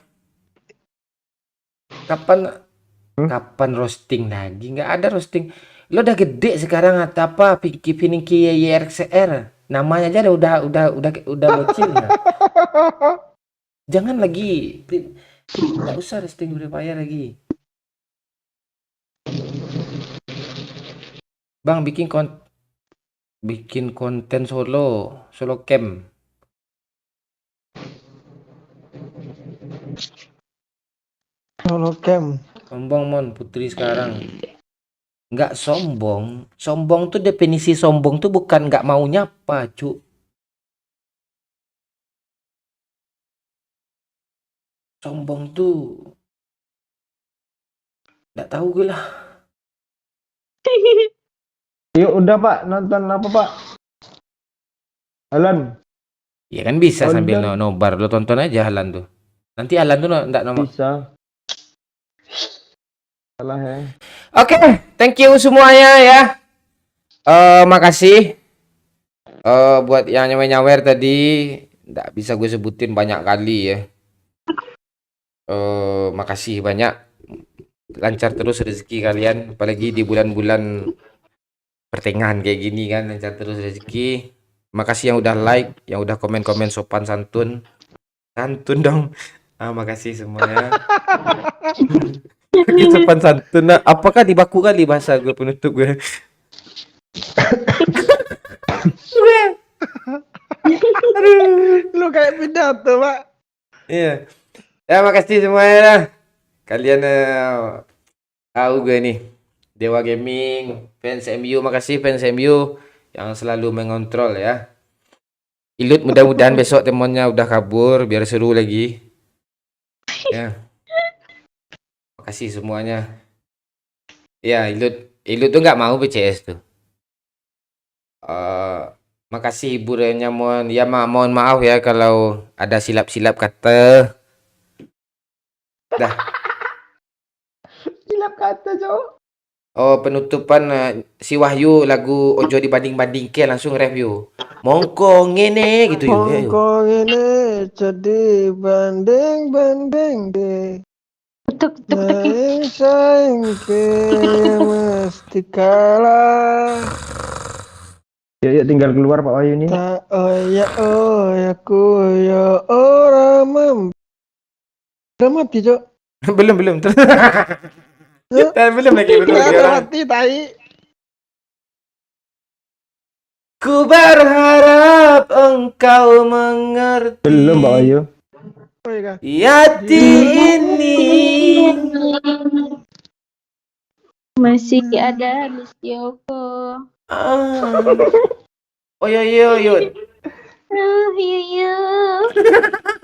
Kapan roasting lagi? Nggak ada roasting. Lo udah gede sekarang atau apa? Pinky YRCR. Namanya aja udah bocil ya. Jangan lagi. Nggak usah roasting Free Fire lagi. Bang bikin konten solo camp. Solo cam. Sombong Mon Putri sekarang. Nggak sombong. Sombong tuh definisi sombong tuh bukan nggak mau nyapa, cu. Sombong tuh nggak tahu gue lah. Yuk udah Pak, nonton apa Pak? Alan, Ya kan bisa sambil Udah. nobar. Lo tonton aja Alan tuh. Nanti Alan tuh nggak nomor. bisa. Salah ya. Oke, thank you semuanya ya. Makasih buat yang nyawer-nyawer tadi. nggak bisa gue sebutin banyak kali ya. Makasih banyak. Lancar terus rezeki kalian, apalagi di bulan-bulan pertengahan kayak gini kan, lancar terus rezeki. Makasih yang udah like, yang udah komen-komen sopan santun. Santun dong. Makasih semuanya. Sopan santun. Nah, apakah dibaku kali bahasa gue penutup gue? Lu kayak pidato, Pak. Iya. Ya makasih semuanya lah. Kalian tahu gue nih. Dewa Gaming, fans MU, makasih fans MU yang selalu mengontrol ya. Ilut mudah-mudahan besok temonnya udah kabur biar seru lagi. Ya. Makasih semuanya. Ya, Ilut tuh nggak mau BCS tuh. Makasih hiburannya mohon. Ya mohon maaf ya kalau ada silap-silap kata. Dah. Silap kata, Cok. Penutupan si Wahyu lagu Ojo dibanding-bandingke langsung review. Mongko ngene gitu yuk. Ya, yuk. Mongko ini jadi banding-banding deh. Tuk tuk tuk. Saing ke mesti kalah. Yuk tinggal keluar Pak Wahyu nih. Tak oya ku yo ora udah mati, Cok. belum. Belum lagi Ada orang. mati tai. Ku berharap engkau mengerti. Belum Pak Wahyu. Oh iya, Kak. Hati ini. Masih ada Miss Yoko. Oh yo. Iya iya.